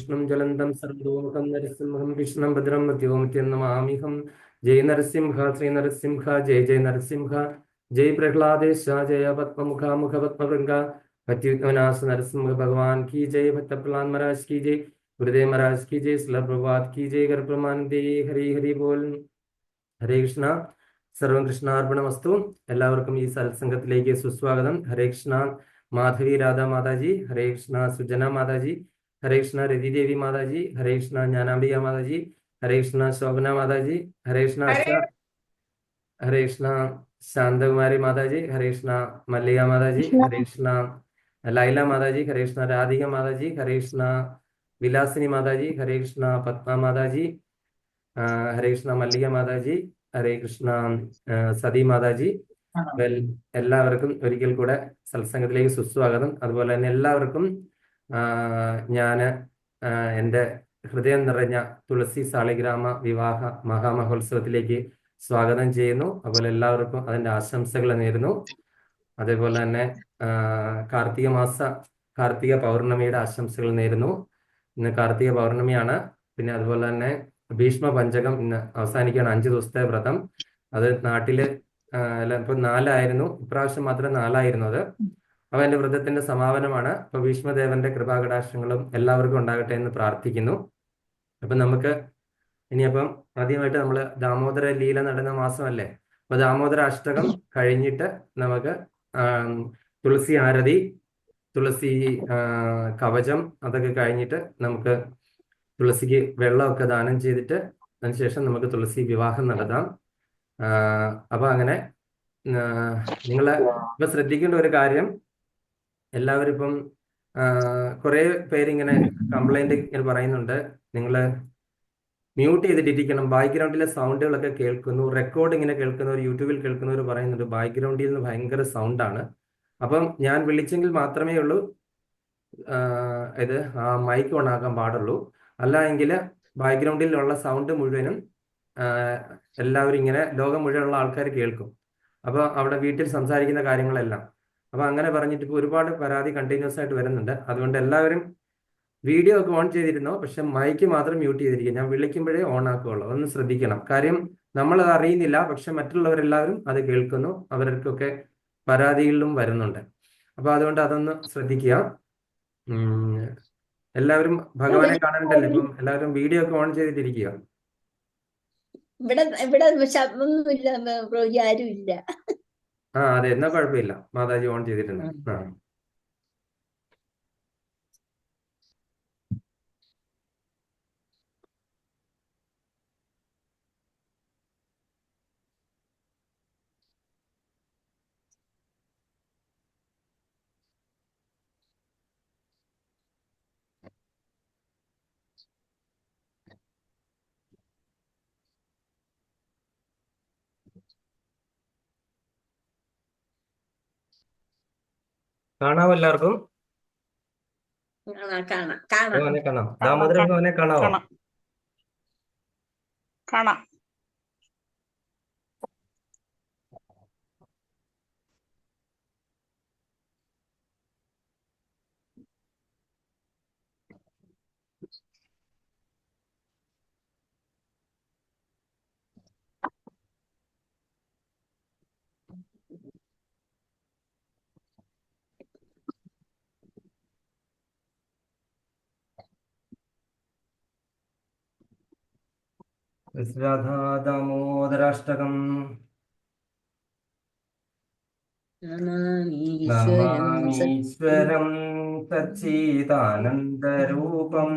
വിഷ്ണും ജ്വലന്തം സർവതോമുഖം നരസിംഹം വിഷ്ണും ഭദ്രം മധ്യോമിത്യം നമാമിഹം. ജയ് നരസിംഹ ശ്രീ നരസിംഹ ജയ് ജയ് നരസിംഹ. ജയ് പ്രഹ്ലാദേശ ജയ പത്മമുഖ മുഖ പത്മഭൃംഗ. भक्तिविनाश नरसिंह भगवान की जय, भक्त प्रहलाद महाराज की जय, गुरुदेव महाराज की जय, श्रील प्रभुपाद की जय, कर प्रमानदे. ഹരി ഹരി ബോൽ. ഹരേ കൃഷ്ണ. സർവം കൃഷ്ണാർപ്പണമസ്തു. എല്ലാവർക്കും ഈ സത്സംഗത്തിലേക്ക് സുസ്വാഗതം. ഹരേ കൃഷ്ണ മാധവി രാധാ മാതാജി, ഹരേ കൃഷ്ണ സുജന മാതാജി, ഹരേ കൃഷ്ണ രതിദേവി മാതാജി, ഹരേ കൃഷ്ണ ജ്ഞാനാംബിക മാതാജി, ഹരേ കൃഷ്ണ ശോഭന മാതാജി, ഹരേ കൃഷ്ണ ഹരേ കൃഷ്ണ ശാന്തകുമാരി മാതാജി, ഹരേ കൃഷ്ണ മല്ലിക മാതാജി, ഹരേ കൃഷ്ണ ലൈല മാതാജി, ഹരേ കൃഷ്ണ രാധിക മാതാജി, ഹരേ കൃഷ്ണ വിലാസിനി മാതാജി, ഹരേ കൃഷ്ണ പത്മ മാതാജി, ഹരേ കൃഷ്ണ മല്ലിക മാതാജി, ഹരേ കൃഷ്ണ സതി മാതാജി. എല്ലാവർക്കും ഒരിക്കൽ കൂടെ സത്സംഗത്തിലേക്ക് സുസ്വാഗതം. അതുപോലെ തന്നെ എല്ലാവർക്കും ഞാൻ എൻ്റെ ഹൃദയം നിറഞ്ഞ തുളസി സാളിഗ്രാമ വിവാഹ മഹാമഹോത്സവത്തിലേക്ക് സ്വാഗതം ചെയ്യുന്നു. അതുപോലെ എല്ലാവർക്കും അതിൻ്റെ ആശംസകൾ നേരുന്നു. അതേപോലെ തന്നെ കാർത്തിക പൗർണമിയുടെ ആശംസകൾ നേരുന്നു. ഇന്ന് കാർത്തിക പൗർണമിയാണ്. പിന്നെ അതുപോലെ തന്നെ ഭീഷ്മ പഞ്ചകം ഇന്ന് അവസാനിക്കുകയാണ്. 5 ദിവസത്തെ വ്രതം. അത് നാട്ടില് ഇപ്പൊ 4 ഇപ്രാവശ്യം മാത്രം 4 അത്. അപ്പൊ എന്റെ വ്രതത്തിന്റെ സമാപനമാണ്. അപ്പൊ ഭീഷ്മദേവന്റെ കൃപാകടാക്ഷങ്ങളും എല്ലാവർക്കും ഉണ്ടാകട്ടെ എന്ന് പ്രാർത്ഥിക്കുന്നു. അപ്പൊ നമുക്ക് ഇനിയപ്പം ആദ്യമായിട്ട് നമ്മൾ ദാമോദര ലീല നടന്ന മാസമല്ലേ. അപ്പൊ ദാമോദര അഷ്ടകം കഴിഞ്ഞിട്ട് നമുക്ക് തുളസി ആരതി, തുളസി കവചം അതൊക്കെ കഴിഞ്ഞിട്ട് നമുക്ക് തുളസിക്ക് വെള്ളമൊക്കെ ദാനം ചെയ്തിട്ട് അതിനുശേഷം നമുക്ക് തുളസി വിവാഹം നടത്താം. അപ്പൊ അങ്ങനെ നിങ്ങള് ഇപ്പൊ ശ്രദ്ധിക്കേണ്ട ഒരു കാര്യം, എല്ലാവരും ഇപ്പം കുറെ പേരിങ്ങനെ കംപ്ലൈന്റ് ഇങ്ങനെ പറയുന്നുണ്ട്, നിങ്ങള് മ്യൂട്ട് ചെയ്തിട്ടിരിക്കണം, ബാക്ക്ഗ്രൗണ്ടിലെ സൗണ്ടുകളൊക്കെ കേൾക്കുന്നു, റെക്കോർഡ് ഇങ്ങനെ കേൾക്കുന്നവർ, യൂട്യൂബിൽ കേൾക്കുന്നവർ പറയുന്നുണ്ട് ബാക്ക്ഗ്രൗണ്ടിൽ നിന്ന് ഭയങ്കര സൗണ്ടാണ്. അപ്പം ഞാൻ വിളിച്ചെങ്കിൽ മാത്രമേ ഉള്ളൂ ഇത് മൈക്ക് ഓൺ ആക്കാൻ പാടുള്ളൂ. അല്ല എങ്കിൽ ബാക്ക്ഗ്രൗണ്ടിലുള്ള സൗണ്ട് മുഴുവനും എല്ലാവരും ഇങ്ങനെ ലോകം മുഴുവനുള്ള ആൾക്കാർ കേൾക്കും. അപ്പോൾ അവിടെ വീട്ടിൽ സംസാരിക്കുന്ന കാര്യങ്ങളെല്ലാം. അപ്പൊ അങ്ങനെ പറഞ്ഞിട്ട് ഇപ്പോൾ ഒരുപാട് പരാതി കണ്ടിന്യൂസ് ആയിട്ട് വരുന്നുണ്ട്. അതുകൊണ്ട് എല്ലാവരും വീഡിയോ ഒക്കെ ഓൺ ചെയ്തിരുന്നോ, പക്ഷെ മൈക്ക് മാത്രം മ്യൂട്ട് ചെയ്തിരിക്കുക. ഞാൻ വിളിക്കുമ്പോഴേ ഓൺ ആക്കുകയുള്ളൂ. അതൊന്ന് ശ്രദ്ധിക്കണം. കാര്യം നമ്മളത് അറിയുന്നില്ല, പക്ഷെ മറ്റുള്ളവരെല്ലാവരും അത് കേൾക്കുന്നു. അവർക്കൊക്കെ പരാതികളിലും വരുന്നുണ്ട്. അപ്പൊ അതുകൊണ്ട് അതൊന്ന് ശ്രദ്ധിക്കുക. എല്ലാവരും ഭഗവാനെ കാണണ്ടല്ലേ. ഇപ്പം എല്ലാവരും വീഡിയോ ഒക്കെ ഓൺ ചെയ്തിട്ടിരിക്കുക. ഇവിടെ ശബ്ദമൊന്നുമില്ല, ആരും ഇല്ല. അതെ, എന്നാ കുഴപ്പമില്ല. മാതാജി ഓൺ ചെയ്തിട്ടുണ്ട്. കാണാവോ എല്ലാവർക്കും? കാണാം. ദാമോദര ഭഗവാനെ കാണാവോ? കാണാം. രാധാ ദാമോദരാഷ്ടകം. നമാമീശ്വരം സച്ചിദാനന്ദരൂപം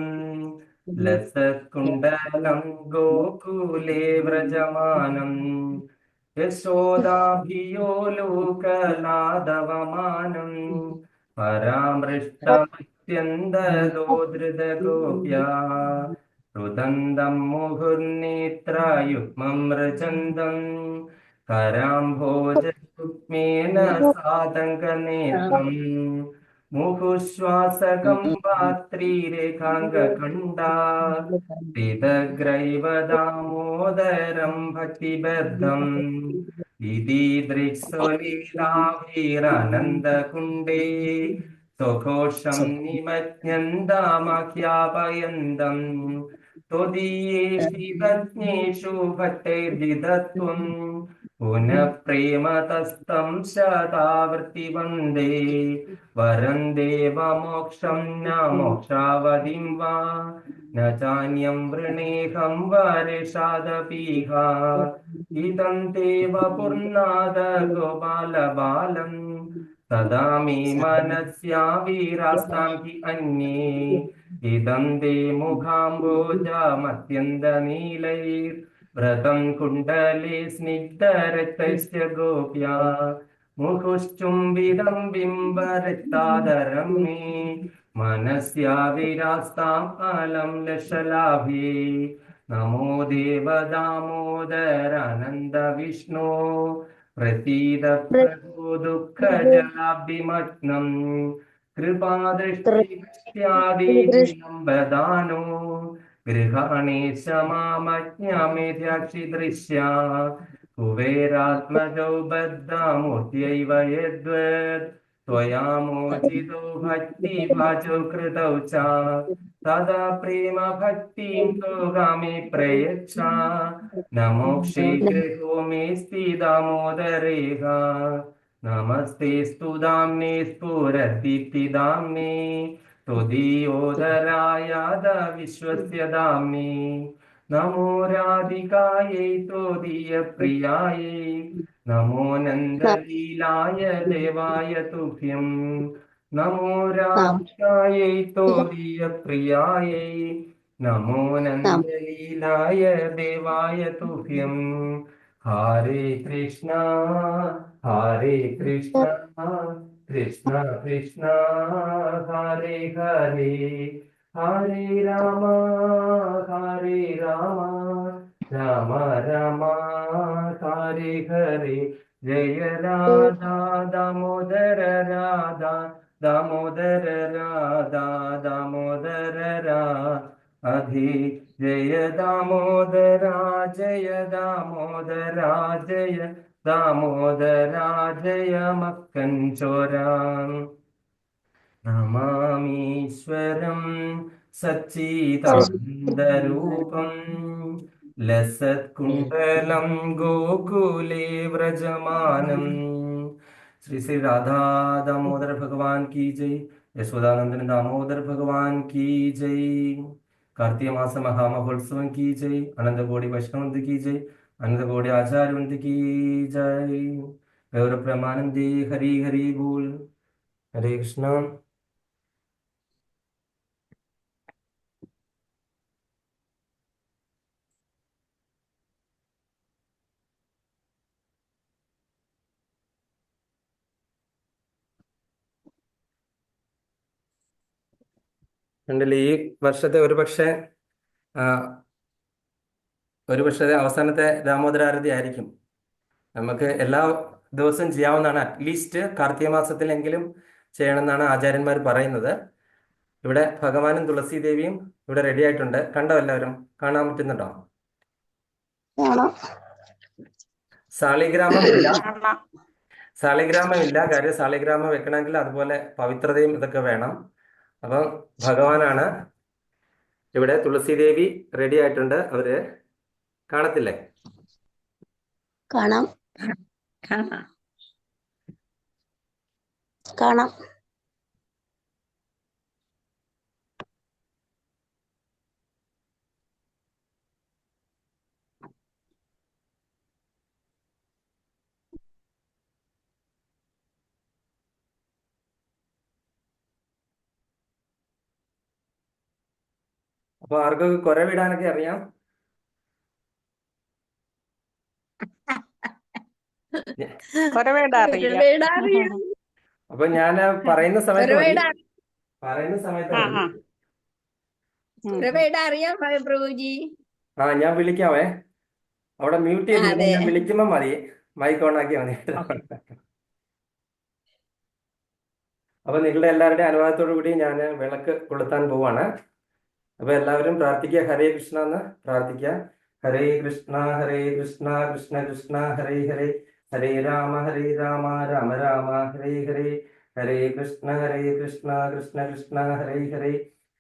ലസത്കുണ്ടലം ഗോകുലേ വ്രജമാനം യശോദാഭിയോ ലോകലാദവമാനം പരാമൃഷ്ടമത്യന്തദോധൃതഗോപ്യാ രുദന്തം മുഹുർനേത്രയുഗ്മം രചന്തം കരാംഭോജസുക്മേന സാതങ്കനേത്രം മുഹുശ്വാസകം പാത്രീരേഖാംഗകണ്ഠാ സ്ഥിതഗ്രൈവ ദാമോദരം ഭക്തിബദ്ധം ഇതി ദൃക്സലീലാഭിരനന്ദകുണ്ഡേ സ്വഘോഷം നിമജ്ഞന്താമഖ്യാപയന്തം त्वदीयेषु प्रज्ञेषु भट्टैर्जितत्वं पुनः प्रेमतस्तं शतावृत्ति वन्दे वरं देवमोक्षं न मोक्षावधिं वा न चान्यं वृणेहं वरेषादपीह इदं देव पूर्णाद गोपालबालं सदा मे मनस्या वीरास्तां हि अन्ये इदं ते मुखाम्बोजमत्यन्तनीलैर्व्रतं कुण्डले स्निग्धरक्तस्य गोप्या मुहुश्चुम्बितं बिम्बरक्तादरं मे मनस्या विरास्ताम् अलं लशलाभे नमो देवदामोदरानन्द विष्णो प्रसीद प्रभो दुःखजलाब्धिमग्नम् कृपादृष्टिदृष्ट्यादिलम्बदानो गृहाणि समामज्ञामेध्याक्षि दृश्या कुबेरात्मजौ बद्धमूर्त्यैव यद्वत् त्वया मोचितो भक्तिभाजौ कृतौ च तदा प्रेम भक्तिं तोगामि प्रयच्छ न मोक्षे गृहो मेऽस्ति दामोदरेह नमस्ते स्तुदाम्ने स्फुरदीप्तिदाम्ने त्वदीयोदरायाद विश्वस्य दाम्ने नमो राधिकायै त्वदीयप्रियायै नमो नन्दलीलाय देवाय तुभ्यं नमो राधिकायै त्वदीयप्रियायै नमो नन्दलीलाय देवाय तुभ्यं हरे कृष्णा कृष्ण कृष्ण हरे हरे हरे राम राम राम हरे हरे जय राधा दामोदर राधा दामोदर राधा दामोदर राधे जय दामोदरा जय दामोदरा जय दामोदरा जय मक्कञ्चोरा नमामीश्वरं सच्चिदानन्दरूपं लसत्कुण्डलं गोकुले व्रजमानं श्री श्री राधा दामोदर भगवान की जय यशोदानंदन दामोदर भगवान की जय कार्तिक मास महामहोत्सव की जय अनंत कोटि वैष्णव की जय अनंत कोटि आचार्य की जय गौर प्रेमानंदे हरि हरि बोल हरे कृष्ण കണ്ടില്ലേ ഈ വർഷത്തെ ഒരുപക്ഷെ അവസാനത്തെ ദാമോദരാരതി ആയിരിക്കും. നമുക്ക് എല്ലാ ദിവസവും ചെയ്യാവുന്നതാണ്. അറ്റ്ലീസ്റ്റ് കാർത്തിക മാസത്തിലെങ്കിലും ചെയ്യണമെന്നാണ് ആചാര്യന്മാർ പറയുന്നത്. ഇവിടെ ഭഗവാനും തുളസി ദേവിയും ഇവിടെ റെഡി ആയിട്ടുണ്ട്. കണ്ടോ? എല്ലാവരും കാണാൻ പറ്റുന്നുണ്ടോ? സാളിഗ്രാമം ഇല്ല. കാര്യം സാളിഗ്രാമം വെക്കണമെങ്കിൽ അതുപോലെ പവിത്രതയും ഇതൊക്കെ വേണം. അപ്പം ഭഗവാനാണ് ഇവിടെ. തുളസി ദേവി റെഡി ആയിട്ടുണ്ട്. അവര് കാണത്തില്ലേ? കാണാം. അപ്പൊ ആർക്കൊക്കെ കുരവിടാനൊക്കെ അറിയാം? അപ്പൊ ഞാൻ പറയുന്ന സമയത്ത് അറിയാം പ്രഭുജി. ഞാൻ വിളിക്കാവേ. അവിടെ മ്യൂട്ട് ചെയ്തിരുന്നു. ഞാൻ വിളിക്കുമ്പോ മതി, മൈക്ക് ഓൺ ആക്കിയാൽ മതി. അപ്പൊ നിങ്ങളുടെ എല്ലാവരുടെയും അനുവാദത്തോടു കൂടി ഞാൻ വിളക്ക് കൊളുത്താൻ പോവാണ്. അപ്പൊ എല്ലാവരും പ്രാർത്ഥിക്കുക. ഹരേ കൃഷ്ണ എന്ന് പ്രാർത്ഥിക്കുക. ഹരേ കൃഷ്ണ കൃഷ്ണ കൃഷ്ണ ഹരേ ഹരേ, ഹരേ രാമ രാമ രാമ ഹരേ ഹരേ, ഹരേ കൃഷ്ണ കൃഷ്ണ കൃഷ്ണ ഹരേ ഹരേ,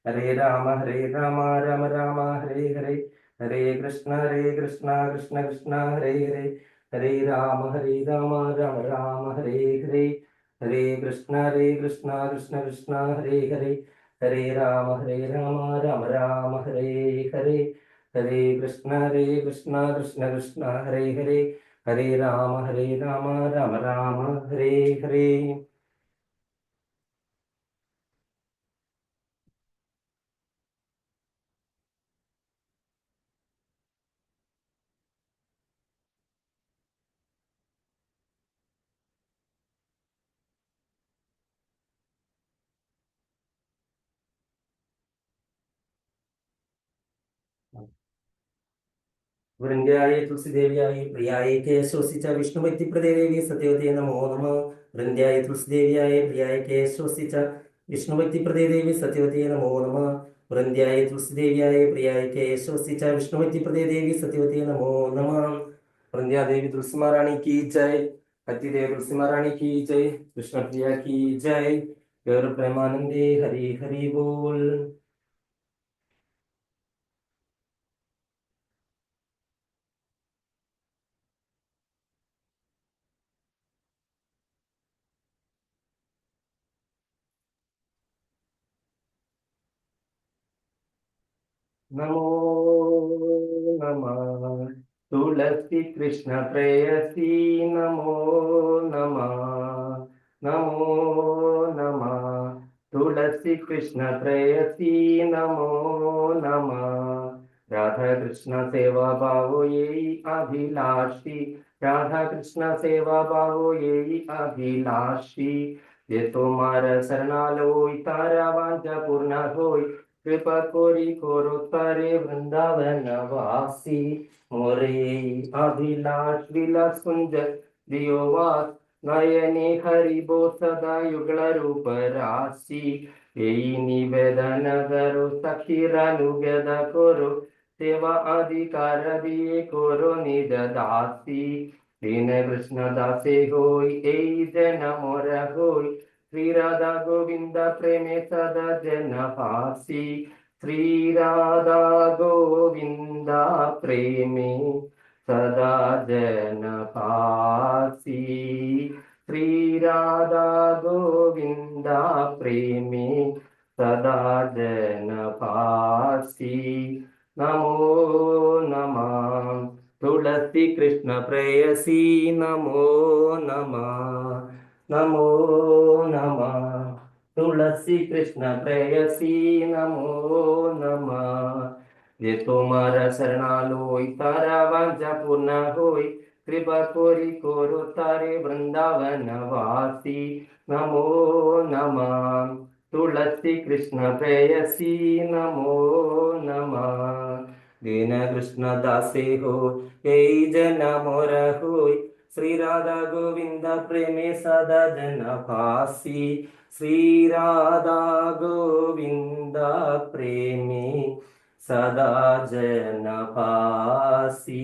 ഹരേ രാമ രാമ രാമ ഹരേ ഹരേ, ഹരേ കൃഷ്ണ കൃഷ്ണ കൃഷ്ണ ഹരേ ഹരേ, ഹരേ രാമ രാമ രാമ ഹരേ ഹരേ, ഹരേ കൃഷ്ണ കൃഷ്ണ ഹരേ ഹരേ, ഹരേ രാമ രാമ രാമ ഹരേ ഹരേ, ഹരേ കൃഷ്ണ കൃഷ്ണ ഹരേ ഹരേ, ഹരേ രാമ രാമ രാമ ഹരേ ഹരേ. വൃന്ധ്യായ തുളസിദേവിയായി പ്രിയായി കേശ്വസിച്ച വിഷ്ണുഭക്തിപ്രദേ ദേവി സത്യവതേ നമോ നമ. വൃന്ധ്യായ തുളസിദേവിയായ പ്രിയായി കേശ്വസിച്ച വിഷ്ണുഭക്തിപ്രദേ ദേവി സത്യവതേ നമോ നമ. വൃന്ധ്യായ തുളസിദേവിയായ പ്രിയായി കേശ്വസിച്ച വിഷ്ണുഭക്തിപ്രദേ ദേവി സത്യവതേ നമോ നമ. വൃന്ധ്യാദേവി തുളസി महारानी की जय, भक्तिदेव तुलसी महारानी की जय, कृष्ण प्रिया की जय, गौर प्रेमानंदे हरि हरि बोल. नमो नमः तुलसी कृष्ण प्रेयसी, नमो नमः, नमो नमः तुलसी कृष्ण प्रेयसी, नमो नमः. राधा कृष्ण सेवा भावो यही अभिलाषी, राधा कृष्ण सेवा भावो यही अभिलाषी. ये तुम्हारा शरणालो तारा वांछा पूर्ण होई, कृपा कोरी कोरो तारे वृंदावन वासी. मोरे अभिलाष विलास कुंज दियो वास, नयने हरि बो सदा युगल रूप राशि. यही निवेदन करो सखीरानुगद करो, सेवा अधिकार दिए करो निज दासी. दीन कृष्ण दासे होई एई जन मोर होई, श्री राधा गोविंद प्रेमे सदा जन फासी. श्री राधा गोविंद प्रेमे सदा जन फासी. श्री राधा गोविंद प्रेमे सदा जन फासी. नमो नमः तुलसी कृष्ण प्रेयसी, नमो नमः, नमो नमः तुलसी कृष्ण प्रेयसी, नमो नमः. ये तुम्हारा शरणालो तारा वांछा पूर्ण होई, कृपा कोरी कोरो तारे वृंदावन वासी. नमो नमः तुलसी कृष्ण प्रेयसी, नमो नमः. दीन कृष्ण दासे हो यही जन मोर होई, श्री राधा गोविंद प्रेमे सदा जन फासी. श्री राधा गोविंद प्रेमे सदा जन फासी.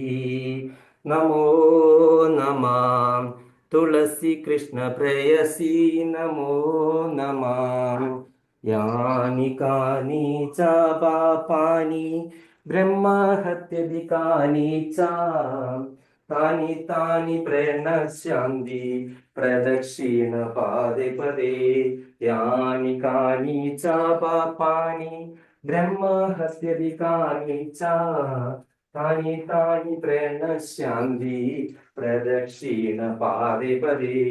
नमो नमः तुलसी कृष्ण प्रेयसी, नमो नमः. यानि कानि च पापानि ब्रह्महत्यादिकानि च, तानि तानि प्रणश्यन्ति प्रदक्षिण पादे पदे. यानि कानि च पापानि ब्रह्महत्यादिकानि च, तानि तानि प्रणश्यन्ति प्रदक्षिण पादे पदे.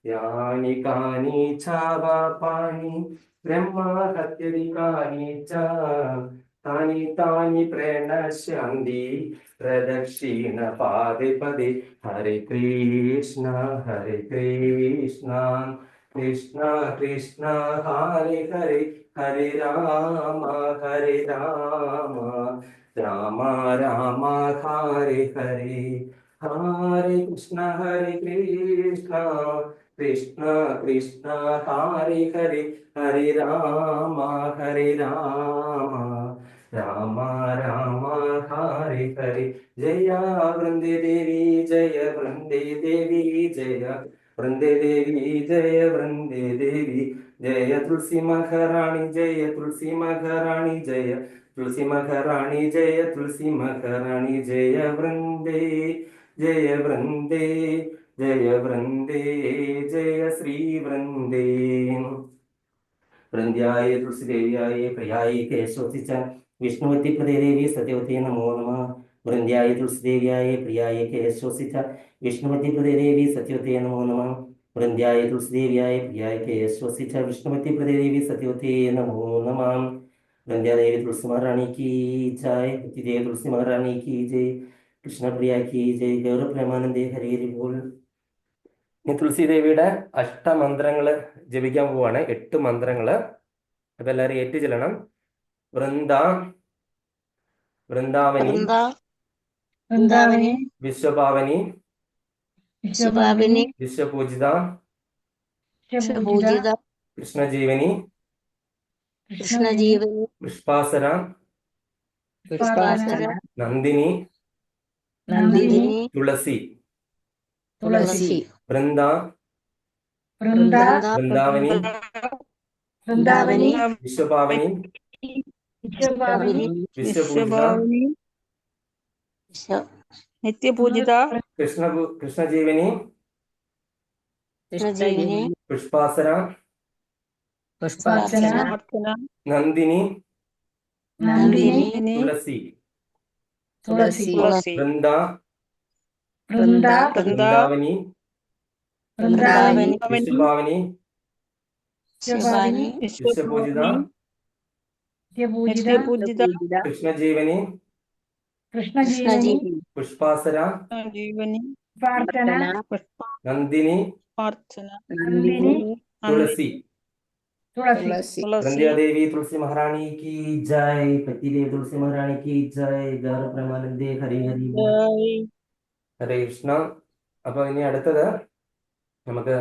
यानि कानि च पापानि ब्रह्महत्यादिकानि च, तानि तानि प्रणश्यन्ति प्रदक्षिण पादे पदे. हरे कृष्ण कृष्ण कृष्ण हरे हरे, हरे राम राम राम हरे हरे. हरे कृष्ण कृष्ण कृष्ण हरे हरे, हरे राम राम राम हरे हरे. जय वृंदे देवी जय वृंदे देवी, जय വൃന്ദേ ദേവി ജയ വൃന്ദേ ദേവി ജയ തുളസി മഹാറാണി ജയ തുളസി മഹാറാണി ജയ തുളസി മഹാറാണി ജയ തുളസി മഹാറാണി ജയ വൃന്ദേ ജയ വൃന്ദേ ജയ വൃന്ദേ ജയ ശ്രീ വൃന്ദേ. വൃന്ധ്യായ തുളസിദേവ്യായ പ്രിയായ കേശോസിച്ച വിഷ്ണുവതി പ്രദേവി സത്യവതി നമോ നമ. വൃന്ധ്യായ തുളസിദേവ്യായ പ്രിയായ കേശോസിച്ച വിഷ്ണുവതി പ്രദേവി സത്യവതി നമോ നമ. വൃന്ധ്യായ തുളസിദേവ്യായ പ്രിയായ കേശോസിച്ച വിഷ്ണുവതി പ്രദേവി സത്യവതി നമോ നമ. വൃന്ധ്യാദേവി തുളസി മഹാറാണി की जय. देवी तुलसी महारानी की जय. कृष्ण प्रिया की जय. गौर പ്രേമാനന്ദേ ഹരി ഹരി ബോൾ. ഇനി തുളസി ദേവിയുടെ അഷ്ടമന്ത്രങ്ങൾ ജപിക്കാൻ പോവാണ്. 8 മന്ത്രങ്ങള്. അപ്പൊ എല്ലാവരും ഏറ്റു ചെല്ലണം. വൃന്ദ വൃന്ദാവനി വൃന്ദാവനി വിശ്വപാവനി വിശ്വപാവിനി വിശ്വപൂജിത വിശ്വപൂജിത കൃഷ്ണജീവനി കൃഷ്ണജീവനി പുഷ്പാസര പുഷ്പാസര നന്ദിനി നന്ദിനി തുളസി. തുളസി വൃന്ദ വൃന്ദ വൃന്ദാവനി വൃന്ദാവനി വിശ്വപാവനി വിശ്വപാവിനി വിശ്വപൂജിത നിത്യപൂജിത കൃഷ്ണജീവനി കൃഷ്ണജീവനി പുഷ്പാസര പുഷ്പാസന അർച്ചന നന്ദിനി നന്ദിനി തുളസി. തുളസി തുളസി വൃന്ദ വൃന്ദ വൃന്ദാവനി വൃന്ദാവനി വിശ്വപാവനി വിശ്വപാവിനി വിശ്വപൂജിത നിത്യപൂജിത കൃഷ്ണജീവനി കൃഷ്ണജീവനി പുഷ്പാസര ജീവനി നന്ദിനി അർച്ചന നന്ദിനി തുളസി. തുളസി വൃന്ധ്യാദേവി തുളസി മഹാറാണി की जय. പത്തിദേവി തുളസി മഹാറാണി की जय. ഗൗര പ്രേമാനന്ദേ ഹരി ഹരി ബോൾ. ഹരേ കൃഷ്ണ. അപ്പൊ ഇനി അടുത്തത് നമുക്ക്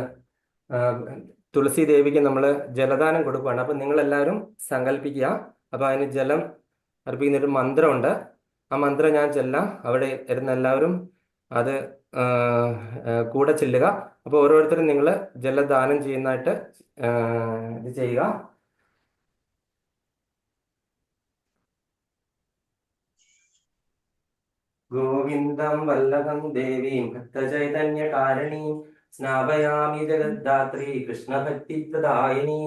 തുളസി ദേവിക്ക് നമ്മൾ ജലദാനം കൊടുക്കുകയാണ്. അപ്പൊ നിങ്ങൾ എല്ലാവരും സങ്കല്പിക്കുക. അപ്പൊ അതിന് ജലം അർപ്പിക്കുന്ന ഒരു മന്ത്രമുണ്ട്. ആ മന്ത്രം ഞാൻ ചെല്ലാം. അവിടെ ഇരുന്ന എല്ലാവരും അത് കൂടെ ചെല്ലുക. അപ്പൊ ഓരോരുത്തരും നിങ്ങൾ ജലദാനം ചെയ്യുന്നതായിട്ട് ഇത് ചെയ്യുക. ഗോവിന്ദം വല്ലഭം ദേവീം ഭക്തചൈതന്യകാരിണീം സ്നാപയാമി ജഗദ്ധാത്രീ കൃഷ്ണഭക്തിപ്രദായിനി.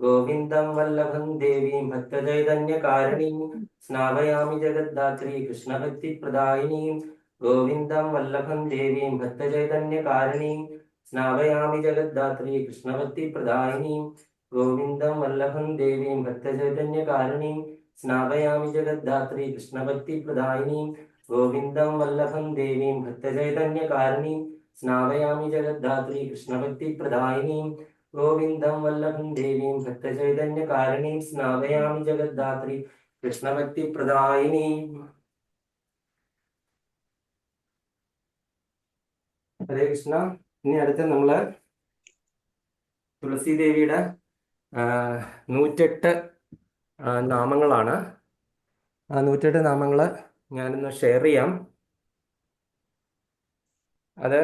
ഗോവിന്ദം വല്ലഭം ദേവീം ഭക്തചൈതന്യകാരിണീം സ്നാപയാമി ജഗദ്ധാത്രീ കൃഷ്ണഭക്തിപ്രദായിനി. ഗോവിന്ദം വല്ലഭം ദേവീം ഭക്തചൈതന്യകാരിണീം സ്നാപയാമി ജഗദ്ധാത്രീ കൃഷ്ണഭക്തിപ്രദായിനി. ഗോവിന്ദം വല്ലഭം ദേവീം ഭക്തചൈതന്യകാരിണീം സ്നാപയാമി ജഗദ്ധാത്രീ കൃഷ്ണഭക്തിപ്രദായിനി. ഗോവിന്ദം വല്ലഭം ദേവീം ഭക്തചൈതന്യകാരിണീം സ്നാപയാമി ജഗദ്ധാത്രീ കൃഷ്ണഭക്തിപ്രദായിനി. ഗോവിന്ദം വല്ലഭം ദേവീം ഭക്തചൈതന്യകാരിണീം സ്നാപയാമി ജഗദ്ധാത്രീ കൃഷ്ണഭക്തിപ്രദായിനി. ഹരേ കൃഷ്ണ. ഇനി അടുത്ത് നമ്മള് തുളസി ദേവിയുടെ 108 നാമങ്ങളാണ്. ആ 108 നാമങ്ങള് ഞാനൊന്ന് ഷെയർ ചെയ്യാം. അത്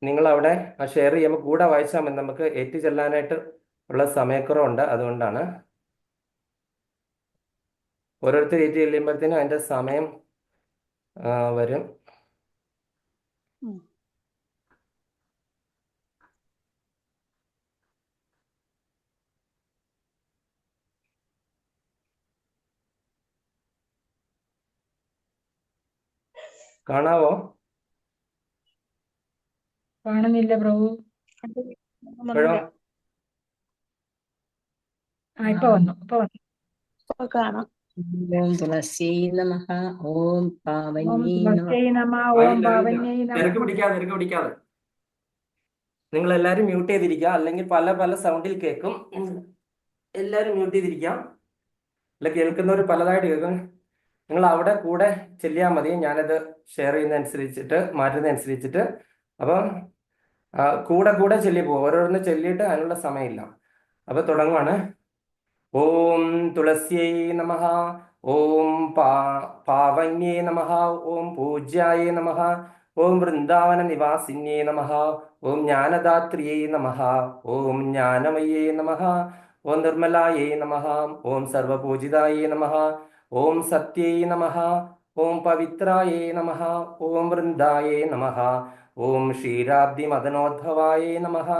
നിങ്ങൾ അവിടെ ഷെയർ ചെയ്യുമ്പോൾ കൂടെ വായിച്ചാൽ മതി. നമുക്ക് ഏറ്റു ചെല്ലാനായിട്ട് ഉള്ള സമയക്കുറവുണ്ട്. അതുകൊണ്ടാണ് ഓരോരുത്തർ ഏറ്റു ചെല്ലുമ്പോഴത്തേനും അതിൻ്റെ സമയം വരും. കാണാവോ? കാണുന്നില്ല പ്രഭു. ഇപ്പോഴോ? ഇപ്പൊ വന്നു. കാണാം. ഓം തുളസി നമഃ. ഓം ഓം പാവന്യേ നമഃ. തുളസ്യൈ നമഃ. ഓം പാവന്യൈ തിരക്ക് നമഃ. പിടിക്കാതെ നിങ്ങൾ എല്ലാവരും മ്യൂട്ട് ചെയ്തിരിക്കുക. അല്ലെങ്കിൽ പല പല സൗണ്ടിൽ കേൾക്കും. എല്ലാവരും മ്യൂട്ട് ചെയ്തിരിക്കാം. അല്ല, കേൾക്കുന്നവർ പലതായിട്ട് കേൾക്കും. നിങ്ങൾ അവിടെ കൂടെ ചെല്ലിയാൽ മതി. ഞാനത് ഷെയർ ചെയ്യുന്നതനുസരിച്ചിട്ട് മാറ്റുന്നതനുസരിച്ചിട്ട്. അപ്പം കൂടെ ചെല്ലി പോകും. ഓരോന്ന് ചെല്ലിയിട്ട് അതിനുള്ള സമയമില്ല. അപ്പൊ തുടങ്ങുവാണ്. ഓം തുളസ്യൈ നമഃ. ഓം പാവന്യേ നമഃ. ഓം പൂജ്യായ നമഃ. ഓം വൃന്ദാവന നിവാസിന്യേ നമഃ. ഓം ജ്ഞാനദാത്രിയേ നമഃ. ഓം ജ്ഞാനമയേ നമഃ. ഓം നിർമ്മലായേ നമഃ. ഓം സർവപൂജിതായേ നമഃ. ഓം സത്യേ നമഃ. ഓം പവിത്രായേ നമഃ. ഓം വൃന്ദായേ നമഃ. ഓം ക്ഷീരാബ്ദി മദനോദ്ഭവായേ നമഃ.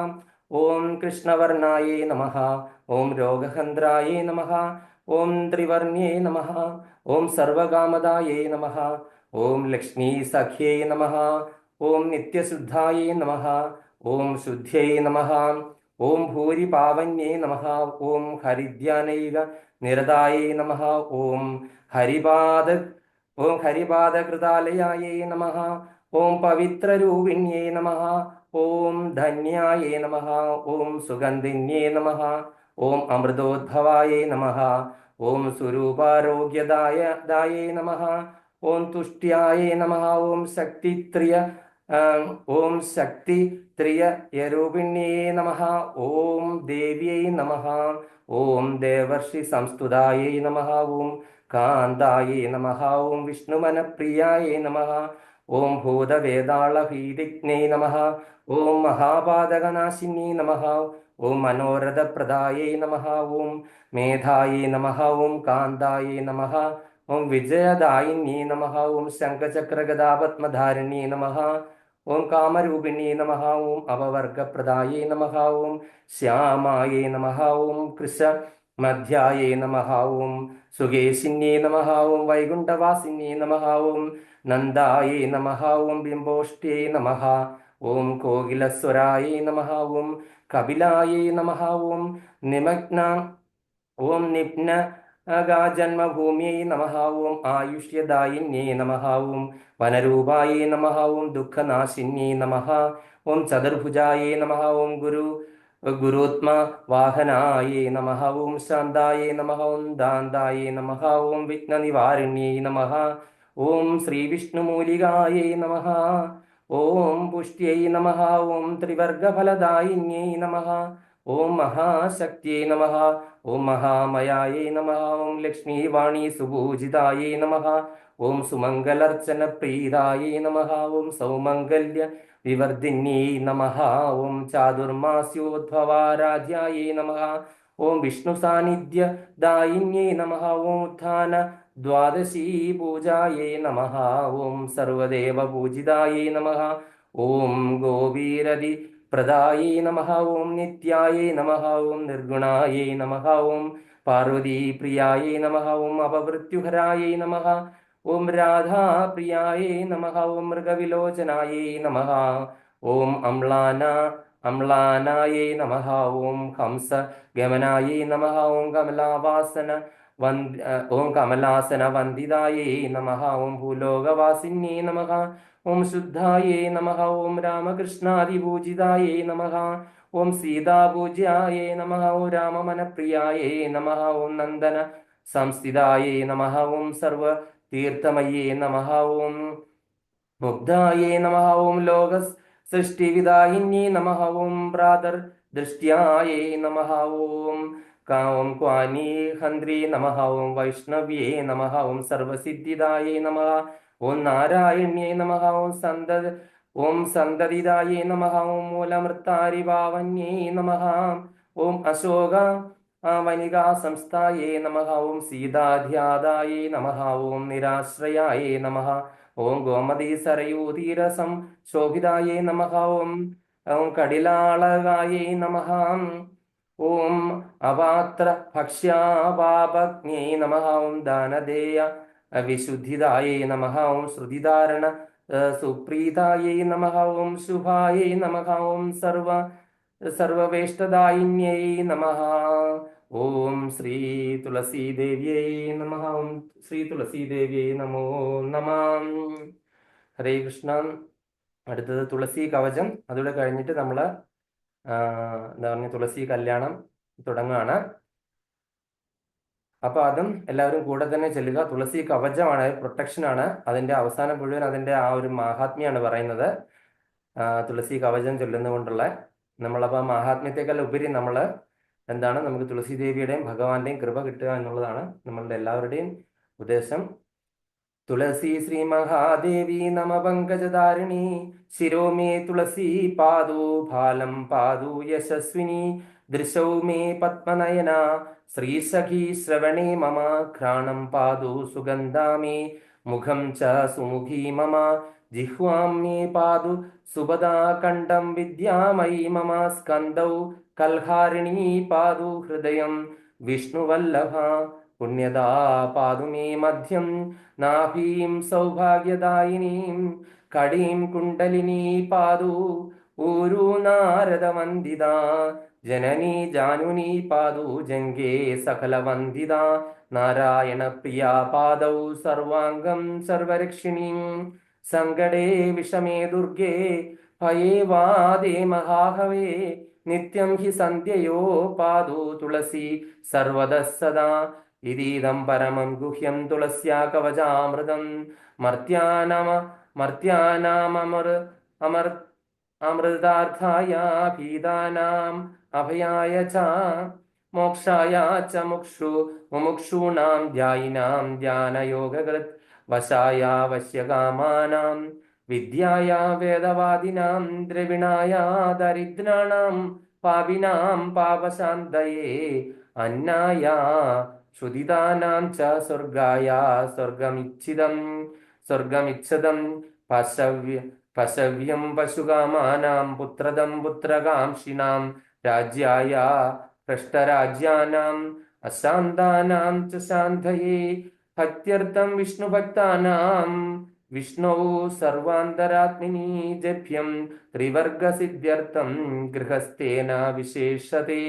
ഓം കൃഷ്ണവർണായേ നമഃ. ഓം രോഗഹന്ത്രായേ നമഃ. ഓം ത്രിവർണ്യേ നമഃ. ഓം സർവകാമദായേ നമഃ. ഓം ലക്ഷ്മീ സഖ്യേ നമഃ. ഓം നിത്യശുദ്ധായേ നമഃ. ഓം ശുദ്ധ്യൈ നമഃ. ഓം ഭൂരിപാവന്യേ നമഃ. ഓം ഹരിദ്യാനൈക നിരതായേ നമഃ. ഓം ഹരിപാദകൃതാലയായേ നമഃ. ഓം പവിത്രരൂപിണ്യേ നമഃ. ഓം ധന്യായേ നമഃ. ഓം സുഗന്ധിന്യേ നമഃ. ഓം അമൃതോദ്ഭവായേ നമഃ. ഓം സ്വരൂപാരോഗ്യദായേ നമഃ. ഓം തുഷ്ട്യായേ നമഃ. ഓം ശക്തിത്രിയരൂപിണ്യേ നമഃ. ഓം ദേവ്യൈ നമഃ. ഓം ദേവർഷി സംസ്തുതായേ നമഃ. ഓം കാന്തായേ നമഃ. ഓം വിഷ്ണുമനപ്രിയായേ നമഃ. ഓം ഭൂതവേതാളഭീതിജ്ഞേ നമഃ. ഓം മഹാപാതകനാശിന്യേ നമഃ. ഓം മനോരഥപ്രദായേ നമഃ. ഓം മേധായേ നമഃ. ഓം കാന്തായേ നമഃ. ഓം വിജയദായിന്യേ നമഃ. ഓം ശംഖചക്രഗദാപത്മധാരിണ്യേ നമഃ. ഓം കാമരൂപിണ്യേ നമഃ. ഓം അപവർഗപ്രദായേ നമഃ. ഓം ശ്യാമായേ നമഃ. ഓം കൃശമധ്യായേ നമഃ. ഓം സുകേശിന്യേ നമഃ. ഓം വൈകുണ്ഠവാസിന്യേ നമഃ. ഓം നന്ദായേ നമഃ. ഓം ബിംബോഷ്ട്യേ നമഃ. ഓം കോകിലസ്വരായേ നമഃ. ഓം കപിലായേ നമഃ. ഓം നിമ്നഗാജന്മഭൂമ്യൈ നമഃ. ഓം ആയുഷ്യദായിന്യേ നമഃ. ഓം വനരൂപായേ നമഃ. ഓം ദുഃഖനാശിന്യേ നമഃ. ഓം ചതുർഭുജായേ നമഃ. ഓം ഗുരുത്മ വാഹനായേ നമഃ. ഓം ശാന്തായേ നമഃ. ഓം ദാന്തായേ നമഃ. ഓം വിഘ്നനിവാരിണ്യേ നമഃ. ഓം ശ്രീവിഷ്ണുമൂലികായേ നമഃ. ഓം പുഷ്ട്യൈ നമഃ. ഓം ത്രിവർഗഫലദായിന്യേ നമഃ. ഓം മഹാശക്തിയേ നമഃ. ഓം മഹാമയായേ നമഃ. ഓം ലക്ഷ്മീവാണി സുപൂജിതായേ നമഃ. ഓം സുമംഗലർച്ചനപ്രീതായേ നമഃ. ഓം സൗമംഗല്യ വിവർധിന്യേ നമഃ. ഓം ചാതുർമാസ്യോദ്ഭവാരാധ്യായേ നമഃ. ഓം വിഷ്ണുസാന്നിധ്യദായിന്യേ നമഃ. ഓം ഉത്ഥാന ദ്വാദശീ പൂജായേ നമഃ. ഓം സർവദേവപൂജിതായേ നമഃ. ഓം ഗോപീരതി പ്രദായേ നമഃ. ഓം നിത്യായേ നമഃ. ഓം നിർഗുണായേ നമഃ. ഓം പാർവതീപ്രിയായേ നമഃ. ഓം അപമൃത്യുഹരായേ നമഃ. ഓം രാധാപ്രിയായേ നമഃ. ഓം മൃഗവിലോചനായേ നമഃ. ഓം അമ്ലാനായേ നമഃ. ഓം ഹംസഗമനായേ നമഃ. ഓം കമലാസന വന്ദിതായേ നമഃ. ഓം ഭൂലോകവാസിന്യേ നമഃ. ഓം ശുദ്ധായേ നമഃ. ഓം രാമകൃഷ്ണാദിപൂജിതായേ നമഃ. ഓം സീതാപൂജ്യായേ നമഃ. ഓം രാമമനപ്രിയായേ നമഃ. ഓം നന്ദന സംസ്ഥിതായേ നമഃ. ഓം സർവതീർത്ഥമയേ നമഃ. ഓം മുഗ്ധായേ നമഃ. ഓം ലോകസൃഷ്ടിവിദായിന്യേ നമഃ. ഓം ഭ്രാതർദൃഷ്ട്യായേ നമഃ. ഓം ക്വാനീഹന്ത്രേ നമഃ. ഓം വൈഷ്ണവ്യേ നമഃ. ഓം സർവസിദ്ധിദായേ നമഃ. ഓം നാരായണ്യേ നമഃ. ഓം സന്തതിദായേ നമഃ. ഓം മൂലമൃത്താരിഭാവന്യേ നമഃ. ഓം അശോക വനികാ സംസ്ഥായേ നമഃ. ഓം സീതാധ്യാതായേ നമഃ. ഓം നിരാശ്രയായേ നമഃ. ഓം ഗോമതീ സരയൂതീരസം ശോഭിതായേ നമഃ. ഓം കടിലാളകായേ നമഃ. ഓം അപാത്ര ഭക്ഷ്യാപാപജ്ഞേ നമഃ. ഓം ദാനദേയ വിശുദ്ധിദായേ നമഃ. ഓം ശ്രുതിധാരണ സുപ്രീതായേ നമഃ. ഓം ശുഭായേ നമഃ. ഓം സർവവേഷ്ടദായിന്യൈ നമഃ. ഓം ശ്രീ തുളസീദേവ്യൈ നമഃ. ഓം ശ്രീ തുളസീദേവ്യൈ നമോ നമഃ. ഹരേ കൃഷ്ണ. അടുത്തത് തുളസി കവചം. അതുകൂടെ കഴിഞ്ഞിട്ട് നമ്മൾ എന്താ പറഞ്ഞ തുളസി കല്യാണം തുടങ്ങുകയാണ്. അപ്പൊ അതും എല്ലാവരും കൂടെ തന്നെ ചെല്ലുക. തുളസി കവചമാണ്, പ്രൊട്ടക്ഷനാണ്. അതിന്റെ അവസാനം മുഴുവൻ അതിന്റെ ആ ഒരു മാഹാത്മ്യമാണ് പറയുന്നത്. തുളസി കവചം ചൊല്ലുന്നതുകൊണ്ടുള്ള നമ്മളപ്പോൾ മാഹാത്മ്യത്തെക്കാൾ ഉപരി നമ്മൾ എന്താണ്, നമുക്ക് തുളസി ദേവിയുടെയും ഭഗവാന്റെയും കൃപ കിട്ടുക എന്നുള്ളതാണ് നമ്മളുടെ എല്ലാവരുടെയും ഉദ്ദേശം. തുളസി ശ്രീ മഹാദേവി നമ പങ്കജധാരിണി ശിരോ മേ തുളസി പാദു ഫാലം പാദു യശസ്വിനി ദൃശൗ മേ പത്മനയന ശ്രീസഖി ശ്രവണേ മമ ഘ്രാണം പാദു സുഗന്ധാമേ മുഖം ച സുമുഖി മമ ജിഹ്വാം മേ പാദു സുപദാ കണ്ഠം വിദ്യാമയി മമ സ്കന്ധൗ കൽഹാരിണീ പാദു ഹൃദയം വിഷ്ണുവല്ലഭ പുണ്യദാ പാദു മേ മധ്യം നാഭീം സൗഭാഗ്യദായിനീം കടീം കുണ്ടലിനീ പാദു ഊരു നാരദവന്ദിത ജനനീ ജാനുനീ പാദു ജംഗേ സകലവന്ദിത നാരായണ പ്രിയാ പാദൗ സർവാംഗം സർവരക്ഷിണീം സങ്കടേ വിഷമേ ദുർഗേ ഭയേ വാദേ മഹാഹവേ നിത്യം ഹി സന്ധ്യയോ പാദു തുളസി സർവദ സദാ ഇതീദം പരമം ഗുഹ്യം തുളസ്യാ കവചാമൃതം അമൃതാർത്ഥായ ഭീതാനാം അഭയായ ച മോക്ഷായ ച മുമുക്ഷൂണാം ധ്യായിനാം ധ്യാനയോഗകൃത് വശായ വശ്യകാമാനാം വിദ്യായ വേദവാദിനാം ദ്രവിണായ ദരിദ്രാണാം പാപിനാം പാപശാന്തയേ അന്നായ ശ്രുതിദാനാം ച സ്വർഗായ സ്വർഗമിച്ഛതം പശവ്യം പശുകാമാനാം പുത്രദം പുത്രകാംക്ഷിണാം രാജ്യായ ഭ്രഷ്ടരാജ്യാനാം അശാന്താനാം ച ശാന്തയേ ഭക്ത്യർത്ഥം വിഷ്ണുഭക്താനാം വിഷ്ണോ സർവാന്തരാത്മിനി ജഭ്യം ത്രിവർഗസിദ്ധ്യർത്ഥം ഗൃഹസ്ഥേന വിശേഷതേ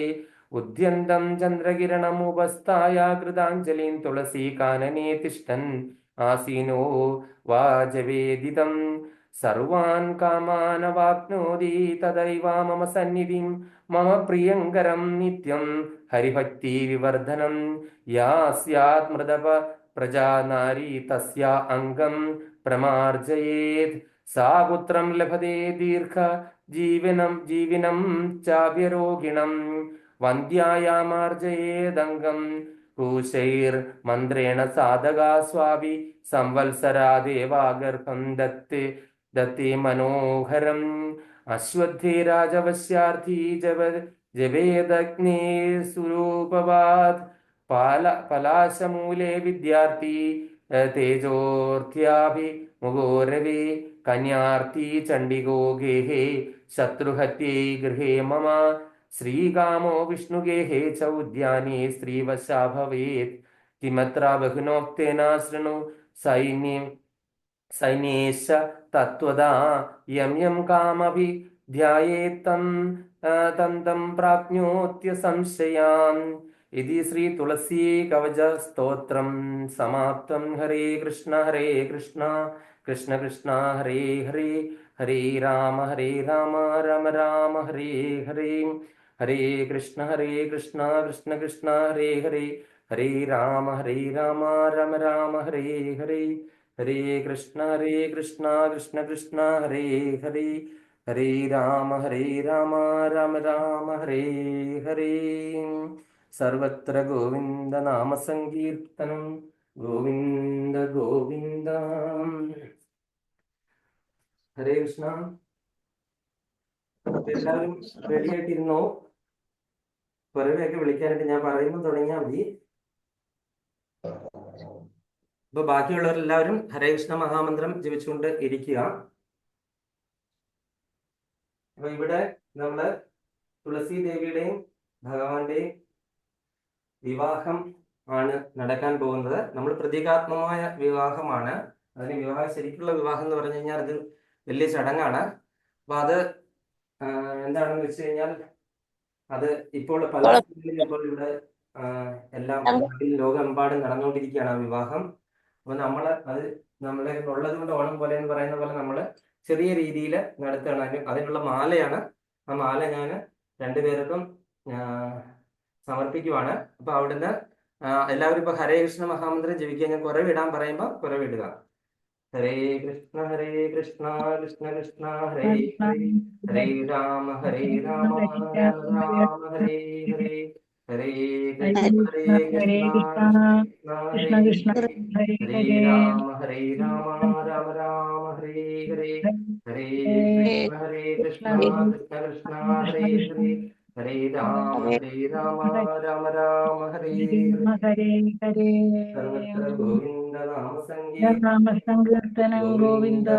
ഉദ്യന്തം ചന്ദ്രകിരണമുപസ്ഥായ കൃതാഞ്ജലിം തുളസീ കാനനേ തിഷ്ഠൻ ആസീനോ വാജവേദിതം സർവാൻ കാമാനവാപ്നോതി തദൈവ മമ സന്നിധിം മമ പ്രിയങ്കരം നിത്യം ഹരിഭക്തി വിവർധനം യാ സ്യാത് മൃദപ പ്രജാ നാരി തസ്യാ അംഗം പ്രമാർജയേത് സാ പുത്രം ലഭതേ ദീർഘ ജീവനം ചാഭ്യരോഗിണം വന്ദ്യായാമാർജയേദംഗം കൂശൈർ മന്ത്രേണ സാധകാ സ്വാഭി സംവത്സരാ ദേവാഗർഭം ദത്തേ മനോഹരം അശ്വത്ഥേ രാജവശ്യാർത്ഥി ജവേദഗ്നേ സുരൂപവാത് പലാശമൂലേ വിദ്യാർത്ഥി തേജോർത്ഥ്യാഭി മുഗോരവേ കന്യാർത്ഥി ചണ്ഡികോ ഗേഹേ ശത്രുഹത്യൈ ഗൃഹേ മമ ശ്രീകാമോ വിഷ്ണുഗേഹേ ച ഉദ്യാനേ സ്ത്രീവശാ ഭവേത് കിമത്ര ബഹുനോക്തേന ശൃണു സൈന്യേശ തത്വദാ യം കാമഭി ധ്യായേത്തം തന്തം പ്രാപ്നോത്യ സംശയാം. ഇതി ശ്രീ തുളസീ കവച സ്തോത്രം സമാപ്തം. ഹരേ കൃഷ്ണ കൃഷ്ണ കൃഷ്ണ ഹരേ ഹരേ ഹരേ രാമ രാമ രാമ ഹരേ ഹരേ ഹരേ കൃഷ്ണ കൃഷ്ണ കൃഷ്ണ ഹരേ ഹരേ ഹരേ രാമ രാമ രാമ ഹരേ ഹരേ ഹരേ കൃഷ്ണ കൃഷ്ണ കൃഷ്ണ ഹരേ ഹരേ ഹരേ രാമ രാമ രാമ ഹരേ ഹരേ. സർവത്ര ഗോവിന്ദ നാമ സങ്കീർത്തനം. ഗോവിന്ദ ഗോവിന്ദ. ഹരേ കൃഷ്ണ. എല്ലാവരും റെഡി ആയിട്ടിരുന്നോ? കുറേയൊക്കെ വിളിക്കാനായിട്ട് ഞാൻ പറയുമ്പോൾ തുടങ്ങിയാൽ മതി. ഇപ്പൊ ബാക്കിയുള്ളവരെല്ലാവരും ഹരേ കൃഷ്ണ മഹാമന്ത്രം ജപിച്ചുകൊണ്ട് ഇരിക്കുക. അപ്പൊ ഇവിടെ നമ്മള് തുളസി ദേവിയുടെയും ഭഗവാന്റെയും വിവാഹം ആണ് നടക്കാൻ പോകുന്നത്. നമ്മൾ പ്രതീകാത്മകമായ വിവാഹമാണ്. അതിന് വിവാഹം, ശരിക്കുള്ള വിവാഹം എന്ന് പറഞ്ഞു കഴിഞ്ഞാൽ അത് വലിയ ചടങ്ങാണ്. അപ്പൊ അത് എന്താണെന്ന് വെച്ച് കഴിഞ്ഞാൽ അത് ഇപ്പോൾ പല ഇപ്പോൾ ഇവിടെ എല്ലാം ലോകമെമ്പാടും നടന്നുകൊണ്ടിരിക്കുകയാണ് ആ വിവാഹം. അപ്പൊ അത് നമ്മളെ ഉള്ളത് കൊണ്ട് ഓണം പോലെ എന്ന് പറയുന്ന പോലെ നമ്മള് ചെറിയ രീതിയിൽ നടത്തുകയാണ്. അതിനുള്ള മാലയാണ്. ആ മാല ഞാൻ രണ്ടുപേർക്കും സമർപ്പിക്കുവാണ്. അപ്പൊ അവിടുന്ന് എല്ലാവരും ഇപ്പൊ ഹരേ കൃഷ്ണ മഹാമന്ത്രം ജപിക്കാൻ ഞാൻ കുറവിടാൻ പറയുമ്പോ കുറവിടുക. ഹരേ കൃഷ്ണ കൃഷ്ണ കൃഷ്ണ ഹരേ ഹരേ ഹരേ രാമ രാമ രാമ ഹരേ ഹരേ ഹരേ ഹരേ കൃഷ്ണ കൃഷ്ണ ഹരേ ഹരേ കൃഷ്ണ കൃഷ്ണ കൃഷ്ണ കൃഷ്ണ കൃഷ്ണ കൃഷ്ണ ഹരേ ഹരേ ഹരേ ഹരേ രാമ രാമ രാമ ഹരേ ഹരേ ഹരേ കൃഷ്ണ കൃഷ്ണ കൃഷ്ണ ഹരേ ഹരേ ഹരേ രാമ രാമ രാമ ഹരേ ഹരേ ഹരേ ഹരേ സർവത്ര ഗോവിന്ദ നാമ സങ്കീർത്തനം നാമ സങ്കീർത്തനം ഗോവിന്ദ ഗോവിന്ദ.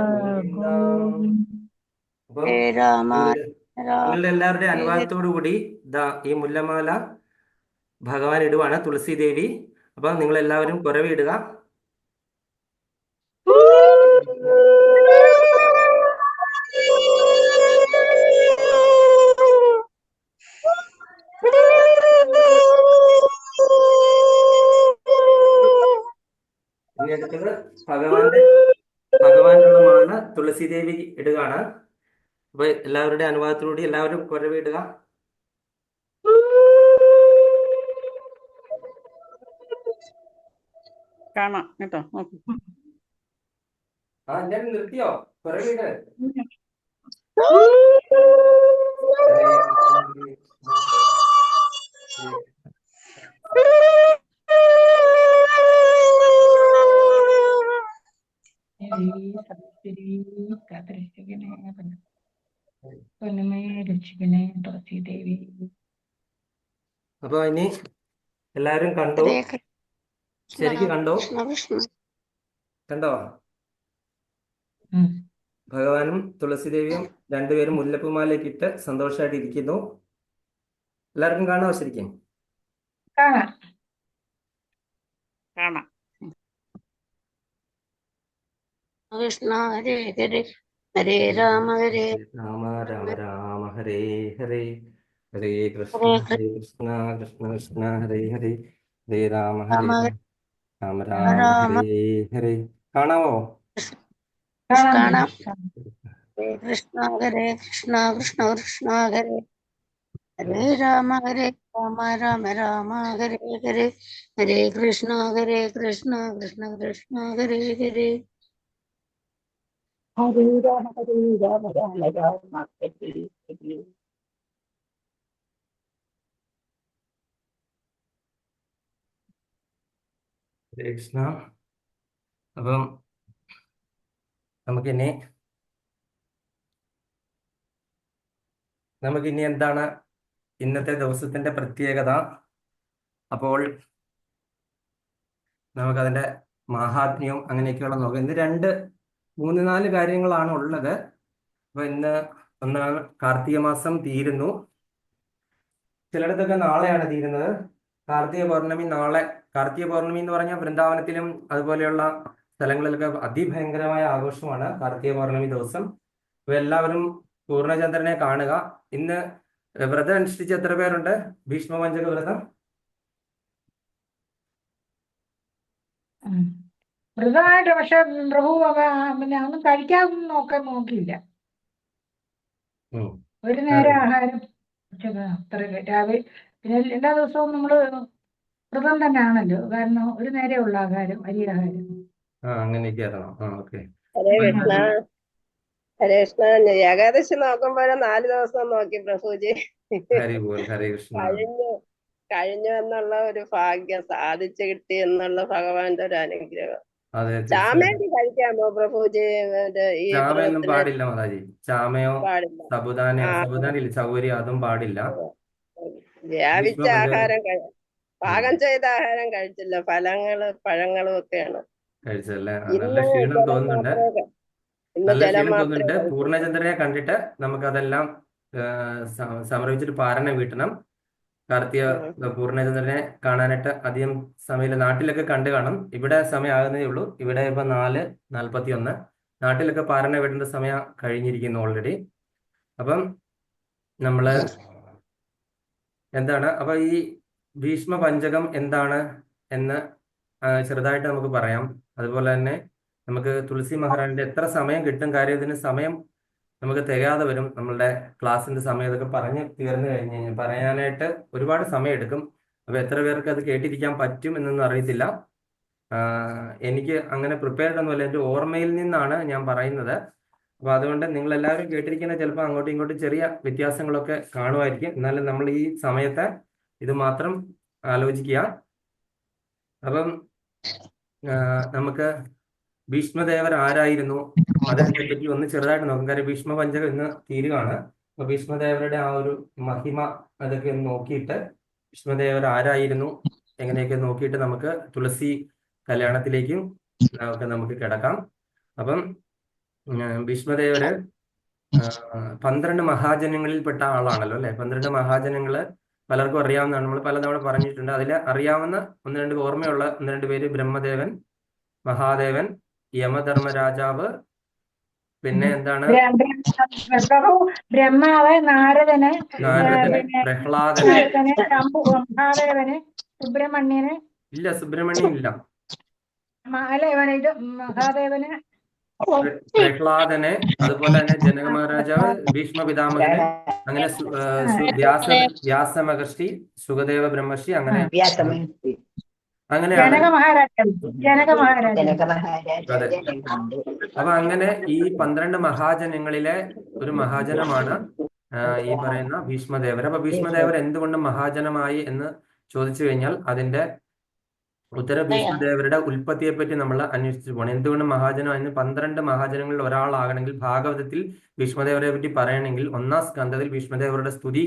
ഗോവിന്ദ. അപ്പം ഹരേ രാമ നിങ്ങളുടെ എല്ലാവരുടെയും അനുവാദത്തോടു കൂടി ഈ മുല്ലമാല ഭഗവാൻ ഇടുവാണ്, തുളസി ദേവി. അപ്പൊ നിങ്ങൾ എല്ലാവരും കുരവ ഇടുക. ഇനി അടുത്തത് ഭഗവാനുള്ള മാല തുളസി ദേവി ഇടുകയാണ്. അപ്പൊ എല്ലാവരുടെയും അനുവാദത്തോടുകൂടി എല്ലാവരും കുരവ ഇടുക. കാണാം കേട്ടോ. നോക്കൂ. എല്ലാവരും നിർത്തിയോ? കുരവ ഇട്. രക്ഷിക്കണേ തുളസി ദേവി. അപ്പൊ ഇനി എല്ലാവരും കണ്ടോ? ശരിക്കും കണ്ടോ? കണ്ടോ? ഭഗവാനും തുളസി ദേവിയും രണ്ടുപേരും മുല്ലപ്പൂമാലയൊക്കെ ഇട്ട് സന്തോഷമായിട്ട് ഇരിക്കുന്നു. എല്ലാവർക്കും കാണാമോ ശരിക്കും? കാണാം. കാണാം. കൃഷ്ണ ഹരേ ഹരേ ഹരേ രാമ ഹരേ രാമ രാമ രാമ ഹരേ ഹരേ ഹരേ കൃഷ്ണ കൃഷ്ണ കൃഷ്ണ ഹരേ ഹരേ ഹരേ രാമ ഹരേ രാമ രാമ ഹരേ ഹരേ. കാണാമോ? കാണാം. ഹരേ കൃഷ്ണ കൃഷ്ണ കൃഷ്ണ ഹരേ ഹരേ രാമ രാമ രാമ ഹരേ ഹരേ ഹരേ കൃഷ്ണ കൃഷ്ണ കൃഷ്ണ ഹരേ ഹരേ ഹരേ രാമ രാമ രാമ ഹരേ ഹരേ. ഹരേ കൃഷ്ണ. അപ്പം നമുക്കിനി എന്താണ് ഇന്നത്തെ ദിവസത്തിന്റെ പ്രത്യേകത? അപ്പോൾ നമുക്കതിന്റെ മാഹാത്മ്യവും അങ്ങനെയൊക്കെയുള്ള നോക്കാം. ഇന്ന് 3-4 കാര്യങ്ങളാണ് ഉള്ളത്. അപ്പൊ ഇന്ന് ഒന്നാണ് കാർത്തിക മാസം തീരുന്നു. ചിലയിടത്തൊക്കെ നാളെയാണ് തീരുന്നത്. കാർത്തിക പൗർണമി നാളെ. കാർത്തിക പൗർണമി എന്ന് പറഞ്ഞാൽ വൃന്ദാവനത്തിലും അതുപോലെയുള്ള സ്ഥലങ്ങളിലൊക്കെ അതിഭയങ്കരമായ ആഘോഷമാണ് കാർത്തിക പൗർണമി ദിവസം. അപ്പൊ എല്ലാവരും പൂർണ്ണചന്ദ്രനെ കാണുക. ഇന്ന് വ്രതം അനുഷ്ഠിച്ച് എത്ര പേരുണ്ട്? ഭീഷ്മപഞ്ചക വ്രതം മൃഗമായിട്ട്. പക്ഷെ പ്രഭു പിന്നെ ഒന്നും കഴിക്കാൻ നോക്കിയില്ല. ഒരു നേരം ആഹാരം അത്ര രാവിലെ. പിന്നെ എല്ലാ ദിവസവും നമ്മള് വ്രതം തന്നെയാണല്ലോ. കാരണം ഒരു നേരേ ഉള്ള ആഹാരം, അരി ആഹാരം. അങ്ങനെയൊക്കെ ആണോ? ഓക്കെ. ഹരേ കൃഷ്ണ ഹരേ കൃഷ്ണ. ഏകാദശി നോക്കുമ്പോഴേ 4 ദിവസം നോക്കി പ്രഭുജി. ഹരി ബോൽ. ഹരേ കൃഷ്ണ. കഴിഞ്ഞു എന്നുള്ള ഒരു ഭാഗ്യം സാധിച്ചു കിട്ടി എന്നുള്ള ഭഗവാന്റെ ഒരു അനുഗ്രഹം. അതെ. ചാമയൊക്കെ കഴിക്കാമോ പ്രഭുജി? ഈ ചാമയൊന്നും പാടില്ല മാതാജി. ചാമയോ പാടില്ല. സബുദാനില്ല, ചൗരി അതും പാടില്ല. വ്യാപിച്ച ആഹാരം പാകം ചെയ്ത ആഹാരം കഴിച്ചില്ല. ഫലങ്ങള് പഴങ്ങളും ഒക്കെയാണ് കഴിച്ചല്ലേ? നല്ല ക്ഷീണം തോന്നുന്നുണ്ട്. നല്ല ക്ഷീണം തോന്നുന്നുണ്ട്. പൂർണ്ണചന്ദ്രനെ കണ്ടിട്ട് നമുക്കതെല്ലാം സമർപ്പിച്ചിട്ട് പാരണ വീട്ടണം. കാർത്തിക പൂർണ്ണചന്ദ്രനെ കാണാനായിട്ട് അധികം സമയമില്ല. നാട്ടിലൊക്കെ കണ്ടു കാണും. ഇവിടെ സമയം ആകുന്നതേ ഉള്ളൂ. ഇവിടെ ഇപ്പൊ 4:41. നാട്ടിലൊക്കെ പാരണ വീട്ടേണ്ട സമയം കഴിഞ്ഞിരിക്കുന്നു ഓൾറെഡി. അപ്പം നമ്മള് എന്താണ് അപ്പൊ ഈ ഭീഷ്മ പഞ്ചകം എന്താണ് എന്ന് ചെറുതായിട്ട് നമുക്ക് പറയാം. അതുപോലെ തന്നെ നമുക്ക് തുളസി മഹാരാണിന്റെ എത്ര സമയം കിട്ടും? കാര്യം ഇതിന് സമയം നമുക്ക് തികയാതെ വരും. നമ്മളുടെ ക്ലാസ്സിന്റെ സമയം ഇതൊക്കെ പറഞ്ഞ് തീർന്നു കഴിഞ്ഞ് കഴിഞ്ഞാൽ പറയാനായിട്ട് ഒരുപാട് സമയം എടുക്കും. അപ്പൊ എത്ര പേർക്ക് അത് കേട്ടിരിക്കാൻ പറ്റും എന്നൊന്നും അറിയത്തില്ല. എനിക്ക് അങ്ങനെ പ്രിപ്പയർഡ് ഒന്നുമല്ല. എൻ്റെ ഓർമ്മയിൽ നിന്നാണ് ഞാൻ പറയുന്നത്. അപ്പൊ അതുകൊണ്ട് നിങ്ങൾ എല്ലാവരും കേട്ടിരിക്കുന്ന ചിലപ്പോൾ അങ്ങോട്ടും ഇങ്ങോട്ടും ചെറിയ വ്യത്യാസങ്ങളൊക്കെ കാണുമായിരിക്കും. എന്നാലും നമ്മൾ ഈ സമയത്തെ ഇത് മാത്രം ആലോചിക്കുക. അപ്പം നമുക്ക് ഭീഷ്മദേവർ ആരായിരുന്നു അദ്ദേഹത്തെ പറ്റി ഒന്ന് ചെറുതായിട്ട് നോക്കും. കാര്യം ഭീഷ്മ പഞ്ചകം ഇന്ന് തീരുകയാണ്. അപ്പൊ ഭീഷ്മദേവരുടെ ആ ഒരു മഹിമ അതൊക്കെ ഒന്ന് നോക്കിയിട്ട് ഭീഷ്മദേവർ ആരായിരുന്നു എങ്ങനെയൊക്കെ നോക്കിയിട്ട് നമുക്ക് തുളസി കല്യാണത്തിലേക്കും ഒക്കെ നമുക്ക് കിടക്കാം. അപ്പം ഭീഷ്മദേവര് 12 മഹാജനങ്ങളിൽപ്പെട്ട ആളാണല്ലോ അല്ലെ. 12 മഹാജനങ്ങള് പലർക്കും അറിയാവുന്നതാണ്, നമ്മൾ പലതവണ പറഞ്ഞിട്ടുണ്ട്. അതിൽ അറിയാവുന്ന 1-2 ഓർമ്മയുള്ള 1-2 പേര് ബ്രഹ്മദേവൻ, മഹാദേവൻ, യമധർമ്മരാജാവ്, പിന്നെ എന്താണ് ബ്രഹ്മാവ്, നാരദന്, നാരദന്, പിന്നെ പ്രഹ്ലാദന്. മഹാദേവന്, സുബ്രഹ്മണ്യന്, ഇല്ല, സുബ്രഹ്മണ്യം ഇല്ല. അല്ല ഇത് മഹാദേവന്, പ്രഹ്ലാദനെ, അതുപോലെ തന്നെ ജനക മഹാരാജാവ്, ഭീഷ്മ പിതാമഹന്, അങ്ങനെ വ്യാസ മഹർഷി, സുഖദേവ ബ്രഹ്മർഷി, അങ്ങനെ അങ്ങനെയാണ്. അതെ. അപ്പൊ അങ്ങനെ ഈ 12 മഹാജനങ്ങളിലെ ഒരു മഹാജനമാണ് ഈ പറയുന്ന ഭീഷ്മദേവർ. അപ്പൊ ഭീഷ്മദേവർ എന്തുകൊണ്ട് മഹാജനമായി എന്ന് ചോദിച്ചു കഴിഞ്ഞാൽ അതിന്റെ ഉത്തര ഭീഷ്മദേവരുടെ ഉൽപ്പത്തിയെ പറ്റി നമ്മൾ അന്വേഷിച്ചു പോകണം. എന്തുകൊണ്ട് മഹാജനമായിരുന്നു? 12 മഹാജനങ്ങളിൽ ഒരാളാകണമെങ്കിൽ ഭാഗവതത്തിൽ ഭീഷ്മദേവരെ പറ്റി പറയണമെങ്കിൽ 1-ാം സ്കന്ധത്തിൽ ഭീഷ്മദേവരുടെ സ്തുതി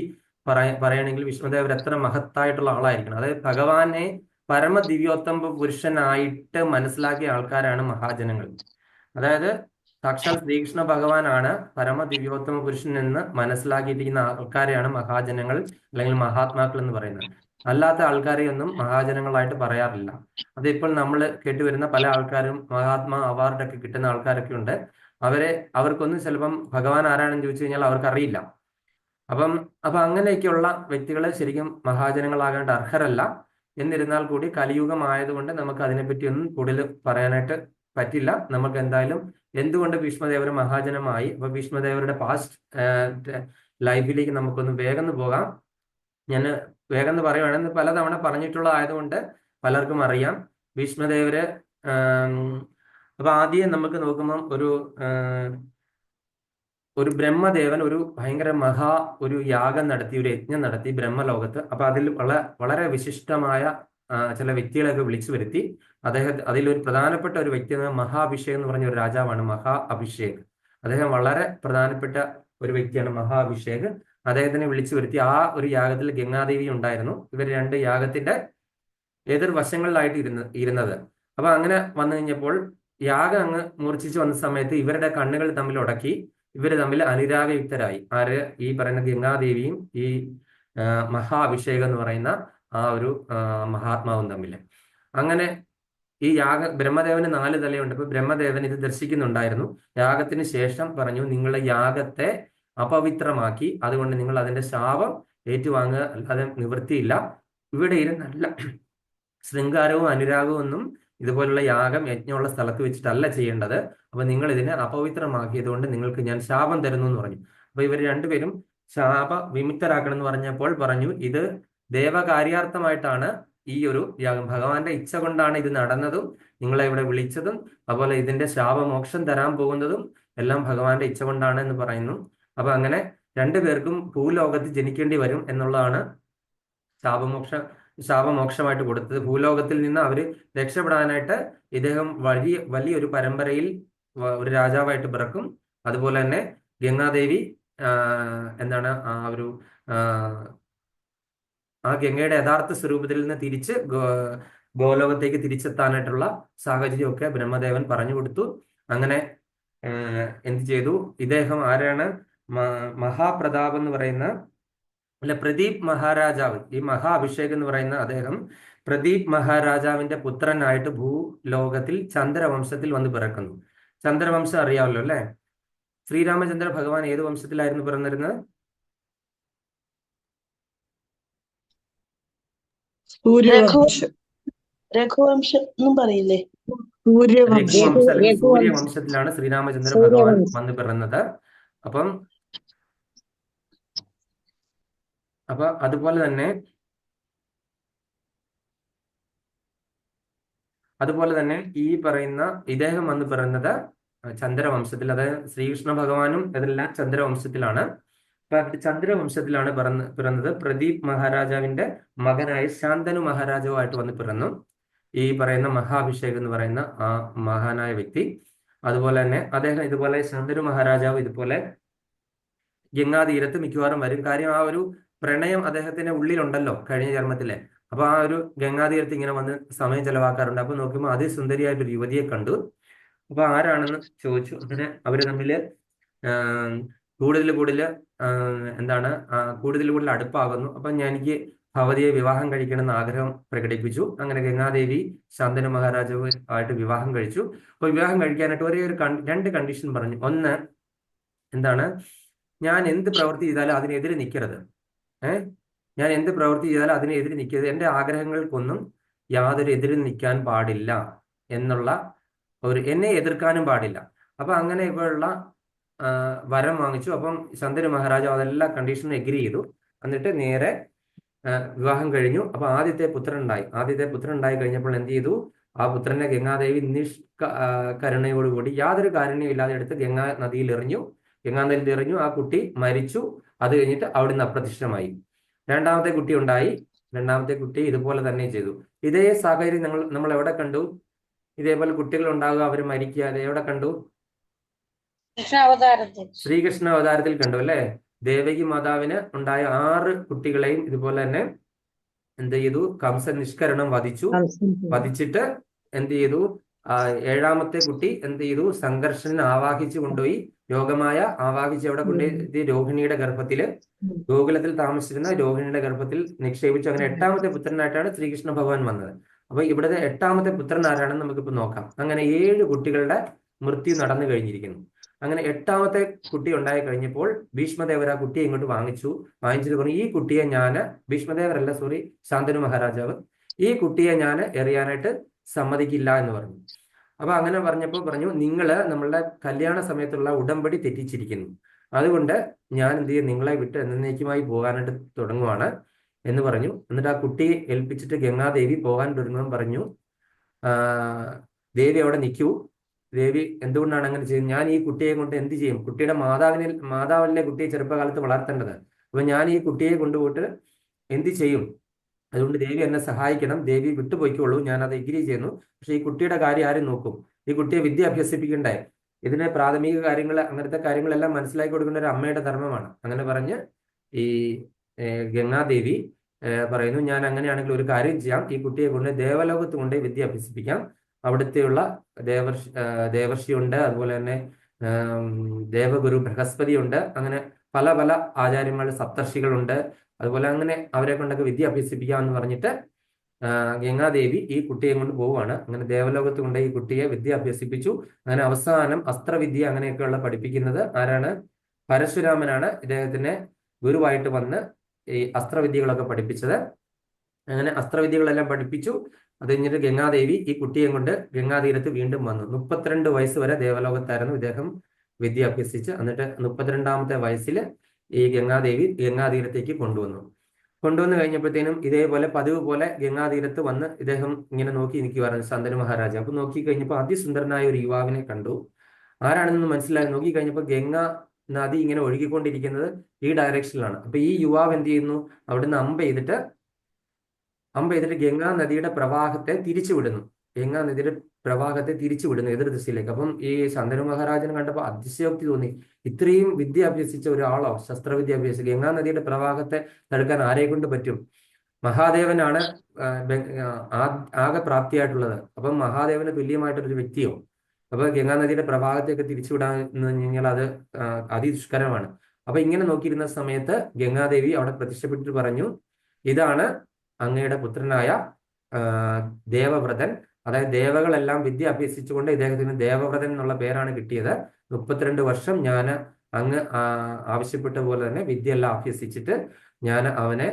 പറയണമെങ്കിൽ ഭീഷ്മദേവർ എത്ര മഹത്തായിട്ടുള്ള ആളായിരിക്കണം. അതായത് ഭഗവാനെ പരമദിവ്യോത്തമ പുരുഷനായിട്ട് മനസ്സിലാക്കിയ ആൾക്കാരാണ് മഹാജനങ്ങൾ. അതായത് സാക്ഷാൽ ശ്രീകൃഷ്ണ ഭഗവാനാണ് പരമദിവ്യോത്തമ പുരുഷൻ എന്ന് മനസ്സിലാക്കിയിരിക്കുന്ന ആൾക്കാരെയാണ് മഹാജനങ്ങൾ അല്ലെങ്കിൽ മഹാത്മാക്കൾ എന്ന് പറയുന്നത്. അല്ലാത്ത ആൾക്കാരെയൊന്നും മഹാജനങ്ങളായിട്ട് പറയാറില്ല. അതിപ്പോൾ നമ്മൾ കേട്ടുവരുന്ന പല ആൾക്കാരും മഹാത്മാ അവാർഡൊക്കെ കിട്ടുന്ന ആൾക്കാരൊക്കെ ഉണ്ട്. അവർക്കൊന്നും ചിലപ്പം ഭഗവാൻ ആരാണെന്ന് ചോദിച്ചു കഴിഞ്ഞാൽ അവർക്കറിയില്ല. അപ്പൊ അങ്ങനെയൊക്കെയുള്ള വ്യക്തികളെ ശരിക്കും മഹാജനങ്ങളാകേണ്ട അർഹരല്ല. എന്നിരുന്നാൽ കൂടി കലിയുഗമായതുകൊണ്ട് നമുക്ക് അതിനെപ്പറ്റിയൊന്നും കൂടുതൽ പറയാനായിട്ട് പറ്റില്ല. നമുക്ക് എന്തായാലും എന്തുകൊണ്ട് ഭീഷ്മദേവർ മഹാജനമായി, അപ്പൊ ഭീഷ്മദേവരുടെ പാസ്റ്റ് ലൈഫിലേക്ക് നമുക്കൊന്ന് വേഗം പോകാം. ഞാൻ വേഗം പറയുവാണെന്ന് പലതവണ പറഞ്ഞിട്ടുള്ളതായതുകൊണ്ട് പലർക്കും അറിയാം ഭീഷ്മദേവര്. അപ്പൊ ആദ്യം നമുക്ക് നോക്കുമ്പം ഒരു ബ്രഹ്മദേവൻ ഒരു ഭയങ്കര ഒരു യാഗം നടത്തി, ഒരു യജ്ഞം നടത്തി ബ്രഹ്മലോകത്ത്. അപ്പൊ അതിൽ വളരെ വിശിഷ്ടമായ ചില വ്യക്തികളെയൊക്കെ വിളിച്ചു വരുത്തി. അതിലൊരു പ്രധാനപ്പെട്ട ഒരു വ്യക്തി മഹാഭിഷേക് എന്ന് പറഞ്ഞ ഒരു രാജാവാണ്. മഹാ അഭിഷേക് അദ്ദേഹം വളരെ പ്രധാനപ്പെട്ട ഒരു വ്യക്തിയാണ്. മഹാഭിഷേക് അദ്ദേഹത്തിനെ വിളിച്ചു വരുത്തി. ആ ഒരു യാഗത്തിൽ ഗംഗാദേവി ഉണ്ടായിരുന്നു. ഇവർ 2 യാഗത്തിന്റെ എതിർവശങ്ങളിലായിട്ട് ഇരുന്നത്. അപ്പൊ അങ്ങനെ വന്നു കഴിഞ്ഞപ്പോൾ യാഗം അങ്ങ് മൂർച്ഛിച്ചു വന്ന സമയത്ത് ഇവരുടെ കണ്ണുകൾ തമ്മിൽ ഉടക്കി ഇവർ തമ്മിൽ അനുരാഗയുക്തരായി. ആര്? ഈ പറയുന്ന ഗംഗാദേവിയും ഈ മഹാഭിഷേകം എന്ന് പറയുന്ന ആ ഒരു മഹാത്മാവും തമ്മിൽ. അങ്ങനെ ഈ ബ്രഹ്മദേവന് 4 തലയുണ്ട്. അപ്പൊ ബ്രഹ്മദേവൻ ഇത് ദർശിക്കുന്നുണ്ടായിരുന്നു. യാഗത്തിന് ശേഷം പറഞ്ഞു, നിങ്ങളുടെ യാഗത്തെ അപവിത്രമാക്കി, അതുകൊണ്ട് നിങ്ങൾ അതിന്റെ ശാപം ഏറ്റുവാങ്ങുക, അല്ലാതെ നിവൃത്തിയില്ല. ഇവിടെ നല്ല ശൃംഗാരവും അനുരാഗവും ഒന്നും ഇതുപോലുള്ള യാഗം യജ്ഞമുള്ള സ്ഥലത്ത് വെച്ചിട്ടല്ല ചെയ്യേണ്ടത്. അപ്പൊ നിങ്ങൾ ഇതിനെ അപവിത്രമാക്കിയത് കൊണ്ട് നിങ്ങൾക്ക് ഞാൻ ശാപം തരുന്നു എന്ന് പറഞ്ഞു. അപ്പൊ ഇവർ 2 പേരും ശാപ വിമുക്തരാക്കണം എന്ന് പറഞ്ഞപ്പോൾ പറഞ്ഞു, ഇത് ദേവകാര്യാർത്ഥമായിട്ടാണ് ഈ ഒരു യാഗം, ഭഗവാന്റെ ഇച്ഛ കൊണ്ടാണ് ഇത് നടന്നതും നിങ്ങളെ ഇവിടെ വിളിച്ചതും അതുപോലെ ഇതിന്റെ ശാപമോക്ഷം തരാൻ പോകുന്നതും എല്ലാം ഭഗവാന്റെ ഇച്ഛ കൊണ്ടാണ് എന്ന് പറയുന്നു. അപ്പൊ അങ്ങനെ 2 പേർക്കും ഭൂലോകത്ത് ജനിക്കേണ്ടി വരും എന്നുള്ളതാണ് ശാപമോക്ഷമായിട്ട് കൊടുത്തത്. ഭൂലോകത്തിൽ നിന്ന് അവര് രക്ഷപ്പെടാനായിട്ട് ഇദ്ദേഹം വലിയൊരു പരമ്പരയിൽ ഒരു രാജാവായിട്ട് പിറക്കും. അതുപോലെ തന്നെ ഗംഗാദേവി എന്താണ് ആ ഗംഗയുടെ യഥാർത്ഥ സ്വരൂപത്തിൽ നിന്ന് തിരിച്ച് ഗോലോകത്തേക്ക് തിരിച്ചെത്താനായിട്ടുള്ള സാഹചര്യമൊക്കെ ബ്രഹ്മദേവൻ പറഞ്ഞു കൊടുത്തു. അങ്ങനെ എന്ത് ചെയ്തു? ഇദ്ദേഹം ആരാണ്? മഹാപ്രതാപ് എന്ന് പറയുന്ന പ്രദീപ് മഹാരാജാവ്, ഈ മഹാഭിഷേക് എന്ന് പറയുന്ന അദ്ദേഹം പ്രദീപ് മഹാരാജാവിന്റെ പുത്രനായിട്ട് ഭൂലോകത്തിൽ ചന്ദ്രവംശത്തിൽ വന്ന് പിറക്കുന്നു. ചന്ദ്രവംശം അറിയാമല്ലോ അല്ലെ? ശ്രീരാമചന്ദ്ര ഭഗവാൻ ഏത് വംശത്തിലായിരുന്നു പിറന്നിരുന്നത്? രഘുവംശം എന്നും പറയില്ലേ? സൂര്യവംശത്തിലാണ് ശ്രീരാമചന്ദ്ര ഭഗവാൻ വന്ന് പിറന്നത്. അപ്പൊ അതുപോലെ തന്നെ ഈ പറയുന്ന ഇദ്ദേഹം വന്ന് പിറന്നത് ചന്ദ്രവംശത്തിൽ, അതായത് ശ്രീകൃഷ്ണ ഭഗവാനും ഇതെല്ലാം ചന്ദ്രവംശത്തിലാണ്. ചന്ദ്രവംശത്തിലാണ് പിറന്നത്. പ്രദീപ് മഹാരാജാവിന്റെ മകനായ ശാന്തനു മഹാരാജാവുമായിട്ട് വന്ന് പിറന്നു ഈ പറയുന്ന മഹാഭിഷേക് എന്ന് പറയുന്ന ആ മഹാനായ വ്യക്തി. അതുപോലെ തന്നെ അദ്ദേഹം ഇതുപോലെ ശാന്തനു മഹാരാജാവ് ഇതുപോലെ ഗംഗാതീരത്ത് മിക്കവാറും വരും. കാര്യം ആ ഒരു പ്രണയം അദ്ദേഹത്തിന്റെ ഉള്ളിലുണ്ടല്ലോ കഴിഞ്ഞ ജന്മത്തിലെ. അപ്പൊ ആ ഒരു ഗംഗാതീരത്ത് ഇങ്ങനെ വന്ന് സമയം ചെലവാക്കാറുണ്ട്. അപ്പൊ നോക്കുമ്പോൾ അതിസുന്ദരിയായിട്ടൊരു യുവതിയെ കണ്ടു. അപ്പൊ ആരാണെന്ന് ചോദിച്ചു. അങ്ങനെ അവര് തമ്മില് കൂടുതൽ കൂടുതൽ അടുപ്പാകുന്നു. അപ്പൊ എനിക്ക് ഭവതിയെ വിവാഹം കഴിക്കണമെന്ന് ആഗ്രഹം പ്രകടിപ്പിച്ചു. അങ്ങനെ ഗംഗാദേവി ശാന്തനു മഹാരാജാവ് ആയിട്ട് വിവാഹം കഴിച്ചു. അപ്പൊ വിവാഹം കഴിക്കാനായിട്ട് ഒരേ ഒരു രണ്ട് കണ്ടീഷൻ പറഞ്ഞു. ഒന്ന് എന്താണ്, ഞാൻ എന്ത് പ്രവൃത്തി ചെയ്താലും അതിനെതിരെ നിൽക്കരുത്. ഞാൻ എന്ത് പ്രവൃത്തി ചെയ്താലും അതിനെതിരെ നിൽക്കരുത്. എൻ്റെ ആഗ്രഹങ്ങൾക്കൊന്നും യാതൊരു എതിരും നിൽക്കാൻ പാടില്ല എന്നുള്ള എന്നെ എതിർക്കാനും പാടില്ല. അപ്പൊ അങ്ങനെയൊക്കെയുള്ള വരം വാങ്ങിച്ചു. അപ്പം ശാന്തനു മഹാരാജാവ് അതെല്ലാം കണ്ടീഷനും എഗ്രി ചെയ്തു. എന്നിട്ട് നേരെ വിവാഹം കഴിഞ്ഞു. അപ്പൊ ആദ്യത്തെ പുത്രൻ ഉണ്ടായി കഴിഞ്ഞപ്പോൾ എന്ത് ചെയ്തു, ആ പുത്രനെ ഗംഗാദേവി കരുണയോടുകൂടി യാതൊരു കാരുണ്യവും ഇല്ലാതെ എടുത്ത് ഗംഗാ നദിയിൽ എറിഞ്ഞു. ആ കുട്ടി മരിച്ചു. അത് കഴിഞ്ഞിട്ട് അവിടുന്ന് അപ്രത്യക്ഷമായി. രണ്ടാമത്തെ കുട്ടി ഉണ്ടായി. രണ്ടാമത്തെ കുട്ടി ഇതുപോലെ തന്നെ ചെയ്തു. ഇതേ സാഹചര്യം നമ്മൾ എവിടെ കണ്ടു? ഇതേപോലെ കുട്ടികൾ ഉണ്ടാകുക, അവർ മരിക്കുക, അത് എവിടെ കണ്ടു? ശ്രീകൃഷ്ണ അവതാരത്തിൽ കണ്ടു അല്ലെ? ദേവകി മാതാവിന് ഉണ്ടായ 6 കുട്ടികളെയും ഇതുപോലെ തന്നെ എന്ത് ചെയ്തു? കംസൻ നിഷ്കരണം വധിച്ചിട്ട് എന്ത് ചെയ്തു? 7ാമത്തെ കുട്ടി എന്ത് ചെയ്തു? സംഘർഷനെ ആവാഹിച്ചു കൊണ്ടുപോയി, യോഗമായ ആവാഹിച്ച് എവിടെ കൊണ്ടുപോയി? രോഹിണിയുടെ ഗർഭത്തില്, ഗോകുലത്തിൽ താമസിച്ചിരുന്ന രോഹിണിയുടെ ഗർഭത്തിൽ നിക്ഷേപിച്ചു. അങ്ങനെ 8ാമത്തെ പുത്രനായിട്ടാണ് ശ്രീകൃഷ്ണ ഭഗവാൻ വന്നത്. അപ്പൊ ഇവിടുത്തെ 8ാമത്തെ പുത്രൻ ആരാണെന്ന് നമുക്കിപ്പോ നോക്കാം. അങ്ങനെ 7 കുട്ടികളുടെ മൃത്യു നടന്നു കഴിഞ്ഞിരിക്കുന്നു. അങ്ങനെ 8ാമത്തെ കുട്ടി ഉണ്ടായി കഴിഞ്ഞപ്പോൾ ഭീഷ്മദേവർ ആ കുട്ടിയെ ഇങ്ങോട്ട് വാങ്ങിച്ചിട്ട് പറഞ്ഞു, ഈ കുട്ടിയെ ഭീഷ്മദേവരല്ല, ശാന്തനു മഹാരാജാവ്, ഈ കുട്ടിയെ ഞാൻ എറിയാനായിട്ട് സമ്മതിക്കില്ല എന്ന് പറഞ്ഞു. അപ്പൊ അങ്ങനെ പറഞ്ഞപ്പോൾ പറഞ്ഞു, നിങ്ങള് നമ്മളുടെ കല്യാണ സമയത്തുള്ള ഉടമ്പടി തെറ്റിച്ചിരിക്കുന്നു. അതുകൊണ്ട് ഞാൻ എന്ത് ചെയ്യും, നിങ്ങളെ വിട്ട് എന്നേക്കുമായി പോകാനായിട്ട് തുടങ്ങുവാണ് എന്ന് പറഞ്ഞു. എന്നിട്ട് ആ കുട്ടിയെ ഏൽപ്പിച്ചിട്ട് ഗംഗാദേവി പോകാൻ തുടങ്ങുമെന്ന് പറഞ്ഞു. ദേവി അവിടെ നിൽക്കൂ. ദേവി എന്തുകൊണ്ടാണ് അങ്ങനെ ചെയ്യുന്നത്? ഞാൻ ഈ കുട്ടിയെ കൊണ്ട് എന്ത് ചെയ്യും? കുട്ടിയുടെ മാതാവിനെ കുട്ടിയെ ചെറുപ്പകാലത്ത് വളർത്തേണ്ടത്. അപ്പൊ ഞാൻ ഈ കുട്ടിയെ കൊണ്ടുപോയിട്ട് എന്ത് ചെയ്യും? അതുകൊണ്ട് ദേവി എന്നെ സഹായിക്കണം. ദേവി വിട്ടുപോയിക്കോളൂ, ഞാൻ അത് എഗ്രി ചെയ്യുന്നു. പക്ഷെ ഈ കുട്ടിയുടെ കാര്യം ആരും നോക്കും? ഈ കുട്ടിയെ വിദ്യ അഭ്യസിപ്പിക്കണ്ടേ? ഇതിന് പ്രാഥമിക കാര്യങ്ങൾ, അങ്ങനത്തെ കാര്യങ്ങളെല്ലാം മനസ്സിലാക്കി കൊടുക്കേണ്ട ഒരു അമ്മയുടെ ധർമ്മമാണ്. അങ്ങനെ പറഞ്ഞ് ഈ ഗംഗാദേവി പറയുന്നു, ഞാൻ അങ്ങനെയാണെങ്കിൽ ഒരു കാര്യം ചെയ്യാം, ഈ കുട്ടിയെ കൊണ്ട് ദേവലോകത്ത് കൊണ്ട് വിദ്യ അഭ്യസിപ്പിക്കാം. അവിടുത്തെയുള്ള ദേവർഷിയുണ്ട്, അതുപോലെ തന്നെ ദേവഗുരു ബൃഹസ്പതി ഉണ്ട്, അങ്ങനെ പല പല ആചാര്യന്മാർ, സപ്തർഷികളുണ്ട്. അതുപോലെ അങ്ങനെ അവരെ കൊണ്ടൊക്കെ വിദ്യ അഭ്യസിപ്പിക്കാമെന്ന് പറഞ്ഞിട്ട് ഗംഗാദേവി ഈ കുട്ടിയെ കൊണ്ട് പോവുകയാണ്. അങ്ങനെ ദേവലോകത്ത് കൊണ്ട് ഈ കുട്ടിയെ വിദ്യ അഭ്യസിപ്പിച്ചു. അങ്ങനെ അവസാനം അസ്ത്രവിദ്യ അങ്ങനെയൊക്കെയുള്ള പഠിപ്പിക്കുന്നത് ആരാണ്? പരശുരാമനാണ് ഇദ്ദേഹത്തിനെ ഗുരുവായിട്ട് വന്ന് ഈ അസ്ത്രവിദ്യകളൊക്കെ പഠിപ്പിച്ചത്. അങ്ങനെ അസ്ത്രവിദ്യകളെല്ലാം പഠിപ്പിച്ചു. അത് കഴിഞ്ഞിട്ട് ഗംഗാദേവി ഈ കുട്ടിയെ കൊണ്ട് ഗംഗാതീരത്ത് വീണ്ടും വന്നു. 32 വയസ്സ് വരെ ദേവലോകത്തായിരുന്നു ഇദ്ദേഹം വിദ്യ അഭ്യസിച്ച്. എന്നിട്ട് 32ാമത്തെ വയസ്സിൽ ഈ ഗംഗാദേവി ഗംഗാതീരത്തേക്ക് കൊണ്ടുവന്നു കഴിഞ്ഞപ്പോഴത്തേനും ഇതേപോലെ പതിവ് പോലെ ഗംഗാതീരത്ത് വന്ന് ഇദ്ദേഹം ഇങ്ങനെ നോക്കി നിൽക്കുവായിരുന്നു ശാന്തനു മഹാരാജ. അപ്പൊ നോക്കി കഴിഞ്ഞപ്പോൾ അതിസുന്ദരനായ ഒരു യുവാവിനെ കണ്ടു. ആരാണെന്ന് മനസ്സിലായി. നോക്കി കഴിഞ്ഞപ്പോൾ ഗംഗാ നദി ഇങ്ങനെ ഒഴുകിക്കൊണ്ടിരിക്കുന്നത് ഈ ഡയറക്ഷനിലാണ്. അപ്പൊ ഈ യുവാവ് എന്ത് ചെയ്യുന്നു? അവിടുന്ന് അമ്പ ചെയ്തിട്ട് ഗംഗാ നദിയുടെ പ്രവാഹത്തെ തിരിച്ചുവിടുന്നു. എതിർ ദിശയിലേക്ക്. അപ്പം ഈ ശാന്തനു മഹാരാജന് കണ്ടപ്പോൾ അതിശയോക്തി തോന്നി. ഇത്രയും വിദ്യ അഭ്യസിച്ച ഒരാളോ, ശസ്ത്രവിദ്യ അഭ്യസിച്ച ഗംഗാ നദിയുടെ പ്രവാഹത്തെ തടുക്കാൻ ആരെ കൊണ്ട് പറ്റും? മഹാദേവനാണ് ആകെ പ്രാപ്തിയായിട്ടുള്ളത്. അപ്പം മഹാദേവന് തുല്യമായിട്ടൊരു വ്യക്തിയോ? അപ്പൊ ഗംഗാ നദിയുടെ പ്രവാഹത്തെയൊക്കെ തിരിച്ചുവിടാന്ന് കഴിഞ്ഞാൽ അത് അതിദുഷ്കരമാണ്. അപ്പൊ ഇങ്ങനെ നോക്കിയിരുന്ന സമയത്ത് ഗംഗാദേവി അവിടെ പ്രത്യക്ഷപ്പെട്ടിട്ട് പറഞ്ഞു, ഇതാണ് അങ്ങയുടെ പുത്രനായ ദേവവ്രതൻ. അതായത് ദേവകളെല്ലാം വിദ്യ അഭ്യസിച്ചുകൊണ്ട് ഇദ്ദേഹത്തിന് ദേവവ്രതൻ എന്നുള്ള പേരാണ് കിട്ടിയത്. 32 വർഷം ഞാൻ അങ്ങ് ആവശ്യപ്പെട്ട പോലെ തന്നെ വിദ്യയെല്ലാം അഭ്യസിച്ചിട്ട് ഞാൻ അവനെ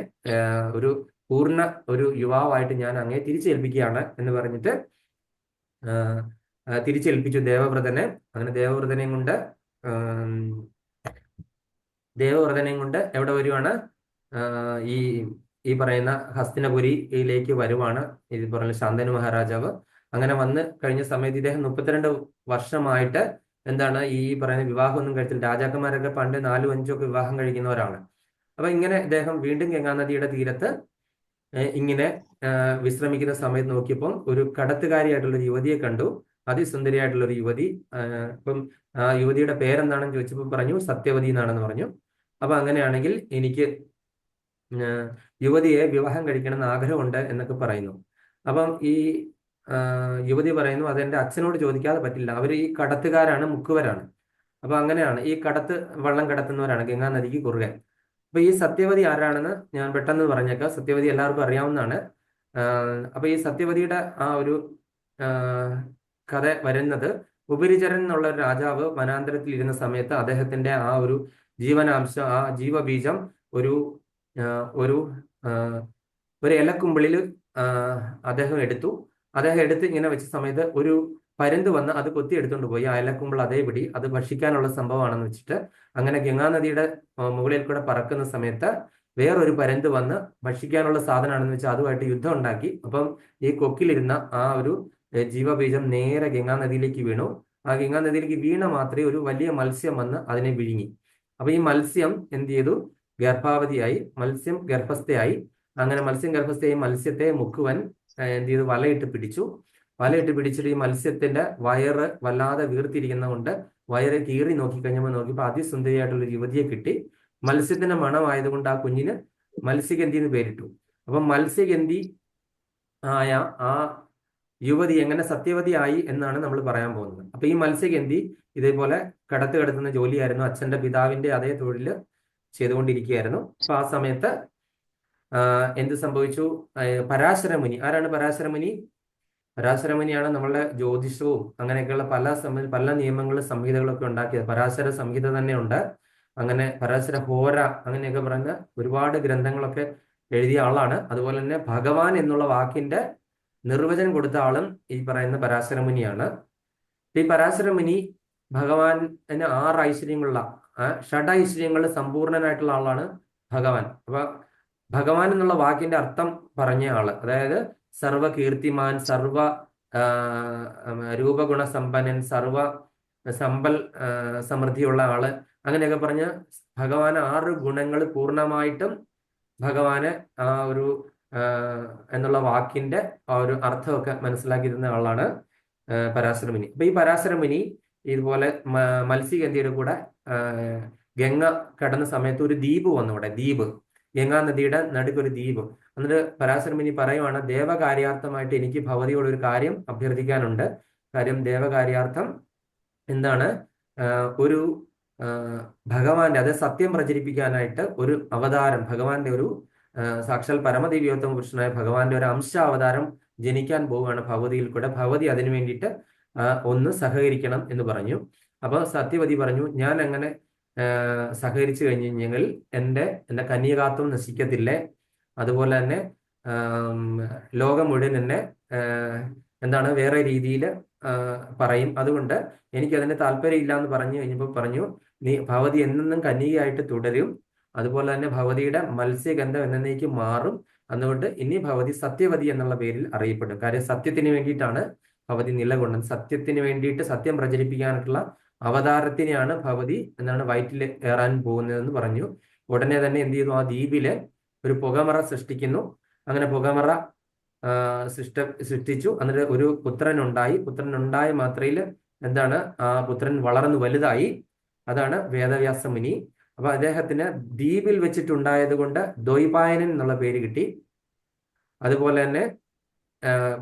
ഒരു യുവാവായിട്ട് ഞാൻ അങ്ങേ തിരിച്ചേൽപ്പിക്കുകയാണ് എന്ന് പറഞ്ഞിട്ട് തിരിച്ചേൽപ്പിച്ചു ദേവവ്രതനെ. അങ്ങനെ ദേവവ്രതനെയും കൊണ്ട് എവിടെ വരുവാണ്? ഈ പറയുന്ന ഹസ്തിനപുരിയിലേക്ക് വരുവാണ് ഇത് പറയുന്ന ശാന്തനു മഹാരാജാവ്. അങ്ങനെ വന്ന് കഴിഞ്ഞ സമയത്ത് ഇദ്ദേഹം 32 വർഷമായിട്ട് എന്താണ് ഈ പറയുന്ന വിവാഹമൊന്നും കഴിച്ചില്ല. രാജാക്കന്മാരൊക്കെ പണ്ട് 4ഉം 5ഉം ഒക്കെ വിവാഹം കഴിക്കുന്നവരാണ്. അപ്പൊ ഇങ്ങനെ ഇദ്ദേഹം വീണ്ടും ഗംഗാനദിയുടെ തീരത്ത് ഇങ്ങനെ വിശ്രമിക്കുന്ന സമയത്ത് നോക്കിയപ്പോൾ ഒരു കടത്തുകാരിയായിട്ടുള്ള ഒരു യുവതിയെ കണ്ടു. അതിസുന്ദരിയായിട്ടുള്ള ഒരു യുവതി. ഇപ്പം ആ യുവതിയുടെ പേരെന്താണെന്ന് ചോദിച്ചപ്പോൾ പറഞ്ഞു സത്യവതി എന്നാണെന്ന് പറഞ്ഞു. അപ്പൊ അങ്ങനെയാണെങ്കിൽ എനിക്ക് യുവതിയെ വിവാഹം കഴിക്കണമെന്ന് ആഗ്രഹമുണ്ട് എന്നൊക്കെ പറയുന്നു. അപ്പം ഈ യുവതി പറയുന്നു അതെന്റെ അച്ഛനോട് ചോദിക്കാതെ പറ്റില്ല, അവർ ഈ കടത്തുകാരാണ്, മുക്കുവരാണ്. അപ്പൊ അങ്ങനെയാണ് ഈ വള്ളം കടത്തുന്നവരാണ് ഗംഗാനദിക്ക് കുറുകെ. അപ്പൊ ഈ സത്യവതി ആരാണെന്ന് ഞാൻ പെട്ടെന്ന് പറഞ്ഞേക്കാം. സത്യവതി എല്ലാവർക്കും അറിയാവുന്നതാണ്. അപ്പൊ ഈ സത്യവതിയുടെ ആ ഒരു കഥ വരുന്നത്, ഉപരിചരൻ എന്നുള്ള ഒരു രാജാവ് വനാന്തരത്തിൽ ഇരുന്ന സമയത്ത് അദ്ദേഹത്തിന്റെ ആ ഒരു ജീവനാംശം, ആ ജീവബീജം ഒരു ഒരു ഇലക്കുമ്പിളിൽ അദ്ദേഹം എടുത്തു. അദ്ദേഹം എടുത്ത് ഇങ്ങനെ വെച്ച സമയത്ത് ഒരു പരുന്ത് വന്ന് അത് കൊത്തി എടുത്തുകൊണ്ട് പോയി. ആ ഇലക്കുമ്പിൾ അതേപടി അത് ഭക്ഷിക്കാനുള്ള സംഭവമാണെന്ന് വെച്ചിട്ട് അങ്ങനെ ഗംഗാനദിയുടെ മുകളിൽ കൂടെ പറക്കുന്ന സമയത്ത് വേറൊരു പരുന്ത് വന്ന് ഭക്ഷിക്കാനുള്ള സാധനമാണെന്ന് വെച്ചാൽ അതുമായിട്ട് യുദ്ധം ഉണ്ടാക്കി. അപ്പം ഈ കൊക്കിലിരുന്ന ആ ഒരു ജീവബീജം നേരെ ഗംഗാനദിയിലേക്ക് വീണു. ആ ഗംഗാനദിയിലേക്ക് വീണ മാത്രമേ ഒരു വലിയ മത്സ്യം വന്ന് അതിനെ വിഴുങ്ങി. അപ്പൊ ഈ മത്സ്യം എന്ത് ചെയ്തു? ഗർഭാവതിയായി, മത്സ്യം ഗർഭസ്ഥയായി. അങ്ങനെ മത്സ്യം ഗർഭസ്ഥയായി മത്സ്യത്തെ മുക്കുവൻ എന്ത് ചെയ്തു? വലയിട്ട് പിടിച്ചു. വലയിട്ട് പിടിച്ചിട്ട് ഈ മത്സ്യത്തിന്റെ വയറ് വല്ലാതെ വീർത്തിരിക്കുന്നതുകൊണ്ട് വയറ് കീറി നോക്കിയപ്പോൾ അതിസുന്ദരിയായിട്ടുള്ള യുവതിയെ കിട്ടി. മത്സ്യത്തിന്റെ മണമായതുകൊണ്ട് ആ കുഞ്ഞിന് മത്സ്യഗന്ധി എന്ന് പേരിട്ടു. അപ്പൊ മത്സ്യഗന്ധി ആയ ആ യുവതി എങ്ങനെ സത്യവതി ആയി എന്നാണ് നമ്മൾ പറയാൻ പോകുന്നത്. അപ്പൊ ഈ മത്സ്യഗന്ധി ഇതേപോലെ കടത്തുന്ന ജോലിയായിരുന്നു. അച്ഛന്റെ പിതാവിന്റെ അതേ തൊഴില് ചെയ്തുകൊണ്ടിരിക്കുകയായിരുന്നു. അപ്പൊ ആ സമയത്ത് എന്ത് സംഭവിച്ചു? പരാശരമുനി. ആരാണ് പരാശരമുനി? പരാശരമുനിയാണ് നമ്മളുടെ ജ്യോതിഷവും അങ്ങനെയൊക്കെയുള്ള പല നിയമങ്ങളും സംഹിതകളൊക്കെ ഉണ്ടാക്കിയത്. പരാശര സംഹിത തന്നെ ഉണ്ട്. അങ്ങനെ പരാശര ഹോര അങ്ങനെയൊക്കെ പറഞ്ഞ ഒരുപാട് ഗ്രന്ഥങ്ങളൊക്കെ എഴുതിയ ആളാണ്. അതുപോലെ തന്നെ ഭഗവാൻ എന്നുള്ള വാക്കിന്റെ നിർവചനം കൊടുത്ത ആളും ഈ പറയുന്ന പരാശരമുനിയാണ്. ഈ പരാശരമുനി ഭഗവാന് 6 ഐശ്വര്യങ്ങളുള്ള ഷഡൈശ്വര്യങ്ങളിൽ സമ്പൂർണനായിട്ടുള്ള ആളാണ് ഭഗവാൻ. അപ്പൊ ഭഗവാൻ എന്നുള്ള വാക്കിന്റെ അർത്ഥം പറഞ്ഞ ആള്, അതായത് സർവ കീർത്തിമാൻ, സർവ രൂപഗുണ സമ്പന്നൻ, സർവ സമ്പൽ സമൃദ്ധിയുള്ള ആള്, അങ്ങനെയൊക്കെ പറഞ്ഞ് ഭഗവാന് 6 ഗുണങ്ങൾ പൂർണ്ണമായിട്ടും ഭഗവാന് ആ ഒരു എന്നുള്ള വാക്കിന്റെ ആ ഒരു അർത്ഥമൊക്കെ മനസ്സിലാക്കിയിരുന്ന ആളാണ് പരാശരമുനി. അപ്പൊ ഈ പരാശരമുനി ഇതുപോലെ മത്സ്യഗന്ധിയുടെ കൂടെ ഗംഗ കടന്ന സമയത്ത് ഒരു ദ്വീപ് വന്നു. അവിടെ ദ്വീപ്, ഗംഗാ നദിയുടെ നടുക്കൊരു ദ്വീപ്. എന്നിട്ട് പരാശരമുനി പറയുവാണ്, ദേവകാര്യാർത്ഥമായിട്ട് എനിക്ക് ഭഗവതിയോട് ഒരു കാര്യം അഭ്യർത്ഥിക്കാനുണ്ട്. കാര്യം ദേവകാര്യാർത്ഥം എന്താണ്? ഒരു ഭഗവാന്റെ, അതായത് സത്യം പ്രചരിപ്പിക്കാനായിട്ട് ഒരു അവതാരം, ഭഗവാന്റെ ഒരു സാക്ഷാൽ പരമദിവ്യോത്തമ പുരുഷനായ ഭഗവാന്റെ ഒരു അവതാരം ജനിക്കാൻ പോവുകയാണ് ഭഗവതിയിൽ കൂടെ. ഭഗവതി അതിനു വേണ്ടിയിട്ട് ഒന്ന് സഹകരിക്കണം എന്ന് പറഞ്ഞു. അപ്പൊ സത്യവതി പറഞ്ഞു, ഞാൻ അങ്ങനെ സഹകരിച്ചു കഴിഞ്ഞെങ്കിൽ എന്റെ കന്യകാത്വം നശിക്കത്തില്ലേ, അതുപോലെ തന്നെ ലോകം മുഴുവൻ എന്നെ എന്താണ് വേറെ രീതിയിൽ പറയും. അതുകൊണ്ട് എനിക്കതിന് താല്പര്യമില്ല എന്ന് പറഞ്ഞു കഴിഞ്ഞപ്പോൾ പറഞ്ഞു, നീ ഭഗവതി എന്നെന്നും കന്യകയായിട്ട് തുടരും, അതുപോലെ തന്നെ ഭഗവതിയുടെ മത്സ്യഗന്ധം എന്നേക്ക് മാറും. അതുകൊണ്ട് ഇനി ഭഗവതി സത്യവതി എന്നുള്ള പേരിൽ അറിയപ്പെടും. കാര്യം സത്യത്തിന് വേണ്ടിയിട്ടാണ് ഭഗവതി നിലകൊണ്ടത്. സത്യത്തിന് വേണ്ടിയിട്ട്, സത്യം പ്രചരിപ്പിക്കാനായിട്ടുള്ള അവതാരത്തിനെയാണ് ഭഗവതി എന്താണ് വയറ്റിൽ ഏറാൻ പോകുന്നതെന്ന് പറഞ്ഞു. ഉടനെ തന്നെ എന്ത് ചെയ്യുന്നു? ആ ദ്വീപില് ഒരു പുകമറ സൃഷ്ടിക്കുന്നു. അങ്ങനെ പുകമറ സൃഷ്ടിച്ചു. എന്നിട്ട് ഒരു പുത്രനുണ്ടായി. പുത്രനുണ്ടായ മാത്രയിൽ എന്താണ്? ആ പുത്രൻ വളർന്നു വലുതായി. അതാണ് വേദവ്യാസ മുനി. അപ്പൊ അദ്ദേഹത്തിന് ദ്വീപിൽ വെച്ചിട്ടുണ്ടായത് കൊണ്ട് ദ്വൈപായനൻ എന്നുള്ള പേര് കിട്ടി. അതുപോലെ തന്നെ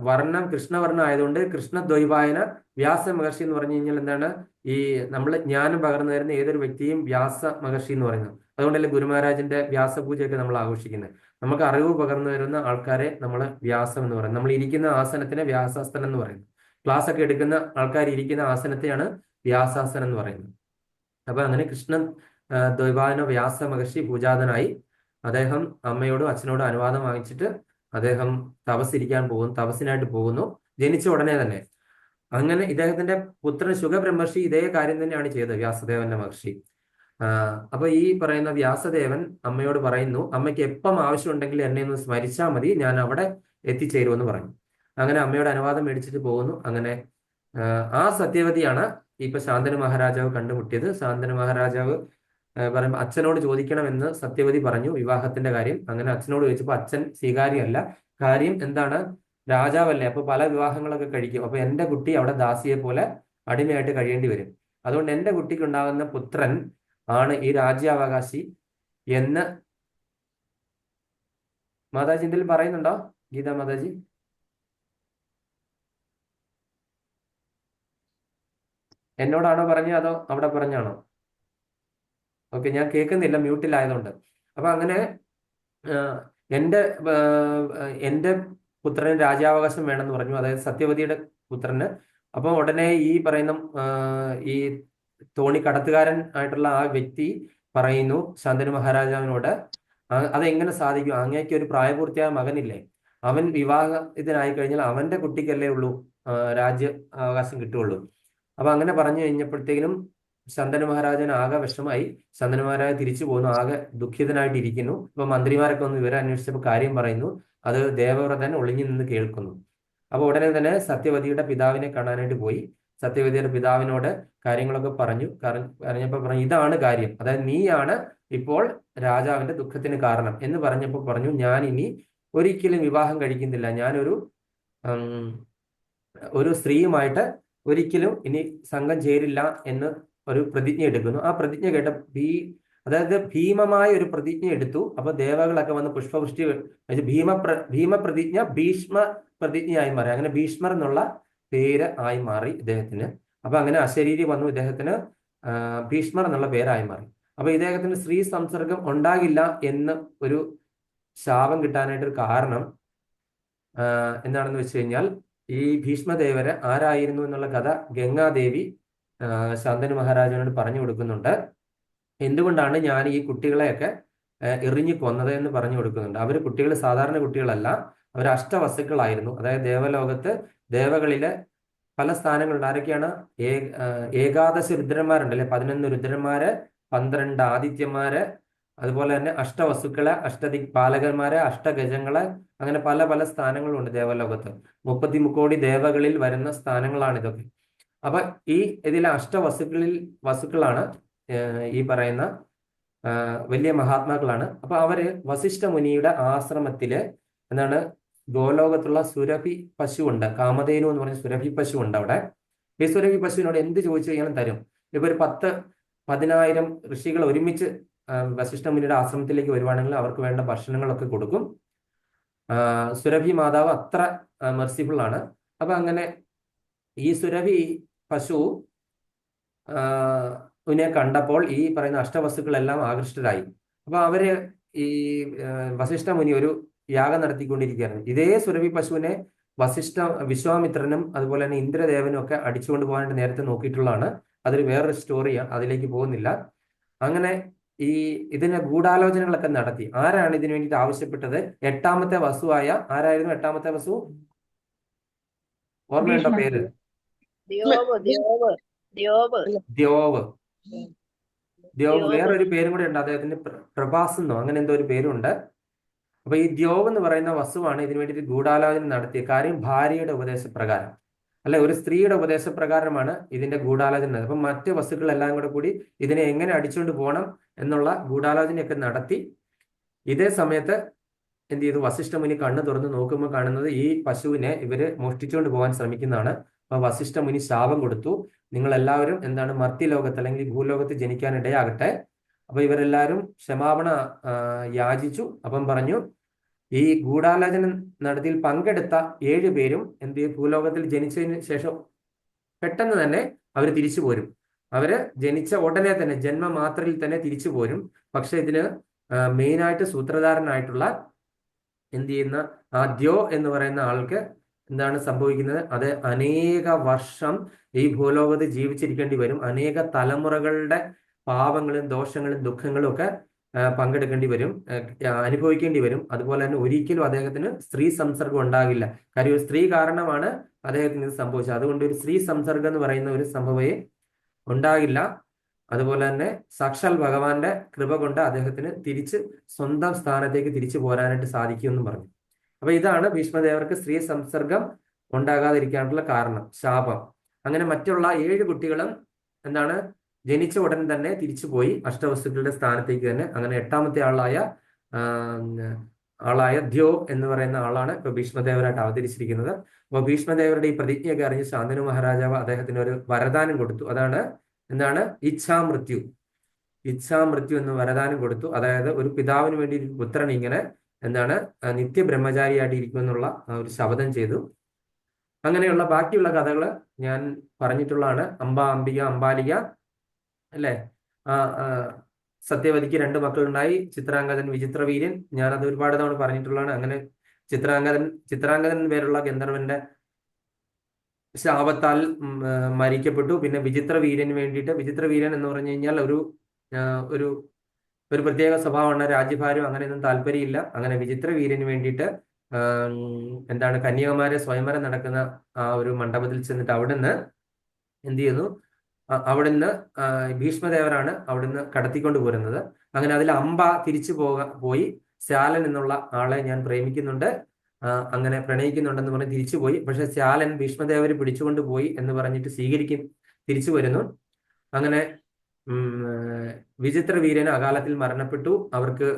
വർണ്ണം കൃഷ്ണവർണ്ണം ആയതുകൊണ്ട് കൃഷ്ണദ്വൈപായന വ്യാസ മഹർഷി എന്ന് പറഞ്ഞു കഴിഞ്ഞാൽ എന്താണ്? ഈ നമ്മൾ ജ്ഞാനം പകർന്നു തരുന്ന ഏതൊരു വ്യക്തിയും വ്യാസ മഹർഷി എന്ന് പറയുന്നത്. അതുകൊണ്ടല്ലേ ഗുരുമഹാരാജിന്റെ വ്യാസപൂജയൊക്കെ നമ്മൾ ആഘോഷിക്കുന്നത്. നമുക്ക് അറിവ് പകർന്നു തരുന്ന ആൾക്കാരെ നമ്മൾ വ്യാസം എന്ന് പറയുന്നത്. നമ്മൾ ഇരിക്കുന്ന ആസനത്തിനെ വ്യാസാസനം എന്ന് പറയുന്നു. ക്ലാസ് ഒക്കെ എടുക്കുന്ന ആൾക്കാർ ഇരിക്കുന്ന ആസനത്തെയാണ് വ്യാസാസനം എന്ന് പറയുന്നത്. അപ്പൊ അങ്ങനെ കൃഷ്ണൻ ദ്വൈപായന വ്യാസ മഹർഷി പൂജാതനായി. അദ്ദേഹം അമ്മയോടും അച്ഛനോടും അനുവാദം വാങ്ങിച്ചിട്ട് അദ്ദേഹം തപസ്സിനായിട്ട് പോകുന്നു. ജനിച്ച ഉടനെ തന്നെ. അങ്ങനെ ഇദ്ദേഹത്തിന്റെ പുത്രൻ ശുഖബ്രഹ്മർഷി ഇതേ കാര്യം തന്നെയാണ് ചെയ്തത്, വ്യാസദേവന്റെ മഹർഷി. അപ്പൊ ഈ പറയുന്ന വ്യാസദേവൻ അമ്മയോട് പറയുന്നു, അമ്മയ്ക്ക് എപ്പം ആവശ്യമുണ്ടെങ്കിൽ എന്നെ ഒന്ന് സ്മരിച്ചാൽ മതി, ഞാൻ അവിടെ എത്തിച്ചേരുമെന്ന് പറഞ്ഞു. അങ്ങനെ അമ്മയുടെ അനുവാദം മേടിച്ചിട്ട് പോകുന്നു. അങ്ങനെ ആ സത്യവതിയാണ് ഇപ്പൊ ശാന്തനു മഹാരാജാവ് കണ്ടുമുട്ടിയത്. ശാന്തനു മഹാരാജാവ് പറയുമ്പോൾ അച്ഛനോട് ചോദിക്കണമെന്ന് സത്യവതി പറഞ്ഞു വിവാഹത്തിന്റെ കാര്യം. അങ്ങനെ അച്ഛനോട് ചോദിച്ചപ്പോൾ അച്ഛൻ സ്വീകാര്യമല്ല. കാര്യം എന്താണ്? രാജാവല്ലേ, അപ്പൊ പല വിവാഹങ്ങളൊക്കെ കഴിക്കും. അപ്പൊ എന്റെ കുട്ടി അവിടെ ദാസിയെ പോലെ അടിമയായിട്ട് കഴിയേണ്ടി വരും. അതുകൊണ്ട് എന്റെ കുട്ടിക്ക് ഉണ്ടാകുന്ന പുത്രൻ ആണ് ഈ രാജ്യാവകാശി എന്ന് മാതാജി എന്തെങ്കിലും പറയുന്നുണ്ടോ? ഗീതാ മാതാജി. എന്നോടാണോ പറഞ്ഞത് അതോ അവിടെ പറഞ്ഞാണോ? ഓക്കെ, ഞാൻ കേൾക്കുന്നില്ല, മ്യൂട്ടിലായതുകൊണ്ട്. അപ്പൊ അങ്ങനെ എന്റെ എന്റെ പുത്രന് രാജ്യാവകാശം വേണമെന്ന് പറഞ്ഞു, അതായത് സത്യവതിയുടെ പുത്രന്. അപ്പൊ ഉടനെ ഈ പറയുന്ന ഈ തോണി കടത്തുകാരൻ ആയിട്ടുള്ള ആ വ്യക്തി പറയുന്നു ശാന്തനു മഹാരാജാവിനോട്, അതെങ്ങനെ സാധിക്കും? അങ്ങേക്ക് ഒരു പ്രായപൂർത്തിയായ മകനില്ലേ, അവൻ വിവാഹിതനായി കഴിഞ്ഞാൽ അവന്റെ കുട്ടിക്കല്ലേ ഉള്ളൂ രാജ്യ അവകാശം കിട്ടുള്ളൂ. അപ്പൊ അങ്ങനെ പറഞ്ഞു കഴിഞ്ഞപ്പോഴത്തേക്കിനും ശാന്തനു മഹാരാജൻ ആകെ വിഷമായി. ശാന്തനു മഹാരാജ് തിരിച്ചു പോകുന്നു, ആകെ ദുഃഖിതനായിട്ടിരിക്കുന്നു. ഇപ്പൊ മന്ത്രിമാരൊക്കെ ഒന്ന് വിവരം അന്വേഷിച്ചപ്പോൾ കാര്യം പറയുന്നു. അത് ദേവവ്രതൻ ഒളിഞ്ഞു നിന്ന് കേൾക്കുന്നു. അപ്പൊ ഉടനെ തന്നെ സത്യവതിയുടെ പിതാവിനെ കാണാനായിട്ട് പോയി. സത്യവതിയുടെ പിതാവിനോട് കാര്യങ്ങളൊക്കെ പറഞ്ഞപ്പോൾ പറഞ്ഞു ഇതാണ് കാര്യം, അതായത് നീയാണ് ഇപ്പോൾ രാജാവിന്റെ ദുഃഖത്തിന് കാരണം എന്ന് പറഞ്ഞപ്പോൾ പറഞ്ഞു, ഞാൻ ഇനി ഒരിക്കലും വിവാഹം കഴിക്കുന്നില്ല, ഞാനൊരു സ്ത്രീയുമായിട്ട് ഒരിക്കലും ഇനി സംഘം ചേരില്ല എന്ന് ഒരു പ്രതിജ്ഞ എടുക്കുന്നു. ആ പ്രതിജ്ഞ കേട്ട അതായത് ഭീമമായ ഒരു പ്രതിജ്ഞ എടുത്തു. അപ്പൊ ദേവകളൊക്കെ വന്ന് പുഷ്പവൃഷ്ടി ഭീമപ്രതിജ്ഞ ഭീഷ്മ പ്രതിജ്ഞയായി മാറി. അങ്ങനെ ഭീഷ്മർ എന്നുള്ള പേര് ആയി മാറി ഇദ്ദേഹത്തിന്. അപ്പൊ അങ്ങനെ അശരീരി വന്നു, ഇദ്ദേഹത്തിന് ഭീഷ്മർ എന്നുള്ള പേരായി മാറി. അപ്പൊ ഇദ്ദേഹത്തിന് സ്ത്രീ സംസർഗം ഉണ്ടാകില്ല എന്ന് ഒരു ശാപം കിട്ടാനായിട്ടൊരു കാരണം എന്താണെന്ന് വെച്ച് കഴിഞ്ഞാൽ, ഈ ഭീഷ്മദേവര് ആരായിരുന്നു എന്നുള്ള കഥ ഗംഗാദേവി ശാന്തനു മഹാരാജാവിനോട് പറഞ്ഞു കൊടുക്കുന്നുണ്ട്. എന്തുകൊണ്ടാണ് ഞാൻ ഈ കുട്ടികളെയൊക്കെ എറിഞ്ഞു കൊന്നത് എന്ന് പറഞ്ഞു കൊടുക്കുന്നുണ്ട്. അവർ കുട്ടികൾ സാധാരണ കുട്ടികളല്ല, അവർ അഷ്ടവസ്തുക്കളായിരുന്നു. അതായത് ദേവലോകത്ത് ദേവകളിലെ പല സ്ഥാനങ്ങളുണ്ട്. ആരൊക്കെയാണ്? ഏകാദശ രുദ്രന്മാരുണ്ടല്ലേ, 11 രുദ്രന്മാര്, 12 ആദിത്യന്മാര്, അതുപോലെ തന്നെ അഷ്ടവസ്തുക്കളെ, അഷ്ടദിക്പാലകന്മാരെ, അഷ്ടഗജങ്ങളെ, അങ്ങനെ പല പല സ്ഥാനങ്ങളുണ്ട് ദേവലോകത്ത്. 30 കോടി ദേവകളിൽ വരുന്ന സ്ഥാനങ്ങളാണ് ഇതൊക്കെ. അപ്പൊ ഇതിലെ വസ്തുക്കളാണ് ഈ പറയുന്ന വലിയ മഹാത്മാക്കളാണ്. അപ്പൊ അവര് വസിഷ്ഠ മുനിയുടെ ആശ്രമത്തില് എന്താണ് ഗോലോകത്തുള്ള സുരഭി പശു ഉണ്ട്, കാമധേനു എന്ന് പറഞ്ഞ സുരഭി പശു ഉണ്ട് അവിടെ. ഈ സുരഭി പശുവിനോട് എന്ത് ചോദിച്ചു കഴിഞ്ഞാലും തരും. ഇപ്പൊ ഒരു 10,000 ഋഷികൾ ഒരുമിച്ച് വസിഷ്ഠ മുനിയുടെ ആശ്രമത്തിലേക്ക് വരുവാണെങ്കിൽ അവർക്ക് വേണ്ട ഭക്ഷണങ്ങളൊക്കെ കൊടുക്കും. സുരഭി മാതാവ് അത്ര മെർസിഫുൾ ആണ്. അപ്പൊ അങ്ങനെ ഈ സുരഭി പശു നെ കണ്ടപ്പോൾ ഈ പറയുന്ന അഷ്ടവസ്തുക്കളെല്ലാം ആകൃഷ്ടരായി. അപ്പൊ അവര് ഈ വസിഷ്ഠ മുനി ഒരു യാഗം നടത്തിക്കൊണ്ടിരിക്കുകയാണ്. ഇതേ സുരഭി പശുവിനെ വിശ്വാമിത്രനും അതുപോലെ തന്നെ ഇന്ദ്രദേവനും ഒക്കെ അടിച്ചുകൊണ്ട് പോകാനായിട്ട് നേരത്തെ നോക്കിയിട്ടുള്ളതാണ്. അതൊരു വേറൊരു സ്റ്റോറിയാണ്, അതിലേക്ക് പോകുന്നില്ല. അങ്ങനെ ഇതിന്റെ ഗൂഢാലോചനകളൊക്കെ നടത്തി. ആരാണ് ഇതിനു വേണ്ടിയിട്ട് ആവശ്യപ്പെട്ടത്? 8ാമത്തെ വസുവായ ആരായിരുന്നു? 8ാമത്തെ വസു ഓർമ്മയുണ്ടോ പേര്? ദ്യോവ്. വേറൊരു പേരും കൂടെ ഉണ്ട്, അദ്ദേഹത്തിന് പ്രഭാസ് എന്നോ അങ്ങനെ എന്തോ ഒരു പേരുണ്ട്. അപ്പൊ ഈ ദ്യോവ് എന്ന് പറയുന്ന വസുവാണ് ഇതിനു വേണ്ടിയിട്ട് ഗൂഢാലോചന നടത്തിയ കാര്യം. ഭാര്യയുടെ ഉപദേശപ്രകാരം, അല്ലെ, ഒരു സ്ത്രീയുടെ ഉപദേശപ്രകാരമാണ് ഇതിന്റെ ഗൂഢാലോചന. അപ്പൊ മറ്റ് വസ്തുക്കളെല്ലാം കൂടി ഇതിനെ എങ്ങനെ അടിച്ചുകൊണ്ട് പോകണം എന്നുള്ള ഗൂഢാലോചനയൊക്കെ നടത്തി. ഇതേ സമയത്ത് എന്ത് ചെയ്തു? വസിഷ്ഠ മുനി കണ്ണ് തുറന്ന് നോക്കുമ്പോൾ കാണുന്നത് ഈ പശുവിനെ ഇവര് മോഷ്ടിച്ചുകൊണ്ട് പോകാൻ ശ്രമിക്കുന്നതാണ്. അപ്പൊ വസിഷ്ഠ മുനി ശാപം കൊടുത്തു, നിങ്ങൾ എല്ലാവരും എന്താണ് മർത്യലോകത്ത് അല്ലെങ്കിൽ ഭൂലോകത്ത് ജനിക്കാനിടയാകട്ടെ. അപ്പൊ ഇവരെല്ലാവരും ക്ഷമാപണ യാചിച്ചു. അപ്പം പറഞ്ഞു, ഈ ഗൂഢാലോചന നടത്തിയിൽ പങ്കെടുത്ത 7 പേരും എന്ത് ചെയ്യും? ഭൂലോകത്തിൽ ജനിച്ചതിന് ശേഷം പെട്ടെന്ന് തന്നെ അവർ തിരിച്ചു പോരും. അവര് ജനിച്ച ഉടനെ തന്നെ ജന്മമാത്രയിൽ തന്നെ തിരിച്ചു പോരും. പക്ഷെ ഇതിന് മെയിനായിട്ട് സൂത്രധാരനായിട്ടുള്ള എന്ത് ചെയ്യുന്ന ആ ദ്യോ എന്ന് പറയുന്ന ആൾക്ക് എന്താണ് സംഭവിക്കുന്നത്? അത് അനേക വർഷം ഈ ഭൂലോകത്ത് ജീവിച്ചിരിക്കേണ്ടി വരും. അനേക തലമുറകളുടെ പാപങ്ങളും ദോഷങ്ങളും ദുഃഖങ്ങളും ഒക്കെ പങ്കെടുക്കേണ്ടി വരും, അനുഭവിക്കേണ്ടി വരും. അതുപോലെ തന്നെ ഒരിക്കലും അദ്ദേഹത്തിന് സ്ത്രീ സംസർഗം ഉണ്ടാകില്ല. കാര്യം ഒരു സ്ത്രീ കാരണമാണ് അദ്ദേഹത്തിന് ഇത് സംഭവിച്ചത്. അതുകൊണ്ട് ഒരു സ്ത്രീ സംസർഗം എന്ന് പറയുന്ന ഒരു സംഭവമേ ഉണ്ടാകില്ല. അതുപോലെ തന്നെ സാക്ഷാൽ ഭഗവാന്റെ കൃപ കൊണ്ട് അദ്ദേഹത്തിന് തിരിച്ച് സ്വന്തം സ്ഥാനത്തേക്ക് തിരിച്ചു പോരാനായിട്ട് സാധിക്കുമെന്നും പറഞ്ഞു. അപ്പൊ ഇതാണ് ഭീഷ്മദേവർക്ക് സ്ത്രീ സംസർഗം ഉണ്ടാകാതിരിക്കാനുള്ള കാരണം, ശാപം. അങ്ങനെ മറ്റുള്ള 7 കുട്ടികളും എന്താണ് ജനിച്ച ഉടൻ തന്നെ തിരിച്ചുപോയി അഷ്ടവസ്തുക്കളുടെ സ്ഥാനത്തേക്ക് തന്നെ. അങ്ങനെ 8ാമത്തെ ആളായ ദ്യോ എന്ന് പറയുന്ന ആളാണ് ഇപ്പൊ ഭീഷ്മദേവരായിട്ട് അവതരിച്ചിരിക്കുന്നത്. അപ്പൊ ഭീഷ്മദേവരുടെ ഈ പ്രതിജ്ഞയൊക്കെ അറിഞ്ഞ് ശാന്തനു മഹാരാജാവ് അദ്ദേഹത്തിന് ഒരു വരദാനം കൊടുത്തു. അതാണ് എന്താണ് ഇച്ഛാമൃത്യു. ഇച്ഛാമൃത്യു എന്ന് വരദാനം കൊടുത്തു. അതായത് ഒരു പിതാവിന് വേണ്ടി ഒരു പുത്രൻ ഇങ്ങനെ എന്താണ് നിത്യബ്രഹ്മചാരിയായിട്ട് ഇരിക്കുമെന്നുള്ള ഒരു ശപഥം ചെയ്തു. അങ്ങനെയുള്ള ബാക്കിയുള്ള കഥകൾ ഞാൻ പറഞ്ഞിട്ടുള്ളതാണ്. അംബ, അംബിക, അംബാലിക അല്ലേ. സത്യവതിക്ക് 2 മക്കളുണ്ടായി, ചിത്രാംഗതൻ, വിചിത്രവീര്യൻ. ഞാനത് ഒരുപാട് തവണ പറഞ്ഞിട്ടുള്ളതാണ്. അങ്ങനെ ചിത്രാംഗതൻ പേരുള്ള ഗന്ധർവന്റെ ശാപത്താൽ മരിക്കപ്പെട്ടു. പിന്നെ വിചിത്രവീര്യന് വേണ്ടിയിട്ട്, വിചിത്രവീര്യൻ എന്ന് പറഞ്ഞു കഴിഞ്ഞാൽ ഒരു ഒരു പ്രത്യേക സ്വഭാവമാണ്, രാജ്യഭാരം അങ്ങനെയൊന്നും താല്പര്യമില്ല. അങ്ങനെ വിചിത്രവീര്യന് വേണ്ടിയിട്ട് എന്താണ് കന്യാകുമാരി സ്വയംവരം നടക്കുന്ന ആ ഒരു മണ്ഡപത്തിൽ ചെന്നിട്ട് അവിടുന്ന് എന്ത് ചെയ്യുന്നു, അവിടുന്ന് ഭീഷ്മദേവരാണ് അവിടുന്ന് കടത്തിക്കൊണ്ട് പോരുന്നത്. അങ്ങനെ അതിൽ അംബ തിരിച്ചു പോയി ശ്യാലൻ എന്നുള്ള ആളെ ഞാൻ പ്രേമിക്കുന്നുണ്ട്, അങ്ങനെ പ്രണയിക്കുന്നുണ്ടെന്ന് പറഞ്ഞ് തിരിച്ചുപോയി. പക്ഷെ ശ്യാലൻ ഭീഷ്മദേവര് പിടിച്ചുകൊണ്ട് പോയി എന്ന് പറഞ്ഞിട്ട് തിരിച്ചു വരുന്നു. അങ്ങനെ വിചിത്രവീര്യന് അകാലത്തിൽ മരണപ്പെട്ടു. അവർക്ക്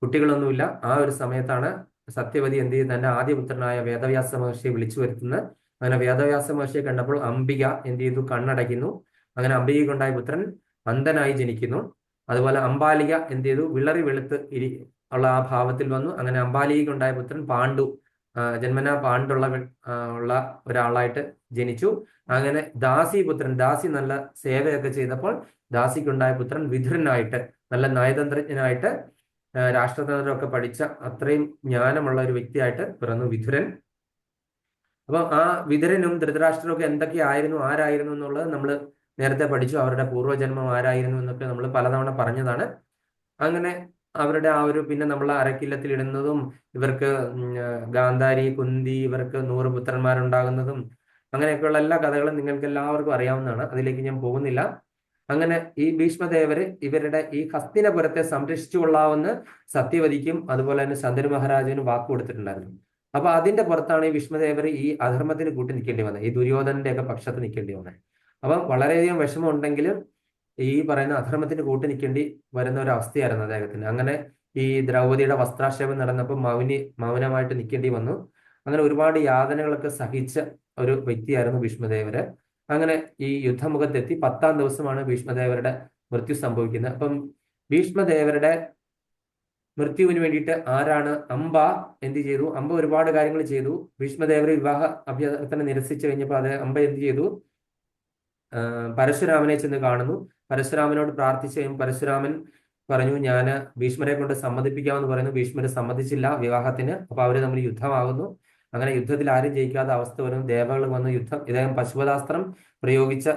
കുട്ടികളൊന്നുമില്ല. ആ ഒരു സമയത്താണ് സത്യവതി എന്ത് ചെയ്ത് തന്റെ ആദ്യപുത്രനായ വേദവ്യാസ മഹർഷിയെ വിളിച്ചു വരുത്തുന്നത്. അങ്ങനെ വേദവ്യാസ മഹർഷിയെ കണ്ടപ്പോൾ അംബിക എന്ത് ചെയ്തു, കണ്ണടയ്ക്കുന്നു. അങ്ങനെ അംബികയ്ക്കുണ്ടായ പുത്രൻ അന്ധനായി ജനിക്കുന്നു. അതുപോലെ അംബാലിക എന്ത് ചെയ്തു, വിളറി വെളുത്ത് ഉള്ള ആ ഭാവത്തിൽ വന്നു. അങ്ങനെ അംബാലികയ്ക്കുണ്ടായ പുത്രൻ പാണ്ഡു, ജന്മനാ പാണ്ഡുള്ള ഒരാളായിട്ട് ജനിച്ചു. അങ്ങനെ ദാസി നല്ല സേവയൊക്കെ ചെയ്തപ്പോൾ ദാസിക്കുണ്ടായ പുത്രൻ വിതുരനായിട്ട്, നല്ല നയതന്ത്രജ്ഞനായിട്ട്, രാഷ്ട്രതന്ത്രമൊക്കെ പഠിച്ച അത്രയും ജ്ഞാനമുള്ള ഒരു വ്യക്തിയായിട്ട് പിറന്നു വിതുരൻ. അപ്പൊ ആ വിതുരനും ധൃതരാഷ്ട്രനും ഒക്കെ എന്തൊക്കെയായിരുന്നു, ആരായിരുന്നു എന്നുള്ളത് നമ്മൾ നേരത്തെ പഠിച്ചു. അവരുടെ പൂർവ്വജന്മം ആരായിരുന്നു എന്നൊക്കെ നമ്മൾ പലതവണ പറഞ്ഞതാണ്. അങ്ങനെ അവരുടെ ആ ഒരു പിന്നെ നമ്മൾ അരക്കില്ലത്തിൽ ഇടുന്നതും, ഇവർക്ക് ഗാന്ധാരി, കുന്തി, ഇവർക്ക് 100 പുത്രന്മാരുണ്ടാകുന്നതും അങ്ങനെയൊക്കെയുള്ള എല്ലാ കഥകളും നിങ്ങൾക്ക് എല്ലാവർക്കും അറിയാവുന്നതാണ്. അതിലേക്ക് ഞാൻ പോകുന്നില്ല. അങ്ങനെ ഈ ഭീഷ്മദേവര് ഇവരുടെ ഈ ഹസ്തിനപുരത്തെ സംരക്ഷിച്ചു കൊള്ളാവുന്ന സത്യവതിക്കും അതുപോലെ തന്നെ ശന്തനു മഹാരാജനും വാക്ക് കൊടുത്തിട്ടുണ്ടായിരുന്നു. അപ്പൊ അതിന്റെ പുറത്താണ് ഈ ഭീഷ്മദേവർ ഈ അധർമ്മത്തിന് കൂട്ടി നിൽക്കേണ്ടി വന്നത്, ഈ ദുര്യോധനന്റെ ഒക്കെ പക്ഷത്ത് നിൽക്കേണ്ടി വന്നത്. അപ്പം വളരെയധികം വിഷമം ഉണ്ടെങ്കിലും ഈ പറയുന്ന അധർമ്മത്തിന് കൂട്ടി നിൽക്കേണ്ടി വരുന്ന ഒരു അവസ്ഥയായിരുന്നു അദ്ദേഹത്തിന്. അങ്ങനെ ഈ ദ്രൗപദിയുടെ വസ്ത്രാക്ഷേപം നടന്നപ്പോൾ മൗനമായിട്ട് നിൽക്കേണ്ടി വന്നു. അങ്ങനെ ഒരുപാട് യാതനകളൊക്കെ സഹിച്ച ഒരു വ്യക്തിയായിരുന്നു ഭീഷ്മദേവര്. അങ്ങനെ ഈ യുദ്ധമുഖത്തെത്തി 10ാം ദിവസമാണ് ഭീഷ്മദേവരുടെ മൃത്യു സംഭവിക്കുന്നത്. അപ്പം ഭീഷ്മദേവരുടെ മൃത്യുവിന് വേണ്ടിയിട്ട് ആരാണ് അംബ എന്ത് ചെയ്തു? അംബ ഒരുപാട് കാര്യങ്ങൾ ചെയ്തു. ഭീഷ്മദേവര് വിവാഹ അഭ്യർത്ഥന നിരസിച്ചു കഴിഞ്ഞപ്പോൾ അംബ എന്ത് ചെയ്തു? പരശുരാമനെ ചെന്ന് കാണുന്നു. പരശുരാമനോട് പ്രാർത്ഥിച്ചു കഴിയുമ്പോൾ പരശുരാമൻ പറഞ്ഞു, ഞാൻ ഭീഷ്മരെ കൊണ്ട് സമ്മതിപ്പിക്കാമെന്ന് പറയുന്നു. ഭീഷ്മരെ സമ്മതിച്ചില്ല വിവാഹത്തിന്. അപ്പൊ അവര് തമ്മിൽ യുദ്ധമാകുന്നു. അങ്ങനെ യുദ്ധത്തിൽ ആരും ജയിക്കാത്ത അവസ്ഥ വരുന്നു. ദേവകൾ വന്ന് ഇദ്ദേഹം പശുപതാസ്ത്രം പ്രയോഗിച്ച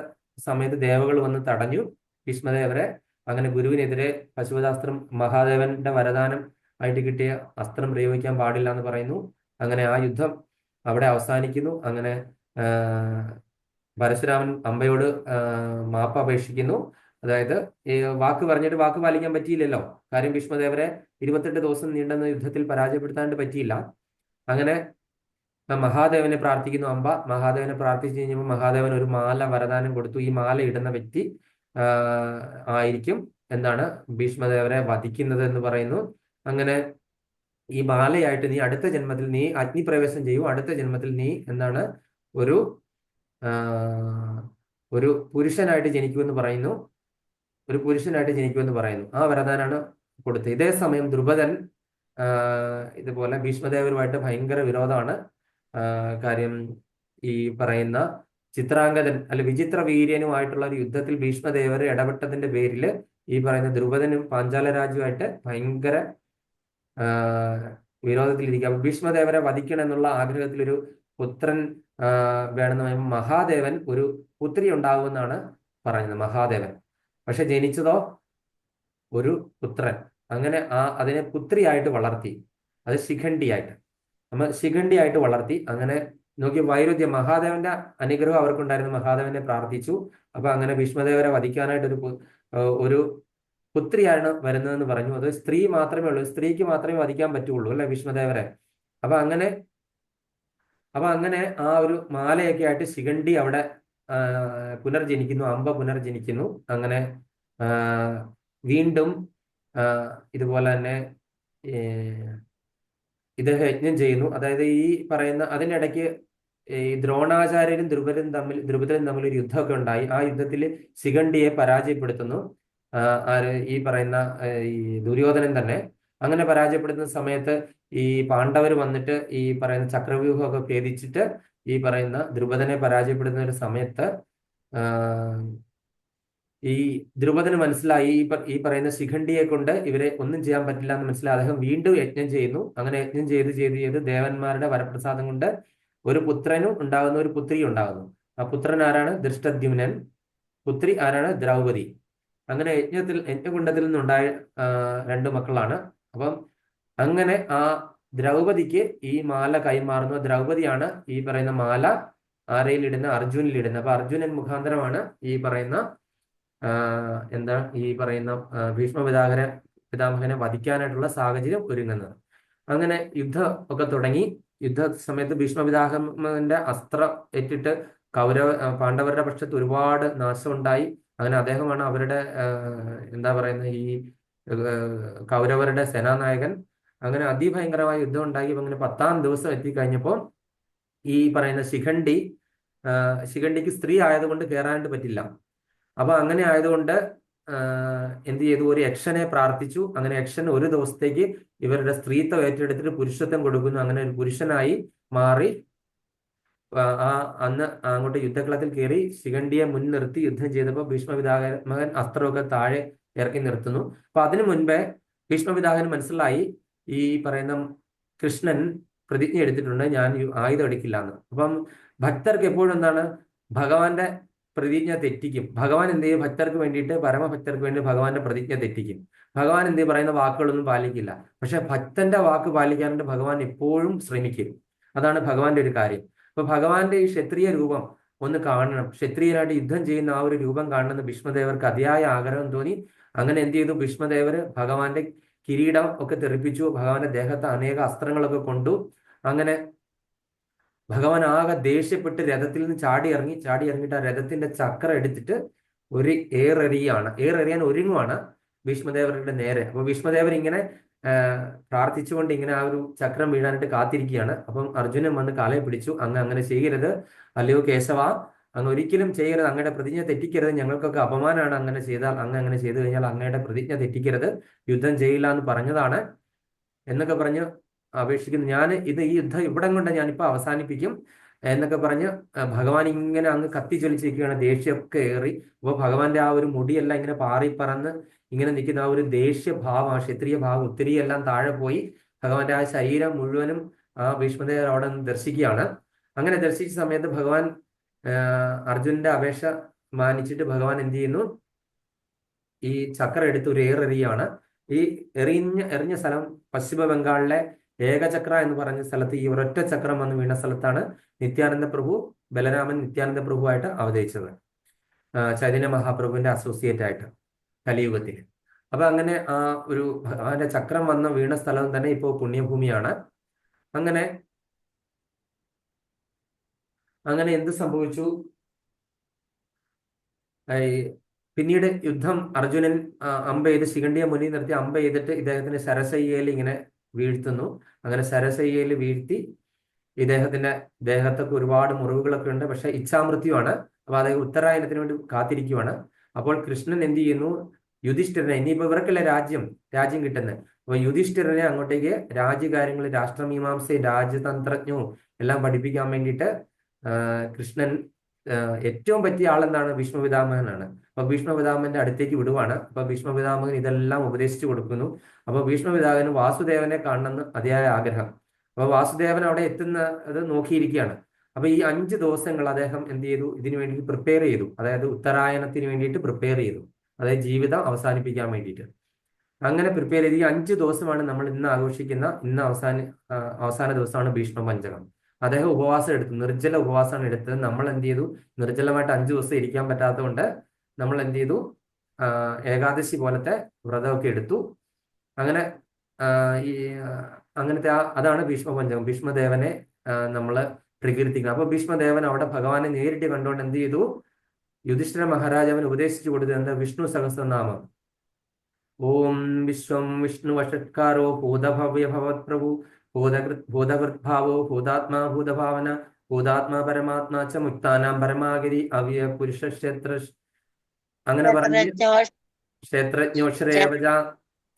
സമയത്ത് ദേവകൾ വന്ന് തടഞ്ഞു ഭീഷ്മദേവരെ. അങ്ങനെ ഗുരുവിനെതിരെ പശുപതാസ്ത്രം മഹാദേവന്റെ വരദാനം ആയിട്ട് കിട്ടിയ അസ്ത്രം പ്രയോഗിക്കാൻ പാടില്ല എന്ന് പറയുന്നു. അങ്ങനെ ആ യുദ്ധം അവിടെ അവസാനിക്കുന്നു. അങ്ങനെ പരശുരാമൻ അംബയോട് മാപ്പ് അപേക്ഷിക്കുന്നു. അതായത് ഈ വാക്ക് പറഞ്ഞിട്ട് വാക്ക് പാലിക്കാൻ പറ്റിയില്ലല്ലോ. കാര്യം ഭീഷ്മദേവരെ 28 ദിവസം നീണ്ടുന്ന യുദ്ധത്തിൽ പരാജയപ്പെടുത്താണ്ട് പറ്റിയില്ല. അങ്ങനെ മഹാദേവനെ പ്രാർത്ഥിക്കുന്നു അംബ. മഹാദേവനെ പ്രാർത്ഥിച്ചു കഴിഞ്ഞപ്പോൾ മഹാദേവൻ ഒരു മാല വരദാനം കൊടുത്തു. ഈ മാല ഇടുന്ന വ്യക്തി ആയിരിക്കും എന്താണ് ഭീഷ്മദേവരെ വധിക്കുന്നത് എന്ന് പറയുന്നു. അങ്ങനെ ഈ മാലയായിട്ട് നീ അടുത്ത ജന്മത്തിൽ നീ അഗ്നിപ്രവേശം ചെയ്യൂ. അടുത്ത ജന്മത്തിൽ നീ എന്താണ് ഒരു പുരുഷനായിട്ട് ജനിക്കുമെന്ന് പറയുന്നു. ആ വരദാനാണ് കൊടുത്തത്. ഇതേ സമയം ദ്രുപദൻ ഇതുപോലെ ഭീഷ്മദേവരുമായിട്ട് ഭയങ്കര വിരോധമാണ്. കാര്യം ഈ പറയുന്ന ചിത്രാംഗതൻ അല്ല വിചിത്ര വീര്യനുമായിട്ടുള്ള ഒരു യുദ്ധത്തിൽ ഭീഷ്മദേവർ ഇടപെട്ടതിന്റെ പേരിൽ ഈ പറയുന്ന ദ്രുപദനും പാഞ്ചാല രാജ്യമായിട്ട് ഭയങ്കര വിരോധത്തിലിരിക്കുക. ഭീഷ്മദേവരെ വധിക്കണം എന്നുള്ള ആഗ്രഹത്തിൽ ഒരു പുത്രൻ വേണമെന്ന് പറയുമ്പോൾ മഹാദേവൻ ഒരു പുത്രി ഉണ്ടാകുമെന്നാണ് പറയുന്നത്. മഹാദേവൻ പക്ഷെ ജനിച്ചതോ ഒരു പുത്രൻ. അങ്ങനെ അതിനെ പുത്രിയായിട്ട് വളർത്തി. അത് ശിഖണ്ഡിയായിട്ട് വളർത്തി. അങ്ങനെ നോക്കി വൈരുദ്ധ്യം. മഹാദേവന്റെ അനുഗ്രഹം അവർക്കുണ്ടായിരുന്നു. മഹാദേവനെ പ്രാർത്ഥിച്ചു. അപ്പൊ അങ്ങനെ ഭീഷ്മദേവരെ വധിക്കാനായിട്ട് ഒരു പുത്രിയാണ് വരുന്നതെന്ന് പറഞ്ഞു. അത് സ്ത്രീ മാത്രമേ ഉള്ളൂ, സ്ത്രീക്ക് മാത്രമേ വധിക്കാൻ പറ്റുള്ളൂ അല്ലെ ഭീഷ്മദേവരെ. അപ്പൊ അങ്ങനെ അപ്പൊ അങ്ങനെ ആ ഒരു മാലയൊക്കെ ആയിട്ട് ശിഖണ്ഡി അവിടെ പുനർജനിക്കുന്നു, അംബ പുനർജനിക്കുന്നു. അങ്ങനെ ആ, വീണ്ടും ആ, ഇതുപോലെ തന്നെ ഇദ്ദേഹം യജ്ഞം ചെയ്യുന്നു. അതായത് ഈ പറയുന്ന അതിനിടയ്ക്ക് ഈ ദ്രോണാചാര്യരും ദ്രുപദരും തമ്മിൽ ഒരു യുദ്ധമൊക്കെ ഉണ്ടായി. ആ യുദ്ധത്തിൽ ശിഖണ്ഡിയെ പരാജയപ്പെടുത്തുന്നു. ആര് ഈ പറയുന്ന ഈ ദുര്യോധനൻ തന്നെ. അങ്ങനെ പരാജയപ്പെടുത്തുന്ന സമയത്ത് ഈ പാണ്ഡവർ വന്നിട്ട് ഈ പറയുന്ന ചക്രവ്യൂഹമൊക്കെ ഭേദിച്ചിട്ട് ഈ പറയുന്ന ദ്രുപദനെ പരാജയപ്പെടുത്തുന്ന ഒരു സമയത്ത് ആ, ഈ ദ്രുപദന് മനസ്സിലായി ഈ പറയുന്ന ശിഖണ്ഡിയെ കൊണ്ട് ഇവരെ ഒന്നും ചെയ്യാൻ പറ്റില്ല എന്ന് മനസ്സിലായി. അദ്ദേഹം വീണ്ടും യജ്ഞം ചെയ്യുന്നു. അങ്ങനെ യജ്ഞം ചെയ്ത് ദേവന്മാരുടെ വരപ്രസാദം കൊണ്ട് ഒരു പുത്രനും ഉണ്ടാകുന്നു, ഒരു പുത്രിയും ഉണ്ടാകുന്നു. ആ പുത്രൻ ആരാണ്? ദൃഷ്ടദ്യുമ്നൻ. പുത്രി ആരാണ്? ദ്രൗപദി. അങ്ങനെ യജ്ഞകുണ്ടത്തിൽ നിന്നുണ്ടായ 2 മക്കളാണ്. അപ്പം അങ്ങനെ ആ ദ്രൗപദിക്ക് ഈ മാല കൈമാറുന്നു. ദ്രൗപദിയാണ് ഈ പറയുന്ന മാല ആരയിലിടുന്ന? അർജുനിലിടുന്നത്. അപ്പൊ അർജുനൻ മുഖാന്തരമാണ് ഈ പറയുന്ന എന്താ ഈ പറയുന്ന പിതാമഹനെ വധിക്കാനായിട്ടുള്ള സാഹചര്യം ഒരുങ്ങുന്നത്. അങ്ങനെ യുദ്ധം ഒക്കെ തുടങ്ങി. യുദ്ധ സമയത്ത് ഭീഷ്മപിതാമഹന്റെ അസ്ത്രം ഏറ്റിട്ട് പാണ്ഡവരുടെ പക്ഷത്ത് ഒരുപാട് നാശം ഉണ്ടായി. അങ്ങനെ അദ്ദേഹമാണ് അവരുടെ എന്താ പറയുന്ന ഈ കൗരവരുടെ സേനാനായകൻ. അങ്ങനെ അതിഭയങ്കരമായ യുദ്ധം ഉണ്ടായി. അങ്ങനെ 10-ാം ദിവസം എത്തിക്കഴിഞ്ഞപ്പോൾ ഈ പറയുന്ന ശിഖണ്ഡിക്ക് സ്ത്രീ ആയതുകൊണ്ട് കയറാനായിട്ട് പറ്റില്ല. അപ്പൊ അങ്ങനെ ആയതുകൊണ്ട് എന്ത് ചെയ്തു? ഒരു യക്ഷനെ പ്രാർത്ഥിച്ചു. അങ്ങനെ യക്ഷൻ ഒരു ദിവസത്തേക്ക് ഇവരുടെ സ്ത്രീത്വം ഏറ്റെടുത്തിട്ട് പുരുഷത്വം കൊടുക്കുന്നു. അങ്ങനെ ഒരു പുരുഷനായി മാറി അന്ന് അങ്ങോട്ട് യുദ്ധക്കളത്തിൽ കയറി ശിഖണ്ഡിയെ മുൻനിർത്തി യുദ്ധം ചെയ്തപ്പോൾ ഭീഷ്മപിതാമഹൻ അസ്ത്രമൊക്കെ താഴെ ഇറക്കി നിർത്തുന്നു. അപ്പൊ അതിനു മുൻപേ ഭീഷ്മപിതാമഹന് മനസ്സിലായി ഈ പറയുന്ന കൃഷ്ണൻ പ്രതിജ്ഞ എടുത്തിട്ടുണ്ട്, ഞാൻ ആയുധം എടുക്കില്ല എന്ന്. അപ്പം ഭക്തർക്ക് എപ്പോഴും എന്താണ്? ഭഗവാന്റെ പ്രതിജ്ഞ തെറ്റിക്കും. ഭഗവാൻ എന്ത് ചെയ്യും? ഭക്തർക്ക് വേണ്ടിയിട്ട്, പരമഭക്തർക്ക് വേണ്ടി ഭഗവാന്റെ പ്രതിജ്ഞ തെറ്റിക്കും. ഭഗവാൻ എന്ത് ചെയ്യും? പറയുന്ന വാക്കുകളൊന്നും പാലിക്കില്ല. പക്ഷെ ഭക്തന്റെ വാക്ക് പാലിക്കാനായിട്ട് ഭഗവാൻ എപ്പോഴും ശ്രമിക്കും. അതാണ് ഭഗവാന്റെ ഒരു കാര്യം. അപ്പൊ ഭഗവാന്റെ ഈ ക്ഷത്രിയ രൂപം ഒന്ന് കാണണം, ക്ഷത്രിയനായിട്ട് യുദ്ധം ചെയ്യുന്ന ആ ഒരു രൂപം കാണണമെന്ന് ഭീഷ്മദേവർക്ക് അതിയായ ആഗ്രഹം തോന്നി. അങ്ങനെ എന്ത് ചെയ്തു? ഭീഷ്മദേവര് ഭഗവാന്റെ കിരീടം ഒക്കെ തെറിപ്പിച്ചു. ഭഗവാന്റെ ദേഹത്ത് അനേക അസ്ത്രങ്ങളൊക്കെ കൊണ്ടു. അങ്ങനെ ഭഗവാൻ ആകെ ദേഷ്യപ്പെട്ട് രഥത്തിൽ നിന്ന് ചാടി ഇറങ്ങിയിട്ട് ആ രഥത്തിന്റെ ചക്രം എടുത്തിട്ട് ഒരു ഏറെറിയാൻ ഒരുങ്ങുവാണ് ഭീഷ്മദേവരുടെ നേരെ. അപ്പൊ ഭീഷ്മദേവർ ഇങ്ങനെ പ്രാർത്ഥിച്ചുകൊണ്ട് ഇങ്ങനെ ആ ഒരു ചക്രം വീഴാനായിട്ട് കാത്തിരിക്കുകയാണ്. അപ്പം അർജുനൻ വന്ന് കാലയെ പിടിച്ചു. അങ്ങനെ ചെയ്യരുത്, അല്ലയോ കേശവ, അങ്ങ് ഒരിക്കലും ചെയ്യരുത്, അങ്ങയുടെ പ്രതിജ്ഞ തെറ്റിക്കരുത്, ഞങ്ങൾക്കൊക്കെ അപമാനമാണ് അങ്ങനെ ചെയ്താൽ. അങ്ങനെ ചെയ്തു കഴിഞ്ഞാൽ അങ്ങയുടെ പ്രതിജ്ഞ തെറ്റിക്കരുത്, യുദ്ധം ചെയ്യില്ല എന്ന് പറഞ്ഞതാണ് എന്നൊക്കെ പറഞ്ഞ് അപേക്ഷിക്കുന്നു. ഈ യുദ്ധം ഇവിടം കൊണ്ട് ഞാനിപ്പോൾ അവസാനിപ്പിക്കും എന്നൊക്കെ പറഞ്ഞ് ഭഗവാൻ ഇങ്ങനെ അങ്ങ് കത്തിച്ചൊലിച്ചിരിക്കുകയാണ്. ദേഷ്യമൊക്കെ ഏറി. അപ്പോൾ ഭഗവാന്റെ ആ ഒരു മുടിയെല്ലാം ഇങ്ങനെ പാറിപ്പറന്ന് ഇങ്ങനെ നിൽക്കുന്ന ആ ഒരു ദേഷ്യഭാവം, ആ ക്ഷത്രിയ ഭാവം ഒത്തിരിയെല്ലാം താഴെ പോയി. ഭഗവാന്റെ ആ ശരീരം മുഴുവനും ആ ഭീഷ്മദേവർ അവിടെ നിന്ന് ദർശിക്കുകയാണ്. അങ്ങനെ ദർശിച്ച സമയത്ത് ഭഗവാൻ അർജുനന്റെ അപേക്ഷ മാനിച്ചിട്ട് ഭഗവാൻ എന്ത് ചെയ്യുന്നു? ഈ ചക്രം എടുത്ത് ഒരു ഏറെറിയാണ്. ഈ എറിഞ്ഞ സ്ഥലം പശ്ചിമ ബംഗാളിലെ ഏകചക്ര എന്ന് പറഞ്ഞ സ്ഥലത്ത് ഈ ഒരൊറ്റ ചക്രം വന്ന് വീണ സ്ഥലത്താണ് ബലരാമൻ നിത്യാനന്ദ പ്രഭുവായിട്ട് അവതരിച്ചത്, ചൈതന്യ മഹാപ്രഭുവിന്റെ അസോസിയേറ്റ് ആയിട്ട് കലിയുഗത്തിൽ. അപ്പൊ അങ്ങനെ ആ ഒരു ഭഗവാന്റെ ചക്രം വന്ന് വീണ സ്ഥലം തന്നെ ഇപ്പോൾ പുണ്യഭൂമിയാണ്. അങ്ങനെ എന്ത് സംഭവിച്ചു? പിന്നീട് യുദ്ധം അർജുനൻ അമ്പ ചെയ്ത് ശിഖണ്ഡിയെ മുന്നിൽ നിർത്തി അമ്പ ചെയ്തിട്ട് ഇദ്ദേഹത്തിന്റെ ശരശയ്യയിൽ ഇങ്ങനെ വീഴ്ത്തുന്നു. അങ്ങനെ ശരശയ്യയിൽ വീഴ്ത്തി ഇദ്ദേഹത്തിന്റെ ദേഹത്തൊക്കെ ഒരുപാട് മുറിവുകളൊക്കെ ഉണ്ട്. പക്ഷെ ഇച്ഛാമൃത്യുവാണ്. അപ്പൊ അദ്ദേഹം ഉത്തരായനത്തിന് വേണ്ടി കാത്തിരിക്കുവാണ്. അപ്പോൾ കൃഷ്ണൻ എന്ത് ചെയ്യുന്നു? യുധിഷ്ഠിരനെ, ഇനിയിപ്പോ ഇവർക്കല്ലേ രാജ്യം കിട്ടുന്നത്. അപ്പൊ യുധിഷ്ഠിരനെ അങ്ങോട്ടേക്ക് രാജ്യകാര്യങ്ങൾ, രാഷ്ട്രമീമാംസയും രാജ്യതന്ത്രജ്ഞവും എല്ലാം പഠിപ്പിക്കാൻ വേണ്ടിയിട്ട് കൃഷ്ണൻ ഏറ്റവും പറ്റിയ ആളെന്താണ്? ഭീഷ്മപിതാമഹനാണ്. അപ്പൊ ഭീഷ്മപിതാമഹന്റെ അടുത്തേക്ക് വിടുവാണ്. അപ്പൊ ഭീഷ്മപിതാമഹൻ ഇതെല്ലാം ഉപദേശിച്ചു കൊടുക്കുന്നു. അപ്പൊ ഭീഷ്മപിതാമഹന് വാസുദേവനെ കാണണമെന്ന് അതിയായ ആഗ്രഹം. അപ്പൊ വാസുദേവൻ അവിടെ എത്തുന്നത് നോക്കിയിരിക്കുകയാണ്. അപ്പൊ ഈ 5 ദിവസങ്ങൾ അദ്ദേഹം എന്ത് ചെയ്തു? ഇതിനു വേണ്ടി പ്രിപ്പയർ ചെയ്തു. അതായത് ഉത്തരായനത്തിന് വേണ്ടിയിട്ട് പ്രിപ്പയർ ചെയ്തു. അതായത് ജീവിതം അവസാനിപ്പിക്കാൻ വേണ്ടിയിട്ട് അങ്ങനെ പ്രിപ്പയർ ചെയ്ത് ഈ 5 ദിവസമാണ് നമ്മൾ ഇന്ന് ആഘോഷിക്കുന്ന അവസാന ദിവസമാണ് ഭീഷ്മ പഞ്ചകം. അദ്ദേഹം ഉപവാസം എടുത്തു, നിർജ്ജല ഉപവാസമാണ് എടുത്തത്. നമ്മൾ എന്ത് ചെയ്തു? നിർജ്ജലമായിട്ട് 5 ദിവസം ഇരിക്കാൻ പറ്റാത്തതുകൊണ്ട് നമ്മൾ എന്ത് ചെയ്തു? ഏകാദശി പോലത്തെ വ്രതമൊക്കെ എടുത്തു. അങ്ങനെ അങ്ങനത്തെ അതാണ് ഭീഷ്മ പഞ്ചകം. ഭീഷ്മദേവനെ നമ്മൾ പ്രകീർത്തിക്കണം. അപ്പൊ ഭീഷ്മദേവൻ അവിടെ ഭഗവാനെ നേരിട്ട് കണ്ടുകൊണ്ട് എന്ത് ചെയ്തു? യുധിഷ്ഠിര മഹാരാജാവിന് ഉപദേശിച്ചു കൊടുത്തത് എന്താ? വിഷ്ണു സഹസ്രനാമം. ഓം വിശ്വം വിഷ്ണു വഷത്കാരോ ഭൂതഭവ്യ ഭവത് പ്രഭു ഭൂതകൃദ്ഭാവോ ഭൂതാത്മാ ഭൂതഭാവന ഭൂതാത്മാ പരമാത്മാ ച മുക്താനാം പരമാഗിരി അവ്യ പുരുഷക്ഷേത്ര അങ്ങനെ പറഞ്ഞ് ക്ഷേത്രജ്ഞോക്ഷരേവജ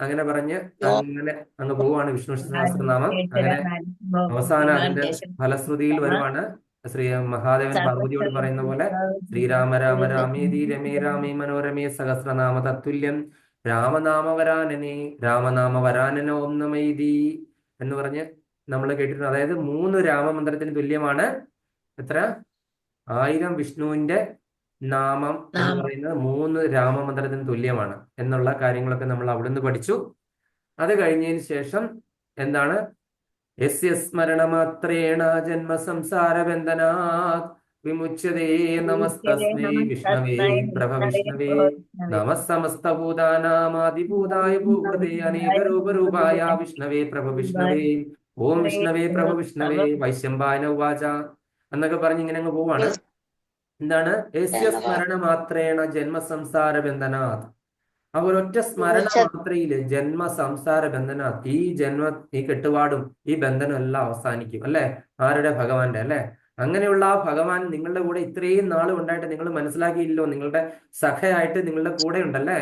അങ്ങനെ പറഞ്ഞ് അങ്ങനെ അങ്ങ് പോവാണ് വിഷ്ണു സഹസ്രനാമം. അങ്ങനെ അവസാനം അതിന്റെ ഫലശ്രുതിയിൽ വരുവാണ് ശ്രീ മഹാദേവൻ പാർവതിയോട് പറയുന്ന പോലെ ശ്രീരാമ രാമ രാമേതി രമേ രാമേ മനോരമേ സഹസ്രനാമ തത്തുല്യം രാമനാമവരാനനെ രാമനാമവരാനന ഓം നമൈതി എന്ന് പറഞ്ഞ് നമ്മൾ കേട്ടിട്ടുണ്ട്. അതായത് 3 രാമമന്ത്രത്തിന് തുല്യമാണ് എത്ര? 1000 വിഷ്ണുവിന്റെ നാമം എന്ന് പറയുന്നത് 3 രാമമന്ത്രത്തിന് തുല്യമാണ് എന്നുള്ള കാര്യങ്ങളൊക്കെ നമ്മൾ അവിടുന്ന് പഠിച്ചു. അത് കഴിഞ്ഞതിന് ശേഷം എന്താണ്? യസ്യ സ്മരണമാത്രേണ ജന്മ സംസാര ബന്ധനാത് വിമുച്യതേ നമസ്തസ്മൈ വിഷ്ണവേ പ്രഭ വിഷ്ണവേ നമഃ സമസ്തഭൂതാനാമാദിഭൂതായ ഭൂകൃതേ അനേകരൂപരൂപായ വിഷ്ണവേ പ്രഭ വിഷ്ണവേ ഓം വിഷ്ണവേ പ്രഭ വിഷ്ണവേ വൈശംപായന ഉവാച എന്നൊക്കെ പറഞ്ഞ് ഇങ്ങനെ അങ്ങ് പോവാണ്. എന്താണ്? യസ്യ സ്മരണ മാത്രേണ ജന്മ സംസാര ബന്ധനാത്. ആ ഒരൊറ്റ സ്മരണ മാത്രയില് ജന്മ സംസാര ബന്ധനാത്, ഈ കെട്ടുപാടും ഈ ബന്ധനം എല്ലാം അവസാനിക്കും. അല്ലെ? ആരുടെ? ഭഗവാന്റെ. അല്ലെ? അങ്ങനെയുള്ള ആ ഭഗവാൻ നിങ്ങളുടെ കൂടെ ഇത്രയും നാളും ഉണ്ടായിട്ട് നിങ്ങൾ മനസ്സിലാക്കിയില്ലോ, നിങ്ങളുടെ സഖയായിട്ട് നിങ്ങളുടെ കൂടെ ഉണ്ടല്ലേ?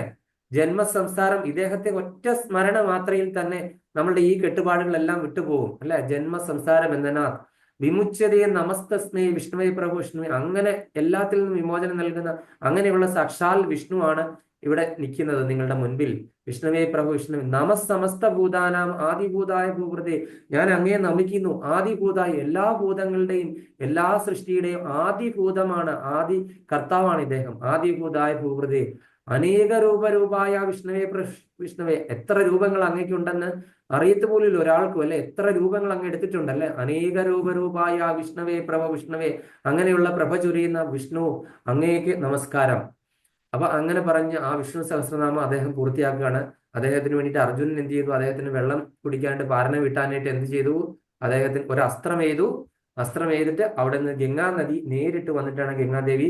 ജന്മസംസാരം, ഇദ്ദേഹത്തെ ഒറ്റ സ്മരണ മാത്രയിൽ തന്നെ നമ്മളുടെ ഈ കെട്ടുപാടുകളെല്ലാം വിട്ടുപോകും. അല്ലെ? ജന്മസംസാര ബന്ധനാത് വിമുച്യതയെ നമസ്തസ്മേ വിഷ്ണുവേ പ്രഭു വിഷ്ണുവേ. അങ്ങനെ എല്ലാത്തിൽ നിന്നും വിമോചനം നൽകുന്ന അങ്ങനെയുള്ള സാക്ഷാൽ വിഷ്ണുവാണ് ഇവിടെ നിൽക്കുന്നത് നിങ്ങളുടെ മുൻപിൽ. വിഷ്ണുവേ പ്രഭു വിഷ്ണുവേ നമ സമസ്ത ഭൂതാനാം ആദിഭൂതായ ഭൂകൃതേ. ഞാൻ അങ്ങയെ നമിക്കുന്നു. ആദിഭൂതായ, എല്ലാ ഭൂതങ്ങളുടെയും എല്ലാ സൃഷ്ടിയുടെയും ആദിഭൂതമാണ്, ആദി കർത്താവാണ് ഇദ്ദേഹം. ആദിഭൂതായ ഭൂകൃതേ അനേക രൂപരൂപായ വിഷ്ണുവേ വിഷ്ണുവേ. എത്ര രൂപങ്ങൾ അങ്ങേക്കുണ്ടെന്ന് അറിയത്ത് പോലും ഒരാൾക്കും. അല്ലെ? എത്ര രൂപങ്ങൾ അങ്ങ് എടുത്തിട്ടുണ്ടല്ലേ? അനേക രൂപരൂപായ വിഷ്ണുവേ പ്രഭ വിഷ്ണുവേ. അങ്ങനെയുള്ള പ്രഭ ചൊരിയുന്ന വിഷ്ണു അങ്ങേക്ക് നമസ്കാരം. അപ്പൊ അങ്ങനെ പറഞ്ഞ് ആ വിഷ്ണു സഹസ്രനാമം അദ്ദേഹം പൂർത്തിയാക്കുകയാണ്. അദ്ദേഹത്തിന് വേണ്ടിയിട്ട് അർജുനൻ എന്ത് ചെയ്തു? അദ്ദേഹത്തിന് വെള്ളം കുടിക്കാനായിട്ട് പാരന വീട്ടാനായിട്ട് എന്ത് ചെയ്തു? അദ്ദേഹത്തിന് ഒരു അസ്ത്രം എയ്തു. അസ്ത്രം എയ്തിട്ട് അവിടെ നിന്ന് ഗംഗാ നദി നേരിട്ട് വന്നിട്ടാണ് ഗംഗാദേവി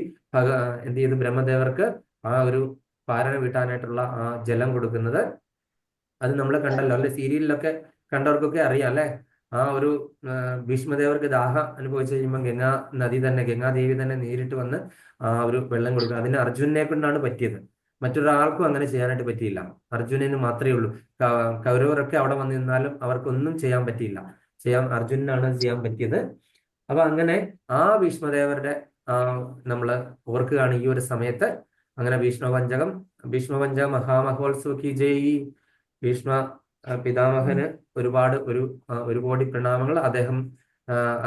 എന്ത് ചെയ്തു? ബ്രഹ്മദേവർക്ക് ആ ഒരു പാരന വീട്ടാനായിട്ടുള്ള ആ ജലം കൊടുക്കുന്നത്. അത് നമ്മൾ കണ്ടല്ലോ അല്ലെ? സീരിയലിലൊക്കെ കണ്ടവർക്കൊക്കെ അറിയാം അല്ലെ? ആ ഒരു ഭീഷ്മദേവർക്ക് ദാഹം അനുഭവിച്ചു കഴിയുമ്പോൾ ഗംഗാദേവി തന്നെ നേരിട്ട് വന്ന് ആ ഒരു വെള്ളം കൊടുക്കുക. അതിന് അർജുനനെ കൊണ്ടാണ് പറ്റിയത്. മറ്റൊരാൾക്കും അങ്ങനെ ചെയ്യാനായിട്ട് പറ്റിയില്ല. അർജുനന് മാത്രമേ ഉള്ളൂ. കൗരവരൊക്കെ അവിടെ വന്ന് നിന്നാലും അവർക്കൊന്നും ചെയ്യാൻ പറ്റിയില്ല. അർജുനനാണ് ചെയ്യാൻ പറ്റിയത്. അപ്പൊ അങ്ങനെ ആ ഭീഷ്മദേവരുടെ നമ്മൾ ഓർക്കുകയാണ് ഈ ഒരു സമയത്ത്. അങ്ങനെ ഭീഷ്മപഞ്ച മഹാമഹോത്സവ കി ജയ്. ഭീഷ്മ പിതാമഹന് ഒരു കോടി പ്രണാമങ്ങൾ.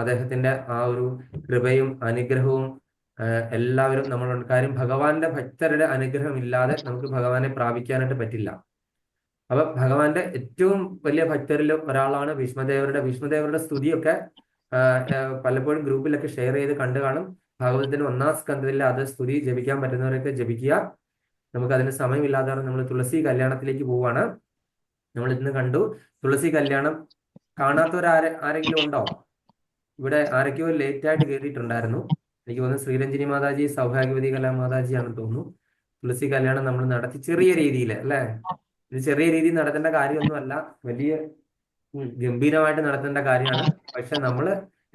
അദ്ദേഹത്തിന്റെ ആ ഒരു കൃപയും അനുഗ്രഹവും എല്ലാവരും നമ്മളുണ്ട്. കാര്യം ഭഗവാന്റെ ഭക്തരുടെ അനുഗ്രഹം ഇല്ലാതെ നമുക്ക് ഭഗവാനെ പ്രാപിക്കാനായിട്ട് പറ്റില്ല. അപ്പൊ ഭഗവാന്റെ ഏറ്റവും വലിയ ഭക്തരിൽ ഒരാളാണ് ഭീഷ്മദേവരുടെ സ്തുതിയൊക്കെ പലപ്പോഴും ഗ്രൂപ്പിലൊക്കെ ഷെയർ ചെയ്ത് കണ്ടു കാണും. ഭാഗവതത്തിന് 1-ാം സ്കന്ധത്തിൽ അത് സ്തുതി ജപിക്കാൻ പറ്റുന്നവരൊക്കെ ജപിക്കുക. നമുക്ക് അതിന് സമയമില്ലാതെ നമ്മൾ തുളസി കല്യാണത്തിലേക്ക് പോവാണ്. നമ്മൾ ഇന്ന് കണ്ടു തുളസി കല്യാണം. കാണാത്തവരാരെങ്കിലും ഉണ്ടോ? ഇവിടെ ആരൊക്കെയോ ലേറ്റ് ആയിട്ട് കയറിയിട്ടുണ്ടായിരുന്നു. എനിക്ക് തോന്നുന്നു ശ്രീരഞ്ജിനി മാതാജി, സൗഭാഗ്യവതി കലാ മാതാജി ആണെന്ന് തോന്നുന്നു. തുളസി കല്യാണം നമ്മൾ നടത്തി ചെറിയ രീതിയിൽ. അല്ലെ? ഇത് ചെറിയ രീതിയിൽ നടത്തേണ്ട കാര്യമൊന്നുമല്ല, വലിയ ഗംഭീരമായിട്ട് നടത്തേണ്ട കാര്യമാണ്. പക്ഷെ നമ്മൾ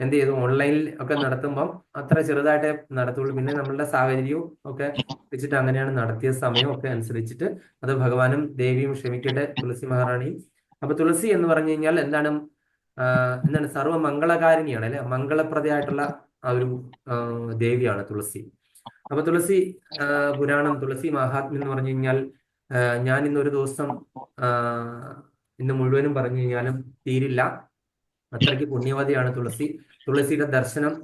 എന്ത് ചെയ്തു? ഓൺലൈനിൽ ഒക്കെ നടത്തുമ്പം അത്ര ചെറുതായിട്ടേ നടത്തുള്ളൂ. പിന്നെ നമ്മളുടെ സാഹചര്യവും ഒക്കെ വെച്ചിട്ട് അങ്ങനെയാണ് നടത്തിയ സമയം ഒക്കെ അനുസരിച്ചിട്ട്. അത് ഭഗവാനും ദേവിയും ക്ഷമിക്കട്ടെ, തുളസി മഹാറാണിയും. അപ്പൊ തുളസി എന്ന് പറഞ്ഞു കഴിഞ്ഞാൽ എന്താണ്? സർവ്വമംഗളകാരിണിയാണ് അല്ലെ? മംഗളപ്രദയായിട്ടുള്ള ആ ഒരു ദേവിയാണ് തുളസി. അപ്പൊ തുളസി പുരാണം, തുളസി മഹാത്മ്യം എന്ന് പറഞ്ഞു കഴിഞ്ഞാൽ ഞാൻ ഇന്നൊരു ദിവസം ഇന്ന് മുഴുവനും പറഞ്ഞു കഴിഞ്ഞാലും തീരില്ല. അത്രയ്ക്ക് പുണ്യവതിയാണ് തുളസി. തുളസിയുടെ ദർശനം,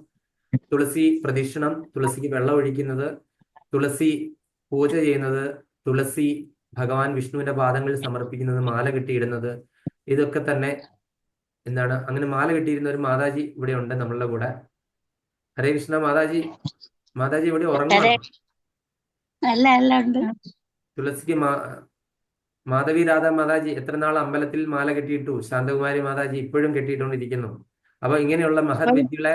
തുളസി പ്രദക്ഷിണം, തുളസിക്ക് വെള്ളം ഒഴിക്കുന്നത്, തുളസി പൂജ ചെയ്യുന്നത്, തുളസി ഭഗവാൻ വിഷ്ണുവിന്റെ പാദങ്ങളിൽ സമർപ്പിക്കുന്നത്, മാല കെട്ടിയിടുന്നത്, ഇതൊക്കെ തന്നെ എന്താണ്? അങ്ങനെ മാല കെട്ടിയിരുന്ന ഒരു മാതാജി ഇവിടെ ഉണ്ട് നമ്മളുടെ കൂടെ. ഹരേ കൃഷ്ണ മാതാജി. മാതാജി ഇവിടെ ഉറങ്ങുവാണ്. തുളസിക്ക് മാധവി രാധ മാതാജി എത്ര നാൾ അമ്പലത്തിൽ മാല കെട്ടിയിട്ടു. ശാന്തകുമാരി മാതാജി ഇപ്പോഴും കെട്ടിയിട്ടുകൊണ്ടിരിക്കുന്നു. അപ്പൊ ഇങ്ങനെയുള്ള മഹത് വ്യക്തികളെ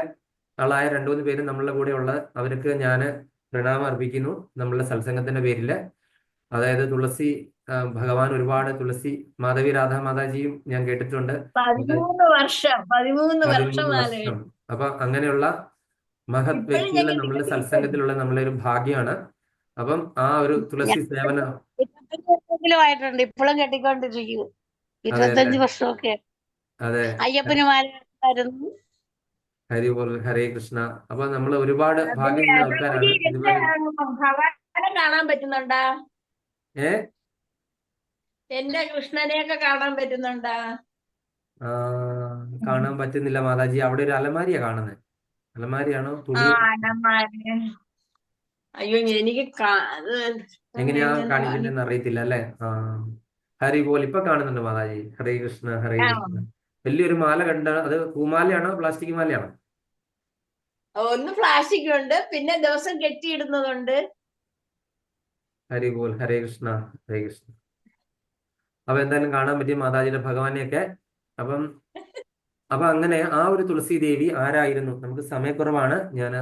ആളായ 2-3 പേര് നമ്മളുടെ കൂടെ ഉള്ള അവർക്ക് ഞാൻ പ്രണാമം അർപ്പിക്കുന്നു നമ്മളുടെ സത്സംഗത്തിന്റെ പേരിൽ. അതായത് തുളസി ഭഗവാൻ ഒരുപാട് തുളസി മാധവി രാധാ മാതാജിയും ഞാൻ കേട്ടിട്ടുണ്ട്. 13 വർഷം 13 വർഷം 13 വർഷം. അപ്പൊ അങ്ങനെയുള്ള മഹത് ഇപ്പോഴും ഞാൻ വ്യക്തികളെ നമ്മളുടെ സത്സംഗത്തിലുള്ള നമ്മളെ ഒരു ഭാഗ്യമാണ്. അപ്പം ആ ഒരു തുളസി സേവനം 25 വർഷമെങ്കിലും ആയിട്ടുണ്ട്. ഇപ്പോഴും കെട്ടിക്കൊണ്ടിരിക്കുന്നു. അതെ അല്ലേ? 25 വർഷമൊക്കെ അതെ. അയ്യപ്പനുമാരായിരുന്നു. ഹരി ബോൾ, ഹരേ കൃഷ്ണ. അപ്പൊ നമ്മൾ ഒരുപാട് ഭാഗ്യം ചെയ്യുന്ന ആൾക്കാരാണ്. ഇതുവരെ ഭഗവാനെ കാണാൻ പറ്റുന്നുണ്ടാ? ഏ എന്റെ കൃഷ്ണനെയൊക്കെ കാണാൻ പറ്റുന്നുണ്ടാ? ആ, കാണാൻ പറ്റുന്നില്ല മാതാജി. അവിടെ ഒരു അലമാരിയാ കാണുന്നത്. അലമാരിയാണോ ആ തുണി അലമാര. അയ്യോ എനിക്ക് എങ്ങനെയാ കാണിക്കുന്നതെന്ന് അറിയത്തില്ല അല്ലെ? ആ, ഹരി ബോൾ ഇപ്പൊ കാണുന്നുണ്ട് മാതാജി. ഹരേ കൃഷ്ണ, ഹരേ കൃഷ്ണ. വലിയൊരു മാല കണ്ട, അത് പൂമാലയാണോ പ്ലാസ്റ്റിക് മാലയാണോ? ഒന്ന് പ്ലാസ്റ്റിക് ഉണ്ട്, പിന്നെ ദിവസം കെട്ടിയിടുന്നതുണ്ട്. ഹരി ബോൾ, ഹരേ കൃഷ്ണ, ഹരേ കൃഷ്ണ. അപ്പൊ എന്തായാലും കാണാൻ പറ്റിയ മാതാജിയുടെ ഭഗവാനെയൊക്കെ. അപ്പം അങ്ങനെ ആ ഒരു തുളസി ദേവി ആരായിരുന്നു? നമുക്ക് സമയക്കുറവാണ്, ഞാൻ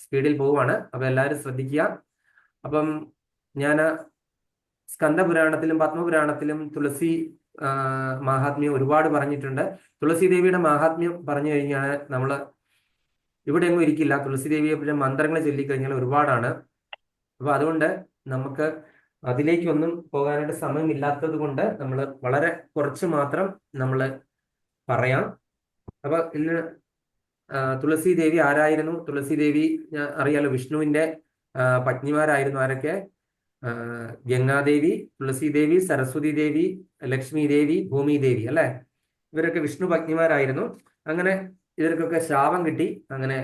സ്പീഡിൽ പോവാണ്. അപ്പൊ എല്ലാവരും ശ്രദ്ധിക്കുക. അപ്പം ഞാൻ സ്കന്ദപുരാണത്തിലും പത്മപുരാണത്തിലും തുളസി മാഹാത്മ്യം ഒരുപാട് പറഞ്ഞിട്ടുണ്ട്. തുളസി ദേവിയുടെ മാഹാത്മ്യം പറഞ്ഞു കഴിഞ്ഞാൽ നമ്മൾ ഇവിടെ എങ്ങും ഇരിക്കില്ല. തുളസി ദേവിയെ പറ്റി മന്ത്രങ്ങൾ ചൊല്ലിക്കഴിഞ്ഞാൽ ഒരുപാടാണ്. അപ്പൊ അതുകൊണ്ട് നമുക്ക് അതിലേക്കൊന്നും പോകാനായിട്ട് സമയമില്ലാത്തത് കൊണ്ട് നമ്മൾ വളരെ കുറച്ച് മാത്രം നമ്മൾ പറയാം. അപ്പൊ ഇന്ന് തുളസി ദേവി ആരായിരുന്നു? തുളസി ദേവി അറിയാലോ, വിഷ്ണുവിന്റെ പത്നിമാരായിരുന്നു. ആരൊക്കെ? ഗംഗാദേവി, തുളസി ദേവി, സരസ്വതി ദേവി, ലക്ഷ്മി ദേവി, ഭൂമി ദേവി അല്ലെ? ഇവരൊക്കെ വിഷ്ണു പത്നിമാരായിരുന്നു. അങ്ങനെ ഇവർക്കൊക്കെ ശാപം കിട്ടി. അങ്ങനെ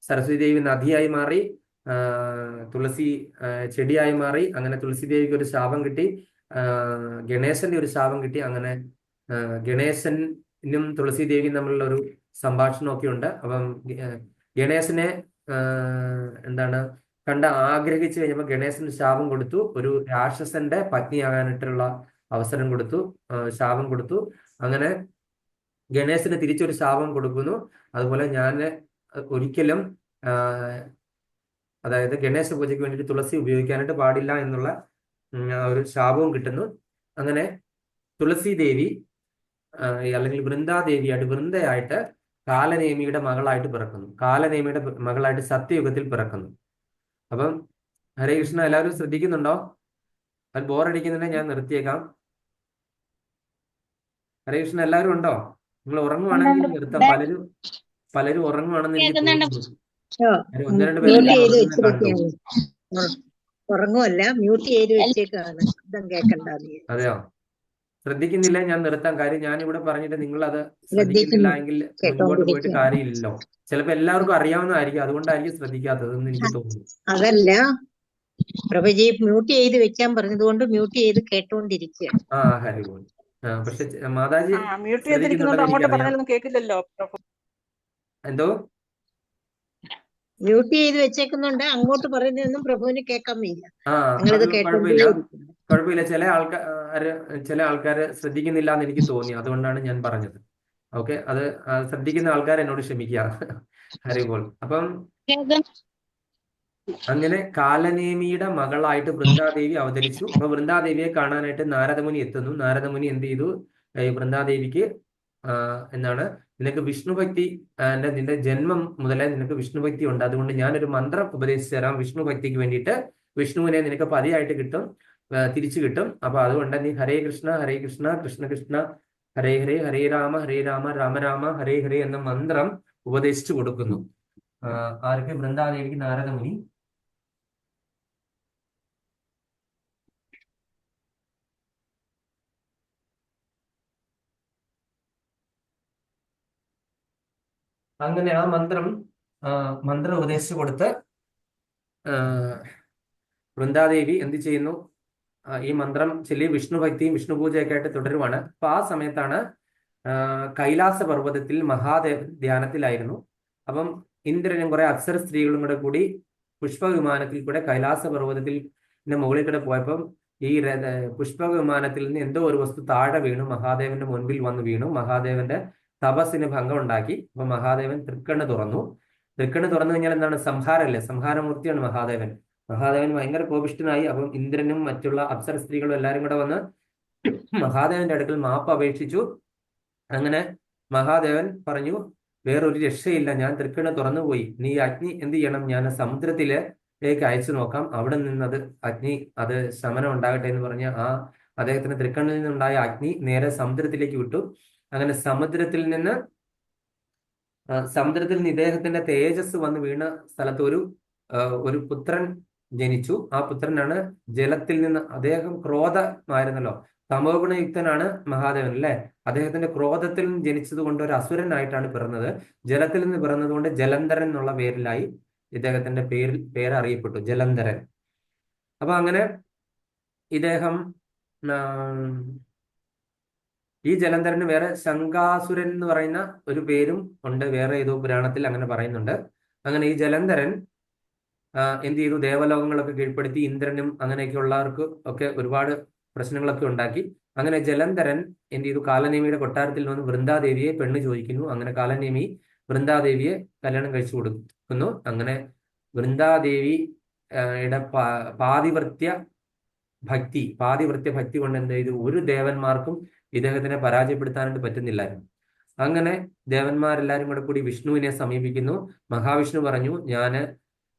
സരസ്വതി ദേവി നദിയായി മാറി, തുളസി ചെടിയായി മാറി. അങ്ങനെ തുളസി ദേവിക്ക് ഒരു ശാപം കിട്ടി, ഗണേശന്റെ ഒരു ശാപം കിട്ടി. അങ്ങനെ ഗണേശനും തുളസി ദേവിയും തമ്മിലുള്ള ഒരു സംഭാഷണമൊക്കെ ഉണ്ട്. അപ്പം ഗണേശനെ എന്താണ് കണ്ട് ആഗ്രഹിച്ചു കഴിഞ്ഞപ്പോൾ ഗണേശന് ശാപം കൊടുത്തു. ഒരു രാക്ഷസന്റെ പത്നിയാകാനായിട്ടുള്ള അവസരം കൊടുത്തു, ശാപം കൊടുത്തു. അങ്ങനെ ഗണേശന് തിരിച്ചൊരു ശാപം കൊടുക്കുന്നു. അതുപോലെ ഞാൻ ഒരിക്കലും അതായത് ഗണേശ പൂജയ്ക്ക് വേണ്ടിയിട്ട് തുളസി ഉപയോഗിക്കാനായിട്ട് പാടില്ല എന്നുള്ള ഒരു ശാപവും കിട്ടുന്നു. അങ്ങനെ തുളസി ദേവി അല്ലെങ്കിൽ വൃന്ദാദേവിയായിട്ട്, വൃന്ദയായിട്ട് കാലനേമിയുടെ മകളായിട്ട് പിറക്കുന്നു. കാലനേമിയുടെ മകളായിട്ട് സത്യയുഗത്തിൽ പിറക്കുന്നു. അപ്പം ഹരേ കൃഷ്ണ, എല്ലാവരും ശ്രദ്ധിക്കുന്നുണ്ടോ? അത് ബോറടിക്കുന്നുണ്ടെങ്കിൽ ഞാൻ നിർത്തിയേക്കാം. ഹരേ കൃഷ്ണ, എല്ലാവരും ഉണ്ടോ? നിങ്ങൾ ഉറങ്ങുവാണെങ്കിൽ നിർത്താം. പലരും ഉറങ്ങുവാണെന്ന് എനിക്ക് തോന്നുന്നു. 1-2 പേര് ഉറങ്ങുമല്ല, മ്യൂട്ട് ചെയ്ത് വെച്ചേക്കാണ്. ഇതും കേക്കണ്ട. അതെയോ? ശ്രദ്ധിക്കുന്നില്ല, ഞാൻ നിർത്താം. കാര്യം ഞാൻ ഇവിടെ പറഞ്ഞിട്ട് നിങ്ങൾ അത് ശ്രദ്ധിക്കുന്നില്ല എങ്കിൽ മുൻപോട്ട് പോയിട്ട് കാര്യമില്ലല്ലോ. ചിലപ്പോ എല്ലാവർക്കും അറിയാവുന്നതായിരിക്കും, അതുകൊണ്ടായിരിക്കും ശ്രദ്ധിക്കാത്തതെന്ന് എനിക്ക് തോന്നുന്നു. അതല്ല, പ്രഭുജി മ്യൂട്ട് ചെയ്ത് വെക്കാൻ പറഞ്ഞതുകൊണ്ട് മ്യൂട്ട് ചെയ്ത് കേട്ടോണ്ടിരിക്കുക. ആ, ഹരി ബോൾ. പക്ഷെ മാതാജി മ്യൂട്ട് ചെയ്തിരിക്കുന്നോണ്ട് അങ്ങോട്ട് പറഞ്ഞാലൊന്നും കേൾക്കില്ലല്ലോ. എന്തോ മ്യൂട്ട് ചെയ്ത് വെച്ചേക്കുന്നുണ്ട്, അങ്ങോട്ട് പറയുന്നതൊന്നും പ്രഭുവിന് കേൾക്കാൻ വയ്യ. ആ, നിങ്ങളിത് കുഴപ്പമില്ല. കേട്ടോണ്ടിരിക്കുക. ചില ആൾക്കാര് ശ്രദ്ധിക്കുന്നില്ല എന്ന് എനിക്ക് തോന്നി, അതുകൊണ്ടാണ് ഞാൻ പറഞ്ഞത്. ഓക്കെ, അത് ശ്രദ്ധിക്കുന്ന ആൾക്കാർ എന്നോട് ക്ഷമിക്കുക. ഹരി ബോൾ. അപ്പം അങ്ങനെ കാലനേമിയുടെ മകളായിട്ട് വൃന്ദാദേവി അവതരിച്ചു. അപ്പൊ വൃന്ദാദേവിയെ കാണാനായിട്ട് നാരദമുനി എത്തുന്നു. നാരദമുനി എന്ത് ചെയ്തു? ഈ വൃന്ദാദേവിക്ക് എന്താണ്, നിനക്ക് വിഷ്ണുഭക്തി, നിന്റെ ജന്മം മുതലേ നിനക്ക് വിഷ്ണുഭക്തി ഉണ്ട്, അതുകൊണ്ട് ഞാനൊരു മന്ത്രം ഉപദേശിച്ചു തരാം വിഷ്ണുഭക്തിക്ക് വേണ്ടിയിട്ട്. വിഷ്ണുവിനെ നിനക്ക് പതിയായിട്ട് കിട്ടും, തിരിച്ചു കിട്ടും. അപ്പൊ അതുകൊണ്ട് നീ ഹരേ കൃഷ്ണ ഹരേ കൃഷ്ണ കൃഷ്ണ കൃഷ്ണ ഹരേ ഹരേ ഹരേ രാമ രാമ രാമ ഹരേ ഹരേ എന്ന മന്ത്രം ഉപദേശിച്ചു കൊടുക്കുന്നു. ആർക്ക്? വൃന്ദാദേവിക്ക് നാരദമുനി. അങ്ങനെ ആ മന്ത്രം ഉപദേശിച്ചു കൊടുത്ത് വൃന്ദാദേവി എന്ത് ചെയ്യുന്നു? ഈ മന്ത്രം ചൊല്ലി വിഷ്ണു ഭക്തിയും വിഷ്ണു പൂജയൊക്കെ ആയിട്ട് തുടരുവാണ്. അപ്പൊ ആ സമയത്താണ് കൈലാസ പർവ്വതത്തിൽ മഹാദേവ ധ്യാനത്തിലായിരുന്നു. അപ്പം ഇന്ദ്രനും കുറെ അപ്സര സ്ത്രീകളും കൂടെ കൂടി പുഷ്പവിമാനത്തിൽ കൂടെ കൈലാസ പർവ്വതത്തിൽ മുകളിൽ കൂടെ പോയപ്പം ഈ പുഷ്പവിമാനത്തിൽ നിന്ന് എന്തോ ഒരു വസ്തു താഴെ വീണു, മഹാദേവന്റെ മുൻപിൽ വന്ന് വീണു. മഹാദേവന്റെ തപസ്സിന് ഭംഗം ഉണ്ടാക്കി. അപ്പൊ മഹാദേവൻ തൃക്കണ്ണ് തുറന്നു. തൃക്കണ്ണ് തുറന്നു കഴിഞ്ഞാൽ എന്താണ്? സംഹാരമല്ലേ, സംഹാരമൂർത്തിയാണ് മഹാദേവൻ. മഹാദേവൻ ഭയങ്കര കോപിഷ്ഠനായി. അപ്പം ഇന്ദ്രനും മറ്റുള്ള അപ്സര സ്ത്രീകളും എല്ലാരും കൂടെ വന്ന് മഹാദേവന്റെ അടുക്കൽ മാപ്പ് അപേക്ഷിച്ചു. അങ്ങനെ മഹാദേവൻ പറഞ്ഞു, വേറൊരു രക്ഷയില്ല, ഞാൻ തൃക്കണ്ണ് തുറന്നുപോയി. നീ അഗ്നി എന്ത് ചെയ്യണം? ഞാൻ സമുദ്രത്തിലേക്ക് അയച്ചു നോക്കാം, അവിടെ നിന്നത് അഗ്നി അത് ശമനം ഉണ്ടാകട്ടെ എന്ന് പറഞ്ഞ് അദ്ദേഹത്തിന് തൃക്കണ്ണിൽ നിന്നുണ്ടായ അഗ്നി നേരെ സമുദ്രത്തിലേക്ക് വിട്ടു. അങ്ങനെ സമുദ്രത്തിൽ നിന്ന് ഇദ്ദേഹത്തിന്റെ തേജസ് വന്ന് വീണ സ്ഥലത്ത് ഒരു പുത്രൻ ജനിച്ചു. ആ പുത്രനാണ് ജലത്തിൽ നിന്ന്, അദ്ദേഹം ക്രോധമായിരുന്നല്ലോ, തമോഗുണയുക്തനാണ് മഹാദേവൻ അല്ലെ. അദ്ദേഹത്തിന്റെ ക്രോധത്തിൽ നിന്ന് ജനിച്ചത് കൊണ്ട് ഒരു അസുരനായിട്ടാണ് പിറന്നത്. ജലത്തിൽ നിന്ന് പിറന്നത് കൊണ്ട് ജലന്ധരൻ എന്നുള്ള പേരിലായി ഇദ്ദേഹത്തിന്റെ പേരറിയപ്പെട്ടു, ജലന്ധരൻ. അപ്പൊ അങ്ങനെ ഇദ്ദേഹം ഈ ജലന്ധരന് വേറെ ശങ്കാസുരൻ എന്ന് പറയുന്ന ഒരു പേരും ഉണ്ട്, വേറെ ഏതോ പുരാണത്തിൽ അങ്ങനെ പറയുന്നുണ്ട്. അങ്ങനെ ഈ ജലന്ധരൻ എന്ത് ചെയ്തു? ദേവലോകങ്ങളൊക്കെ കീഴ്പ്പെടുത്തി, ഇന്ദ്രനും അങ്ങനെയൊക്കെ ഉള്ളവർക്ക് ഒക്കെ ഒരുപാട് പ്രശ്നങ്ങളൊക്കെ ഉണ്ടാക്കി. അങ്ങനെ ജലന്ധരൻ എന്ത് ചെയ്തു? കാലനേമിയുടെ കൊട്ടാരത്തിൽ വന്ന് വൃന്ദാദേവിയെ പെണ്ണ് ചോദിക്കുന്നു. അങ്ങനെ കാലനേമി വൃന്ദാദേവിയെ കല്യാണം കഴിച്ചു കൊടുക്കുന്നു. അങ്ങനെ വൃന്ദാദേവിയുടെ പാതിവൃത്യ ഭക്തി കൊണ്ട് എന്ത് ചെയ്തു? ഒരു ദേവന്മാർക്കും ഇദ്ദേഹത്തിനെ പരാജയപ്പെടുത്താനായിട്ട് പറ്റുന്നില്ലായിരുന്നു. അങ്ങനെ ദേവന്മാരെല്ലാരും കൂടെ കൂടി വിഷ്ണുവിനെ സമീപിക്കുന്നു. മഹാവിഷ്ണു പറഞ്ഞു,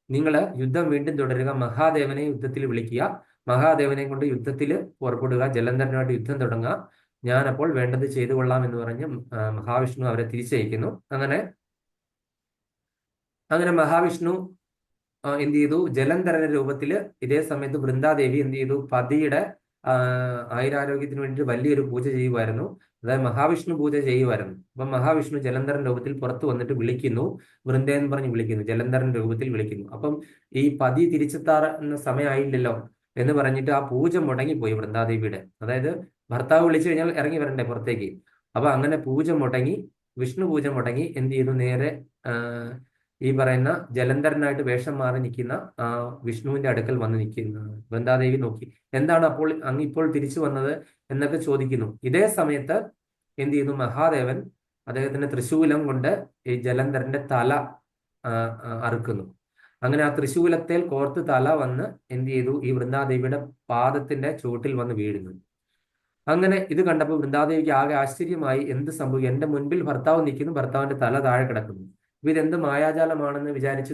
നിങ്ങള് യുദ്ധം വീണ്ടും തുടരുക, മഹാദേവനെ യുദ്ധത്തിൽ വിളിക്കുക, മഹാദേവനെ കൊണ്ട് യുദ്ധത്തിൽ പുറപ്പെടുക, ജലന്ധരനുമായിട്ട് യുദ്ധം തുടങ്ങുക, ഞാനപ്പോൾ വേണ്ടത് ചെയ്തു കൊള്ളാം എന്ന് പറഞ്ഞ് മഹാവിഷ്ണു അവരെ തിരിച്ചയക്കുന്നു. അങ്ങനെ മഹാവിഷ്ണു എന്ത് ചെയ്തു? ജലന്ധരന്റെ രൂപത്തില് ഇതേ സമയത്ത് വൃന്ദാദേവി എന്ത് ചെയ്തു? പതിയുടെ ആയുരാരോഗ്യത്തിന് വേണ്ടിയിട്ട് വലിയൊരു പൂജ ചെയ്യുമായിരുന്നു. അതായത് മഹാവിഷ്ണു പൂജ ചെയ്യുമായിരുന്നു. അപ്പൊ മഹാവിഷ്ണു ജലന്ധരൻ രൂപത്തിൽ പുറത്തു വന്നിട്ട് വിളിക്കുന്നു, വൃന്ദയെന്ന് പറഞ്ഞ് വിളിക്കുന്നു, ജലന്ധരൻ രൂപത്തിൽ വിളിക്കുന്നു. അപ്പം ഈ പതി തിരിച്ചെത്താറുന്ന സമയമായില്ലല്ലോ എന്ന് പറഞ്ഞിട്ട് ആ പൂജ മുടങ്ങിപ്പോയി വൃന്ദാദേവിയുടെ. അതായത് ഭർത്താവ് വിളിച്ചു കഴിഞ്ഞാൽ ഇറങ്ങി വരണ്ടേ പുറത്തേക്ക്. അപ്പൊ അങ്ങനെ പൂജ മുടങ്ങി, വിഷ്ണു പൂജ മുടങ്ങി. എന്ത് ചെയ്തു? നേരെ ഈ പറയുന്ന ജലന്ധരനായിട്ട് വേഷം മാറി നിൽക്കുന്ന വിഷ്ണുവിന്റെ അടുക്കൽ വന്ന് നിൽക്കുന്ന വൃന്ദാദേവി നോക്കി, എന്താണ് അപ്പോൾ അങ്ങ് ഇപ്പോൾ തിരിച്ചു വന്നത് എന്നൊക്കെ ചോദിക്കുന്നു. ഇതേ സമയത്ത് എന്ത് ചെയ്യുന്നു? മഹാദേവൻ അദ്ദേഹത്തിന്റെ തൃശൂലം കൊണ്ട് ഈ ജലന്ധരന്റെ തല അറുക്കുന്നു. അങ്ങനെ ആ തൃശൂലത്തേൽ കോർത്ത് തല വന്ന് എന്ത് ചെയ്തു? ഈ വൃന്ദാദേവിയുടെ പാദത്തിന്റെ ചുവട്ടിൽ വന്ന് വീഴുന്നു. അങ്ങനെ ഇത് കണ്ടപ്പോൾ വൃന്ദാദേവിക്ക് ആകെ ആശ്ചര്യമായി. എന്ത് സംഭവിക്കും? എന്റെ മുൻപിൽ ഭർത്താവ് നിൽക്കുന്നു, ഭർത്താവിന്റെ തല താഴെ കിടക്കുന്നു. ഇതെന്ത് മായാജാലമാണെന്ന് വിചാരിച്ച്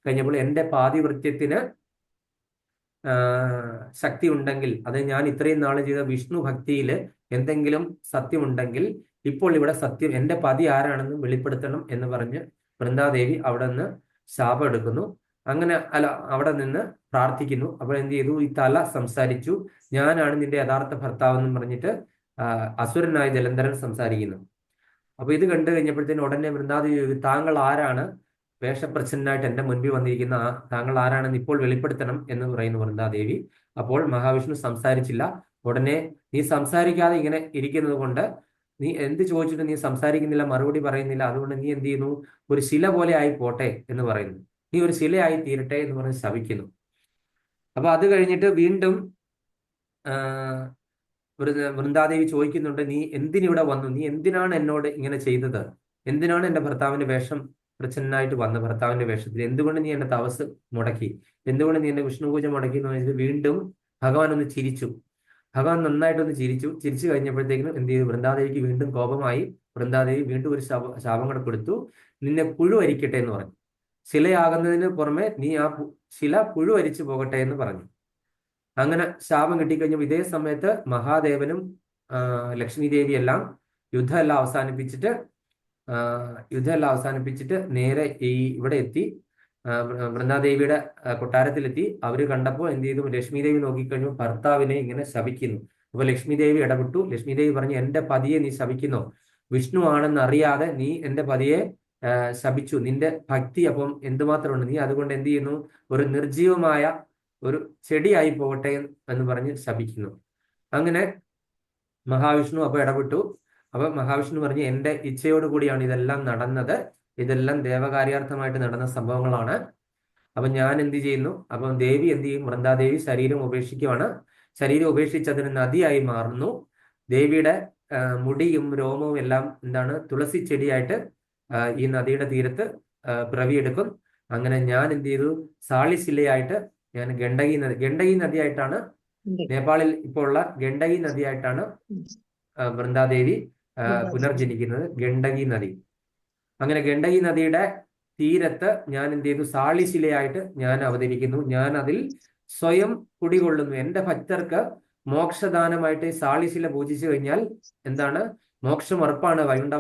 കഴിഞ്ഞപ്പോൾ എന്റെ പാതിവൃത്യത്തിന് ശക്തി ഉണ്ടെങ്കിൽ, അത് ഞാൻ ഇത്രയും നാൾ ചെയ്ത വിഷ്ണു ഭക്തിയിൽ എന്തെങ്കിലും സത്യമുണ്ടെങ്കിൽ ഇപ്പോൾ ഇവിടെ സത്യം എന്റെ പതി ആരാണെന്ന് വെളിപ്പെടുത്തണം എന്ന് പറഞ്ഞ് വൃന്ദാദേവി അവിടെ നിന്ന് ശാപം എടുക്കുന്നു. അങ്ങനെ അവിടെ നിന്ന് പ്രാർത്ഥിക്കുന്നു. അപ്പോൾ എന്ത് ചെയ്തു? ഈ തല സംസാരിച്ചു, ഞാനാണ് നിന്റെ യഥാർത്ഥ ഭർത്താവ് എന്ന് പറഞ്ഞിട്ട് അസുരനായ ജലന്ധരൻ സംസാരിക്കുന്നു. അപ്പൊ ഇത് കണ്ടു കഴിഞ്ഞപ്പോഴത്തേന് ഉടനെ വൃന്ദാദേവി, താങ്കൾ ആരാണ്? വേഷപ്രച്ഛന്നായിട്ട് എന്റെ മുൻപിൽ വന്നിരിക്കുന്ന താങ്കൾ ആരാണെന്ന് ഇപ്പോൾ വെളിപ്പെടുത്തണം എന്ന് പറയുന്നു വൃന്ദാദേവി. അപ്പോൾ മഹാവിഷ്ണു സംസാരിച്ചില്ല. ഉടനെ, നീ സംസാരിക്കാതെ ഇങ്ങനെ ഇരിക്കുന്നത് കൊണ്ട്, നീ എന്ത് ചോദിച്ചിട്ട് നീ സംസാരിക്കുന്നില്ല, മറുപടി പറയുന്നില്ല, അതുകൊണ്ട് നീ എന്ത് ചെയ്യുന്നു? ഒരു ശില പോലെ ആയി പോട്ടെ എന്ന് പറയുന്നു. നീ ഒരു ശിലയായി തീരട്ടെ എന്ന് പറഞ്ഞ് ശപിക്കുന്നു. അപ്പൊ അത് കഴിഞ്ഞിട്ട് വീണ്ടും വൃന്ദാദേവി ചോദിക്കുന്നുണ്ട്, നീ എന്തിനിവിടെ വന്നു? നീ എന്തിനാണ് എന്നോട് ഇങ്ങനെ ചെയ്തത്? എന്തിനാണ് എന്റെ ഭർത്താവിന്റെ വേഷം പ്രച്ഛന്നായിട്ട് വന്ന ഭർത്താവിന്റെ വേഷത്തിൽ? എന്തുകൊണ്ട് നീ എന്റെ തപസ് മുടക്കി? എന്തുകൊണ്ട് നീ എന്റെ വിഷ്ണു പൂജ മുടക്കി എന്ന് പറഞ്ഞിട്ട് വീണ്ടും ഭഗവാൻ ഒന്ന് ചിരിച്ചു. ഭഗവാൻ നന്നായിട്ടൊന്ന് ചിരിച്ചു കഴിഞ്ഞപ്പോഴത്തേക്കും എന്ത് ചെയ്തു? വൃന്ദാദേവിക്ക് വീണ്ടും കോപമായി. വൃന്ദാദേവി വീണ്ടും ഒരു ശാപം കൂടെ കൊടുത്തു, നിന്നെ പുഴു അരിക്കട്ടെ എന്ന് പറഞ്ഞു. ശിലയാകുന്നതിന് പുറമെ നീ ആ ശില പുഴു അരിച്ചു പോകട്ടെ എന്ന് പറഞ്ഞു. അങ്ങനെ ശാപം കിട്ടിക്കഴിഞ്ഞപ്പോൾ ഇതേ സമയത്ത് മഹാദേവനും ലക്ഷ്മി ദേവിയെല്ലാം യുദ്ധമെല്ലാം അവസാനിപ്പിച്ചിട്ട് നേരെ ഇവിടെ എത്തി, വൃന്ദാദേവിയുടെ കൊട്ടാരത്തിലെത്തി. അവര് കണ്ടപ്പോൾ എന്ത് ചെയ്തു? ലക്ഷ്മി ദേവി നോക്കിക്കഴിഞ്ഞു, ഭർത്താവിനെ ഇങ്ങനെ ശപിക്കുന്നു. അപ്പൊ ലക്ഷ്മി ദേവി ഇടപെട്ടു. ലക്ഷ്മി ദേവി പറഞ്ഞു, എന്റെ പതിയെ നീ ശപിക്കുന്നോ? വിഷ്ണു ആണെന്ന് അറിയാതെ നീ എന്റെ പതിയെ ശപിച്ചു. നിന്റെ ഭക്തി അപ്പം എന്തുമാത്രമുണ്ട്, നീ അതുകൊണ്ട് എന്ത് ചെയ്യുന്നു? ഒരു നിർജീവമായ ഒരു ചെടിയായി പോകട്ടെ എന്ന് പറഞ്ഞ് ശപിക്കുന്നു. അങ്ങനെ മഹാവിഷ്ണു അപ്പൊ ഇടപെട്ടു. അപ്പൊ മഹാവിഷ്ണു പറഞ്ഞു, എന്റെ ഇച്ഛയോട് കൂടിയാണ് ഇതെല്ലാം നടന്നത്, ഇതെല്ലാം ദേവകാര്യാർത്ഥമായിട്ട് നടന്ന സംഭവങ്ങളാണ്. അപ്പൊ ഞാൻ എന്ത് ചെയ്യുന്നു? അപ്പം ദേവി എന്ത് ചെയ്യും? വൃന്ദാദേവി ശരീരം ഉപേക്ഷിക്കുവാണ്. ശരീരം ഉപേക്ഷിച്ച് അതിന് നദിയായി മാറുന്നു. ദേവിയുടെ മുടിയും രോമവും എല്ലാം എന്താണ് തുളസി ചെടിയായിട്ട് ഈ നദിയുടെ തീരത്ത് പിറവിയെടുക്കും. അങ്ങനെ ഞാൻ എന്ത് ചെയ്തു, സാളിശിലയായിട്ട് ഞാൻ ഗണ്ഡകി നദിയായിട്ടാണ് നേപ്പാളിൽ ഇപ്പോൾ ഉള്ള ഗണ്ഡകി നദിയായിട്ടാണ് വൃന്ദാദേവി പുനർജനിക്കുന്നത്. ഗണ്ഡകി നദി. അങ്ങനെ ഗണ്ഡകി നദിയുടെ തീരത്ത് ഞാൻ എന്ത് ചെയ്തു, സാളിശിലയായിട്ട് ഞാൻ അവതരിക്കുന്നു. ഞാൻ അതിൽ സ്വയം കുടികൊള്ളുന്നു. എൻ്റെ ഭക്തർക്ക് മോക്ഷദാനമായിട്ട് സാളിശില പൂജിച്ചു കഴിഞ്ഞാൽ എന്താണ്, മോക്ഷം ഉറപ്പാണ്, വൈകുണ്ഠ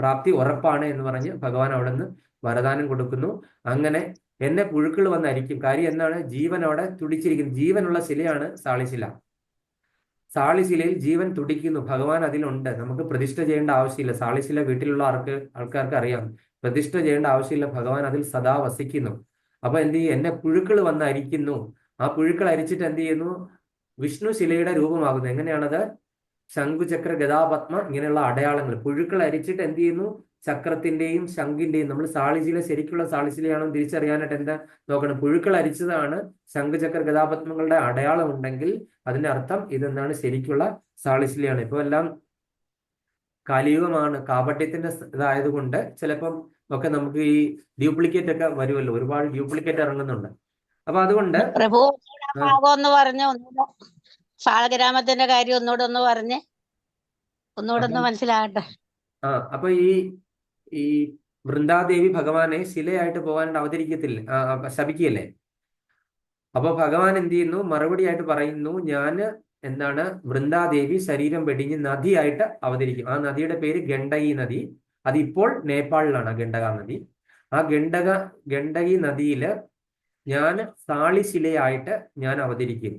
പ്രാപ്തി ഉറപ്പാണ് എന്ന് പറഞ്ഞ് ഭഗവാൻ അവിടെ നിന്ന് വരദാനം കൊടുക്കുന്നു. അങ്ങനെ എന്നെ പുഴുക്കൾ വന്ന് അരിക്കും. കാര്യം എന്താണ്, ജീവൻ അവിടെ തുടിച്ചിരിക്കുന്നു. ജീവനുള്ള ശിലയാണ് സാളിശില. സാളിശിലയിൽ ജീവൻ തുടിക്കുന്നു, ഭഗവാൻ അതിലുണ്ട്. നമുക്ക് പ്രതിഷ്ഠ ചെയ്യേണ്ട ആവശ്യമില്ല. സാളിശില വീട്ടിലുള്ള ആൾക്കാർക്ക് അറിയാം, പ്രതിഷ്ഠ ചെയ്യേണ്ട ആവശ്യമില്ല, ഭഗവാൻ അതിൽ സദാ വസിക്കുന്നു. അപ്പൊ എന്ത് ചെയ്യും, എന്നെ പുഴുക്കൾ വന്ന് അരിക്കുന്നു. ആ പുഴുക്കൾ അരിച്ചിട്ട് എന്ത് ചെയ്യുന്നു, വിഷ്ണു ശിലയുടെ രൂപമാകുന്നു. എങ്ങനെയാണത്, ശംഖുചക്ര ഗദാപത്മ ഇങ്ങനെയുള്ള അടയാളങ്ങൾ. പുഴുക്കൾ അരിച്ചിട്ട് എന്ത് ചെയ്യുന്നു, ചക്രത്തിന്റെയും ശംഖിന്റെയും, നമ്മൾ സാളിശില ശരിക്കുള്ള സാളിശിലയാണോ തിരിച്ചറിയാനായിട്ട് എന്താ നോക്കണം, പുഴുക്കൾ അരിച്ചതാണ് ശംഖുചക്ര ഗദാപത്മങ്ങളുടെ അടയാളം ഉണ്ടെങ്കിൽ അതിന്റെ അർത്ഥം ഇതെന്താണ്, ശരിക്കുള്ള സാളിശിലയാണ്. ഇപ്പൊ എല്ലാം കലിയുഗമാണ്, കാപട്യത്തിന്റെ ഇതായതുകൊണ്ട് ചിലപ്പം ഒക്കെ നമുക്ക് ഈ ഡ്യൂപ്ലിക്കേറ്റ് ഒക്കെ വരുമല്ലോ, ഒരുപാട് ഡ്യൂപ്ലിക്കേറ്റ് ഇറങ്ങുന്നുണ്ട്. അപ്പൊ അതുകൊണ്ട് പ്രഭു ഒന്ന് പറഞ്ഞ ഒന്നുകൂടെ സാളഗ്രാമത്തിന്റെ കാര്യം ഒന്നുകൂടെ ഒന്ന് പറഞ്ഞ് ഒന്നുകൂടെ ഒന്ന് മനസ്സിലാകട്ടെ. അപ്പൊ ഈ വൃന്ദാദേവി ഭഗവാനെ ശിലയായിട്ട് പോകാനായിട്ട് അവതരിക്കത്തില്ല, ശപിക്കുകയല്ലേ. അപ്പൊ ഭഗവാൻ എന്ത് ചെയ്യുന്നു, മറുപടി ആയിട്ട് പറയുന്നു, ഞാന് എന്താണ്, വൃന്ദാദേവി ശരീരം വെടിഞ്ഞ് നദിയായിട്ട് അവതരിക്കും. ആ നദിയുടെ പേര് ഗണ്ഡകി നദി. അതിപ്പോൾ നേപ്പാളിലാണ് ഗണ്ഡക നദി. ആ ഗണ്ഡകി നദിയില് ഞാൻ സാളിശിലയായിട്ട് ഞാൻ അവതരിക്കും.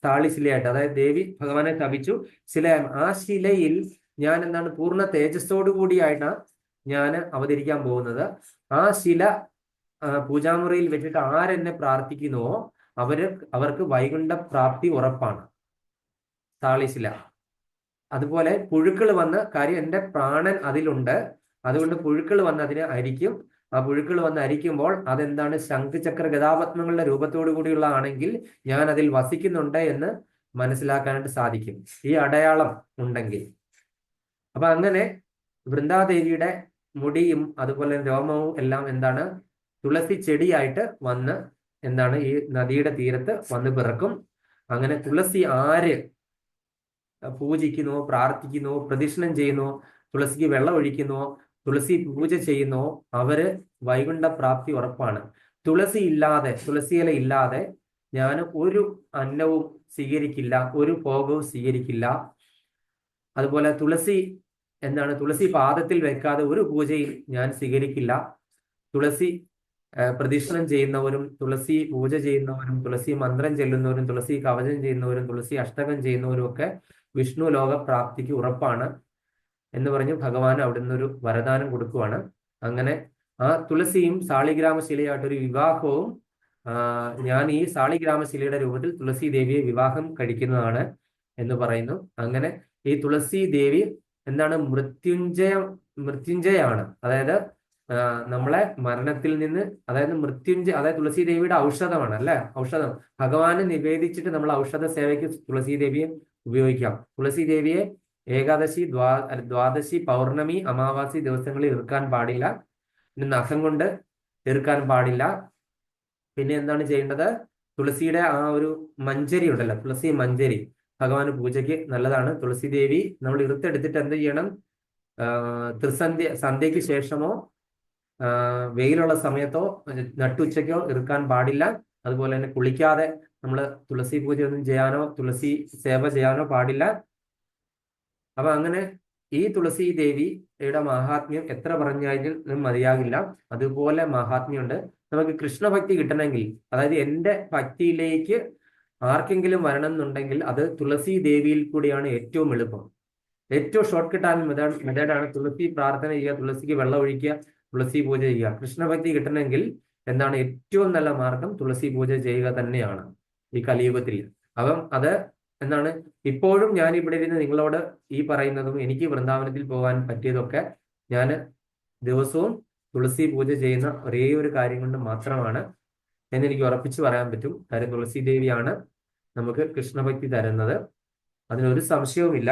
സാളിശിലയായിട്ട്, അതായത് ദേവി ഭഗവാനെ ശപിച്ചു, ശിലയാണ്. ആ ശിലയിൽ ഞാൻ എന്താണ്, പൂർണ്ണ തേജസ്സോടു കൂടിയായിട്ടാണ് ഞാൻ അവതരിക്കാൻ പോകുന്നത്. ആ ശില പൂജാമുറിയിൽ വെച്ചിട്ട് ആരെന്നെ പ്രാർത്ഥിക്കുന്നുവോ അവർക്ക് വൈകുണ്ഠ പ്രാപ്തി ഉറപ്പാണ്. സാളിശില. അതുപോലെ പുഴുക്കൾ വന്ന്, കാര്യം എൻ്റെ പ്രാണൻ അതിലുണ്ട്, അതുകൊണ്ട് പുഴുക്കൾ വന്ന് അതിനെ അരിക്കും. ആ പുഴുക്കൾ വന്ന് അരിക്കുമ്പോൾ അതെന്താണ്, ശംഖുചക്ര ഗദാപത്മങ്ങളുടെ രൂപത്തോടു കൂടിയുള്ള ആണെങ്കിൽ ഞാൻ അതിൽ വസിക്കുന്നുണ്ട് എന്ന് മനസ്സിലാക്കാനായിട്ട് സാധിക്കും, ഈ അടയാളം ഉണ്ടെങ്കിൽ. അപ്പൊ അങ്ങനെ വൃന്ദാദേവിയുടെ മുടിയും അതുപോലെ രോമവും എല്ലാം എന്താണ്, തുളസി ചെടിയായിട്ട് വന്ന് എന്താണ്, ഈ നദിയുടെ തീരത്ത് വന്ന് പിറക്കും. അങ്ങനെ തുളസി ആര് പൂജിക്കുന്നുവോ, പ്രാർത്ഥിക്കുന്നുവോ, പ്രദക്ഷിണം ചെയ്യുന്നുവോ, തുളസിക്ക് വെള്ളം ഒഴിക്കുന്നുവോ, തുളസി പൂജ ചെയ്യുന്നുവോ അവര് വൈകുണ്ഠ പ്രാപ്തി ഉറപ്പാണ്. തുളസിയില ഇല്ലാതെ ഞാൻ ഒരു അന്നവും സ്വീകരിക്കില്ല, ഒരു ഭോഗവും സ്വീകരിക്കില്ല. അതുപോലെ തുളസി പാദത്തിൽ വെക്കാതെ ഒരു പൂജയും ഞാൻ സ്വീകരിക്കില്ല. തുളസി പ്രദക്ഷിണം ചെയ്യുന്നവരും, തുളസി പൂജ ചെയ്യുന്നവരും, തുളസി മന്ത്രം ചെല്ലുന്നവരും, തുളസി കവചം ചെയ്യുന്നവരും, തുളസി അഷ്ടകം ചെയ്യുന്നവരും ഒക്കെ വിഷ്ണു ലോക പ്രാപ്തിക്ക് ഉറപ്പാണ് എന്ന് പറഞ്ഞ് ഭഗവാൻ അവിടുന്ന് ഒരു വരദാനം കൊടുക്കുവാണ്. അങ്ങനെ ആ തുളസിയും സാളിഗ്രാമശിലയായിട്ടൊരു വിവാഹവും ഞാൻ ഈ സാളിഗ്രാമശിലയുടെ രൂപത്തിൽ തുളസി ദേവിയെ വിവാഹം കഴിക്കുന്നതാണ് എന്ന് പറയുന്നു. അങ്ങനെ ഈ തുളസി ദേവി എന്താണ്, മൃത്യുഞ്ജയാണ്. അതായത് നമ്മളെ മരണത്തിൽ നിന്ന്, അതായത് തുളസി ദേവിയുടെ ഔഷധമാണ് അല്ലെ. ഔഷധം ഭഗവാന് നിവേദിച്ചിട്ട് നമ്മൾ ഔഷധ സേവയ്ക്ക് തുളസി ദേവിയെ ഉപയോഗിക്കാം. തുളസി ദേവിയെ ഏകാദശി, ദ്വാദശി, പൗർണമി, അമാവാസി ദിവസങ്ങളിൽ ഇറുക്കാൻ പാടില്ല. പിന്നെ നഖം കൊണ്ട് ഇറുക്കാൻ പാടില്ല. പിന്നെ എന്താണ് ചെയ്യേണ്ടത്, തുളസിയുടെ ആ ഒരു മഞ്ചരി ഉണ്ടല്ലോ, തുളസി മഞ്ചരി ഭഗവാന് പൂജയ്ക്ക് നല്ലതാണ്. തുളസി ദേവി നമ്മൾ ഇറുത്തെടുത്തിട്ട് എന്ത് ചെയ്യണം, സന്ധ്യയ്ക്ക് ശേഷമോ വെയിലുള്ള സമയത്തോ നട്ടുച്ചയ്ക്കോ ഇറുക്കാൻ പാടില്ല. അതുപോലെ തന്നെ കുളിക്കാതെ നമ്മൾ തുളസി പൂജ ഒന്നും ചെയ്യാനോ തുളസി സേവ ചെയ്യാനോ പാടില്ല. അപ്പൊ അങ്ങനെ ഈ തുളസി ദേവിയുടെ മഹാത്മ്യം എത്ര പറഞ്ഞാലും മതിയാകില്ല, അതുപോലെ മഹാത്മ്യമുണ്ട്. നമുക്ക് കൃഷ്ണഭക്തി കിട്ടണമെങ്കിൽ, അതായത് എൻ്റെ ഭക്തിയിലേക്ക് ആർക്കെങ്കിലും വരണം എന്നുണ്ടെങ്കിൽ അത് തുളസി ദേവിയിൽ കൂടിയാണ് ഏറ്റവും എളുപ്പം. ഏറ്റവും ഷോർട്ട് കട്ടായ മെത്തേഡാണ് തുളസി പ്രാർത്ഥന ചെയ്യുക, തുളസിക്ക് വെള്ളം ഒഴിക്കുക, തുളസി പൂജ ചെയ്യുക. കൃഷ്ണഭക്തി കിട്ടണമെങ്കിൽ എന്താണ് ഏറ്റവും നല്ല മാർഗം, തുളസി പൂജ ചെയ്യുക തന്നെയാണ് ഈ കലിയുഗത്തിൽ. അപ്പം അത് എന്താണ്, ഇപ്പോഴും ഞാൻ ഇവിടെ ഇരുന്ന് നിങ്ങളോട് ഈ പറയുന്നതും എനിക്ക് വൃന്ദാവനത്തിൽ പോകാൻ പറ്റിയതൊക്കെ ഞാൻ ദിവസവും തുളസി പൂജ ചെയ്യുന്ന ഒരേ ഒരു കാര്യം കൊണ്ട് മാത്രമാണ് എന്നെനിക്ക് ഉറപ്പിച്ച് പറയാൻ പറ്റും. കാര്യം തുളസി ദേവിയാണ് നമുക്ക് കൃഷ്ണഭക്തി തരുന്നത്. അതിനൊരു സംശയവുമില്ല.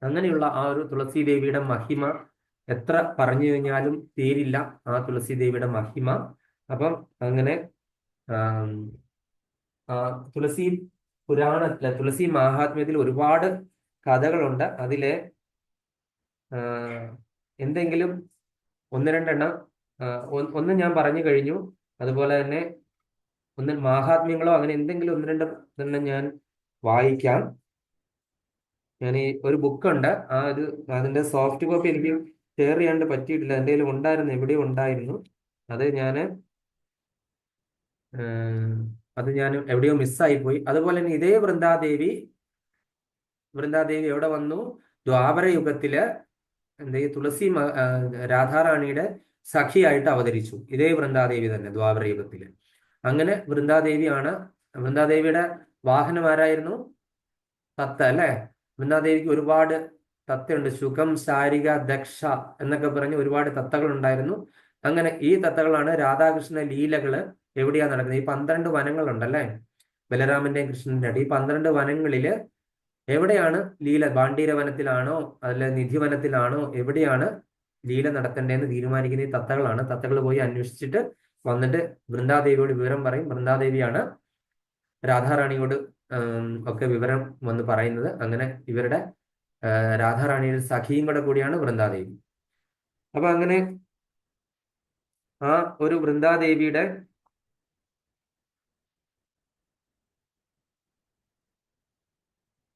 അങ്ങനെയുള്ള ആ ഒരു തുളസി ദേവിയുടെ മഹിമ എത്ര പറഞ്ഞു കഴിഞ്ഞാലും തീരില്ല, ആ തുളസി ദേവിയുടെ മഹിമ. അപ്പം അങ്ങനെ ആം, ആ തുളസി പുരാണത്തിലെ തുളസി മഹാത്മ്യത്തിൽ ഒരുപാട് കഥകളുണ്ട്. അതിലെ ആ, എന്തെങ്കിലും ഒന്ന് രണ്ടെണ്ണം ഒന്ന് ഞാൻ പറഞ്ഞു കഴിഞ്ഞു. അതുപോലെ തന്നെ ഒന്ന് മാഹാത്മ്യങ്ങളോ അങ്ങനെ എന്തെങ്കിലും ഒന്ന് രണ്ട് ഞാൻ വായിക്കാം. ഞാൻ ഈ ഒരു ബുക്കുണ്ട്, അതിന്റെ സോഫ്റ്റ് കോപ്പി എനിക്ക് ഷെയർ ചെയ്യാണ്ട് പറ്റിയിട്ടില്ല. എൻ്റെ കയ്യിൽ ഉണ്ടായിരുന്നു, എവിടെയോ ഉണ്ടായിരുന്നു. അത് ഞാൻ എവിടെയോ മിസ്സായി പോയി. അതുപോലെ തന്നെ ഇതേ വൃന്ദാദേവി എവിടെ വന്നു? ദ്വാപര യുഗത്തില് ഈ തുളസി രാധാറാണിയുടെ സഖിയായിട്ട് അവതരിച്ചു. ഇതേ വൃന്ദാദേവി തന്നെ ദ്വാപര യുഗത്തില്. അങ്ങനെ വൃന്ദാദേവിയുടെ വാഹനമാരായിരുന്നു? തത്ത അല്ലെ. വൃന്ദാദേവിക്ക് ഒരുപാട് തത്തയുണ്ട്. ശുകം, ശാരിക, ദക്ഷ എന്നൊക്കെ പറഞ്ഞ് ഒരുപാട് തത്തകൾ ഉണ്ടായിരുന്നു. അങ്ങനെ ഈ തത്തകളാണ് രാധാകൃഷ്ണ ലീലകള് എവിടെയാ നടക്കുന്നത്? ഈ 12 വനങ്ങളുണ്ടല്ലേ, ബലരാമന്റെയും കൃഷ്ണന്റെ ഈ 12 വനങ്ങളില് എവിടെയാണ് ലീല? ബാണ്ഡീര വനത്തിലാണോ അല്ല നിധിവനത്തിലാണോ, എവിടെയാണ് ലീല നടത്തേണ്ടതെന്ന് തീരുമാനിക്കുന്ന ഈ തത്തകളാണ്. തത്തകൾ പോയി അന്വേഷിച്ചിട്ട് വന്നിട്ട് വൃന്ദാദേവിയോട് വിവരം പറയും. വൃന്ദാദേവിയാണ് രാധാറാണിയോട് ഒക്കെ വിവരം വന്ന് പറയുന്നത്. അങ്ങനെ ഇവരുടെ രാധാറാണിയുടെ സഖിയും കൂടിയാണ് വൃന്ദാദേവി. അപ്പൊ അങ്ങനെ ആ ഒരു വൃന്ദാദേവിയുടെ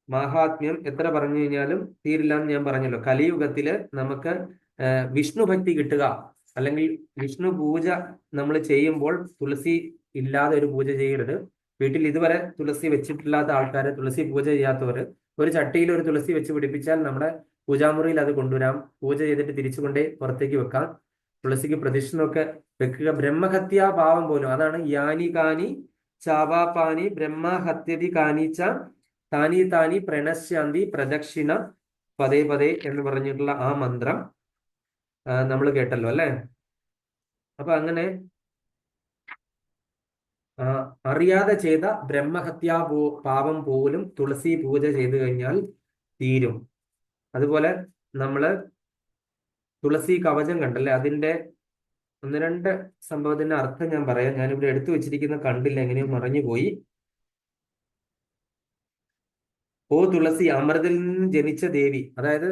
മാഹാത്മ്യം എത്ര പറഞ്ഞു കഴിഞ്ഞാലും തീരില്ല എന്ന് ഞാൻ പറഞ്ഞല്ലോ. കലിയുഗത്തില് നമുക്ക് വിഷ്ണു ഭക്തി കിട്ടുക, അല്ലെങ്കിൽ വിഷ്ണു പൂജ നമ്മൾ ചെയ്യുമ്പോൾ തുളസി ഇല്ലാതെ ഒരു പൂജ ചെയ്യരുത്. വീട്ടിൽ ഇതുവരെ തുളസി വെച്ചിട്ടില്ലാത്ത ആൾക്കാര്, തുളസി പൂജ ചെയ്യാത്തവര്, ഒരു ചട്ടിയിൽ ഒരു തുളസി വെച്ച് പിടിപ്പിച്ചാൽ നമ്മുടെ പൂജാമുറിയിൽ അത് കൊണ്ടുവരാം. പൂജ ചെയ്തിട്ട് തിരിച്ചുകൊണ്ടേ പുറത്തേക്ക് വെക്കാം. തുളസിക്ക് പ്രദക്ഷിണമൊക്കെ വെക്കുക. ബ്രഹ്മഹത്യാ പാവം പോലും, അതാണ് യാനി കാനി ചാവാപാനി ബ്രഹ്മഹത്യതി കാനീച്ച താനി താനി പ്രണശ്യാന്തി പ്രദക്ഷിണ പതേ പതേ എന്ന് പറഞ്ഞിട്ടുള്ള ആ മന്ത്രം നമ്മൾ കേട്ടല്ലോ അല്ലെ. അപ്പൊ അങ്ങനെ അറിയാതെ ചെയ്ത ബ്രഹ്മഹത്യാ പാപം പോലും തുളസി പൂജ ചെയ്തു കഴിഞ്ഞാൽ തീരും. അതുപോലെ നമ്മള് തുളസി കവചം കണ്ടല്ലേ, അതിന്റെ ഒന്ന് രണ്ട് സംഭവത്തിന്റെ അർത്ഥം ഞാൻ പറയാം. ഞാനിവിടെ എടുത്തു വെച്ചിരിക്കുന്ന കണ്ടില്ല, എങ്ങനെയോ മറഞ്ഞുപോയി. ഓ തുളസി, അമൃതിൽ നിന്ന് ജനിച്ച ദേവി. അതായത്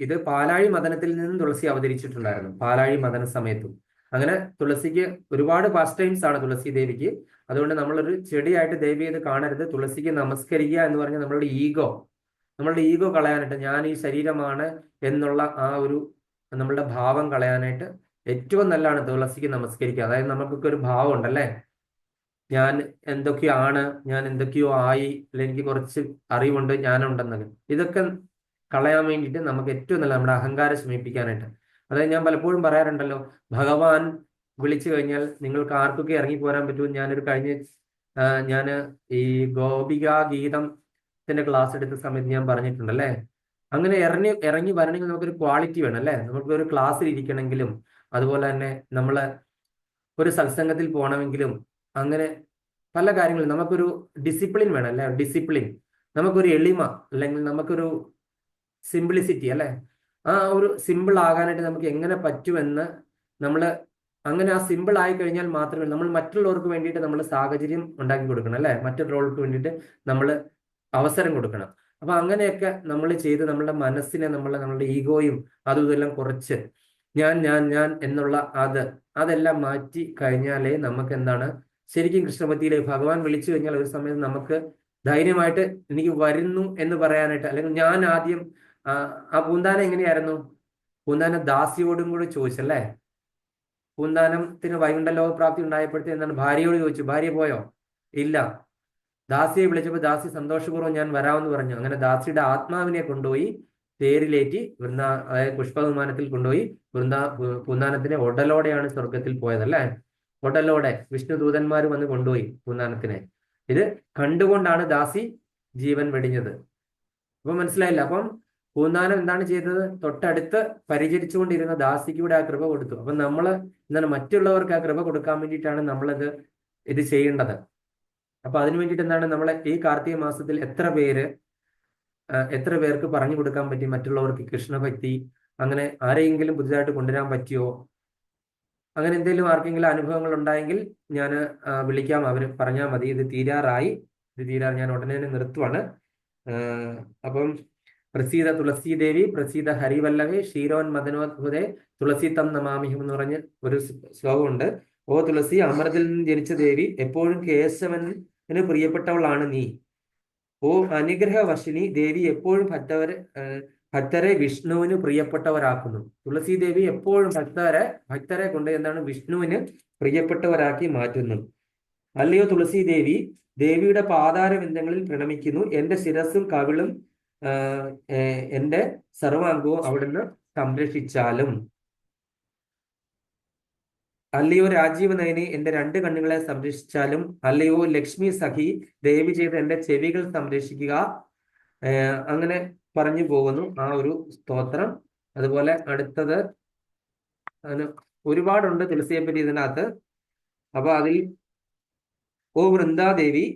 ഇത് പാലാഴി മദനത്തിൽ നിന്നും തുളസി അവതരിച്ചിട്ടുണ്ടായിരുന്നു, പാലാഴി മദന സമയത്തും. അങ്ങനെ തുളസിക്ക് ഒരുപാട് പാസ്റ്റ് ടൈംസ് ആണ് തുളസി ദേവിക്ക്. അതുകൊണ്ട് നമ്മളൊരു ചെടിയായിട്ട് ദേവിയെ ഇത് കാണരുത്. തുളസിക്ക് നമസ്കരിക്കുക എന്ന് പറഞ്ഞാൽ നമ്മളുടെ ഈഗോ കളയാനായിട്ട്, ഞാൻ ഈ ശരീരമാണ് എന്നുള്ള ആ ഒരു നമ്മളുടെ ഭാവം കളയാനായിട്ട് ഏറ്റവും നല്ലതാണ് തുളസിക്ക് നമസ്കരിക്കുക. അതായത് നമുക്കൊക്കെ ഒരു ഭാവം ഉണ്ടല്ലേ, ഞാൻ എന്തൊക്കെയാണ്, ഞാൻ എന്തൊക്കെയോ ആയി, അല്ലെങ്കിൽ എനിക്ക് കുറച്ച് അറിവുണ്ട്, ഞാനുണ്ടെന്നൊക്കെ. ഇതൊക്കെ കളയാൻ വേണ്ടിയിട്ട് നമുക്ക് ഏറ്റവും നല്ല നമ്മുടെ അഹങ്കാരം ശമിപ്പിക്കാനായിട്ട്. അതായത് ഞാൻ പലപ്പോഴും പറയാറുണ്ടല്ലോ, ഭഗവാൻ വിളിച്ചു കഴിഞ്ഞാൽ നിങ്ങൾക്ക് ആർക്കൊക്കെ ഇറങ്ങി പോരാൻ പറ്റുമോ? ഞാൻ ഈ ഗോപികാ ഗീതത്തിന്റെ ക്ലാസ് എടുത്ത സമയത്ത് ഞാൻ പറഞ്ഞിട്ടുണ്ടല്ലേ. അങ്ങനെ ഇറങ്ങി വരണമെങ്കിൽ നമുക്കൊരു ക്വാളിറ്റി വേണം അല്ലേ. നമുക്കൊരു ക്ലാസ്സിൽ ഇരിക്കണമെങ്കിലും, അതുപോലെ തന്നെ നമ്മള് ഒരു സത്സംഗത്തിൽ പോകണമെങ്കിലും, അങ്ങനെ പല കാര്യങ്ങളും നമുക്കൊരു ഡിസിപ്ലിൻ വേണം അല്ലെ. ഡിസിപ്ലിൻ, നമുക്കൊരു എളിമ, അല്ലെങ്കിൽ നമുക്കൊരു സിംപ്ലിസിറ്റി അല്ലെ. ആ ഒരു സിമ്പിൾ ആകാനായിട്ട് നമുക്ക് എങ്ങനെ പറ്റുമെന്ന് നമ്മൾ അങ്ങനെ ആ സിമ്പിൾ ആയി കഴിഞ്ഞാൽ മാത്രമേ നമ്മൾ മറ്റുള്ളവർക്ക് വേണ്ടിയിട്ട് നമ്മൾ സാഹചര്യം ഉണ്ടാക്കി കൊടുക്കണം അല്ലെ. മറ്റുള്ളവർക്ക് വേണ്ടിയിട്ട് നമ്മൾ അവസരം കൊടുക്കണം. അപ്പൊ അങ്ങനെയൊക്കെ നമ്മൾ ചെയ്ത് നമ്മളുടെ മനസ്സിനെ നമ്മളുടെ ഈഗോയും അതും ഇതെല്ലാം കുറച്ച് ഞാൻ എന്നുള്ള അതെല്ലാം മാറ്റി കഴിഞ്ഞാലേ നമുക്ക് എന്താണ് ശരിക്കും കൃഷ്ണഭക്തിയിലെ ഭഗവാൻ വിളിച്ചു കഴിഞ്ഞാൽ ഒരു സമയത്ത് നമുക്ക് ധൈര്യമായിട്ട് എനിക്ക് വരുന്നു എന്ന് പറയാനായിട്ട്. അല്ലെങ്കിൽ ഞാൻ ആദ്യം ആ പൂന്താനം എങ്ങനെയായിരുന്നു? പൂന്താനം ദാസിയോടും കൂടി ചോദിച്ചല്ലേ. പൂന്താനത്തിന് വൈകുണ്ഠലോക പ്രാപ്തി ഉണ്ടായപ്പോഴത്തെ എന്താണ്, ഭാര്യയോട് ചോദിച്ചു. ഭാര്യ പോയോ? ഇല്ല. ദാസിയെ വിളിച്ചപ്പോൾ ദാസി സന്തോഷപൂർവ്വം ഞാൻ വരാമെന്ന് പറഞ്ഞു. അങ്ങനെ ദാസിയുടെ ആത്മാവിനെ കൊണ്ടുപോയി തേരിലേറ്റി അതായത് പുഷ്പവിമാനത്തിൽ കൊണ്ടുപോയി പൂന്താനത്തിനെ ഉടലോടെയാണ് സ്വർഗത്തിൽ പോയതല്ലേ. ഉടലോടെ വിഷ്ണുദൂതന്മാർ വന്ന് കൊണ്ടുപോയി പൂന്താനത്തിനെ. ഇത് കണ്ടുകൊണ്ടാണ് ദാസി ജീവൻ വെടിഞ്ഞത്. അപ്പൊ മനസ്സിലായില്ല. അപ്പം പൂന്താനം എന്താണ് ചെയ്തത്? തൊട്ടടുത്ത് പരിചരിച്ചുകൊണ്ടിരുന്ന ദാസിക്ക് കൂടെ ആ കൃപ കൊടുത്തു. അപ്പൊ മറ്റുള്ളവർക്ക് ആ കൃപ കൊടുക്കാൻ വേണ്ടിയിട്ടാണ് ഇത് ചെയ്യേണ്ടത്. അപ്പൊ അതിനു വേണ്ടിയിട്ട് എന്താണ്, നമ്മളെ ഈ കാർത്തിക മാസത്തിൽ എത്ര പേര് എത്ര പേർക്ക് പറഞ്ഞു കൊടുക്കാൻ പറ്റി മറ്റുള്ളവർക്ക് കൃഷ്ണഭക്തി? അങ്ങനെ ആരെയെങ്കിലും പുതുതായിട്ട് കൊണ്ടുവരാൻ പറ്റിയോ? അങ്ങനെ എന്തെങ്കിലും ആർക്കെങ്കിലും അനുഭവങ്ങൾ ഉണ്ടായെങ്കിൽ ഞാൻ വിളിക്കാം, അവർ പറഞ്ഞാൽ മതി. ഇത് തീരാറായി, ഞാൻ ഉടനെ തന്നെ നിർത്തുവാണ്. അപ്പം പ്രസീത തുളസി ദേവി പ്രസീത ഹരിവല്ലഭേ ക്ഷീരോൻ മദനോദ്ഭുതേ തുളസി തം നമാമിഹം എന്ന് പറഞ്ഞ് ഒരു ശ്ലോകമുണ്ട്. ഓ തുളസി, അമൃതത്തിൽ നിന്ന് ജനിച്ച ദേവി, എപ്പോഴും കേശവന് പ്രിയപ്പെട്ടവളാണ് നീ. ഓ അനുഗ്രഹവർഷിണി ദേവി, എപ്പോഴും ഭക്തരെ വിഷ്ണുവിന് പ്രിയപ്പെട്ടവരാക്കുന്നു. തുളസി ദേവി എപ്പോഴും ഭക്തരെ കൊണ്ട് എന്താണ് വിഷ്ണുവിന് പ്രിയപ്പെട്ടവരാക്കി മാറ്റുന്നു. അല്ലയോ തുളസി ദേവി, ദേവിയുടെ പാതാരബിന്ദങ്ങളിൽ പ്രണമിക്കുന്നു. എന്റെ ശിരസ്സും കവിളും എന്റെ സർവാംഗവും അവിടുന്ന് സംരക്ഷിച്ചാലും. അല്ലയോ രാജീവ് നയനി, എന്റെ 2 കണ്ണുകളെ സംരക്ഷിച്ചാലും. അല്ലയോ ലക്ഷ്മി സഖി, ദയവ് ചെയ്ത് എന്റെ ചെവികൾ സംരക്ഷിക്കുക. അങ്ങനെ പറഞ്ഞു പോകുന്നു ആ ഒരു സ്തോത്രം. അതുപോലെ അടുത്തത് അതിന് ഒരുപാടുണ്ട് തുളസിയെ പറ്റി ഇതിനകത്ത്. അപ്പൊ അതിൽ ഓ വൃന്ദാദേവി,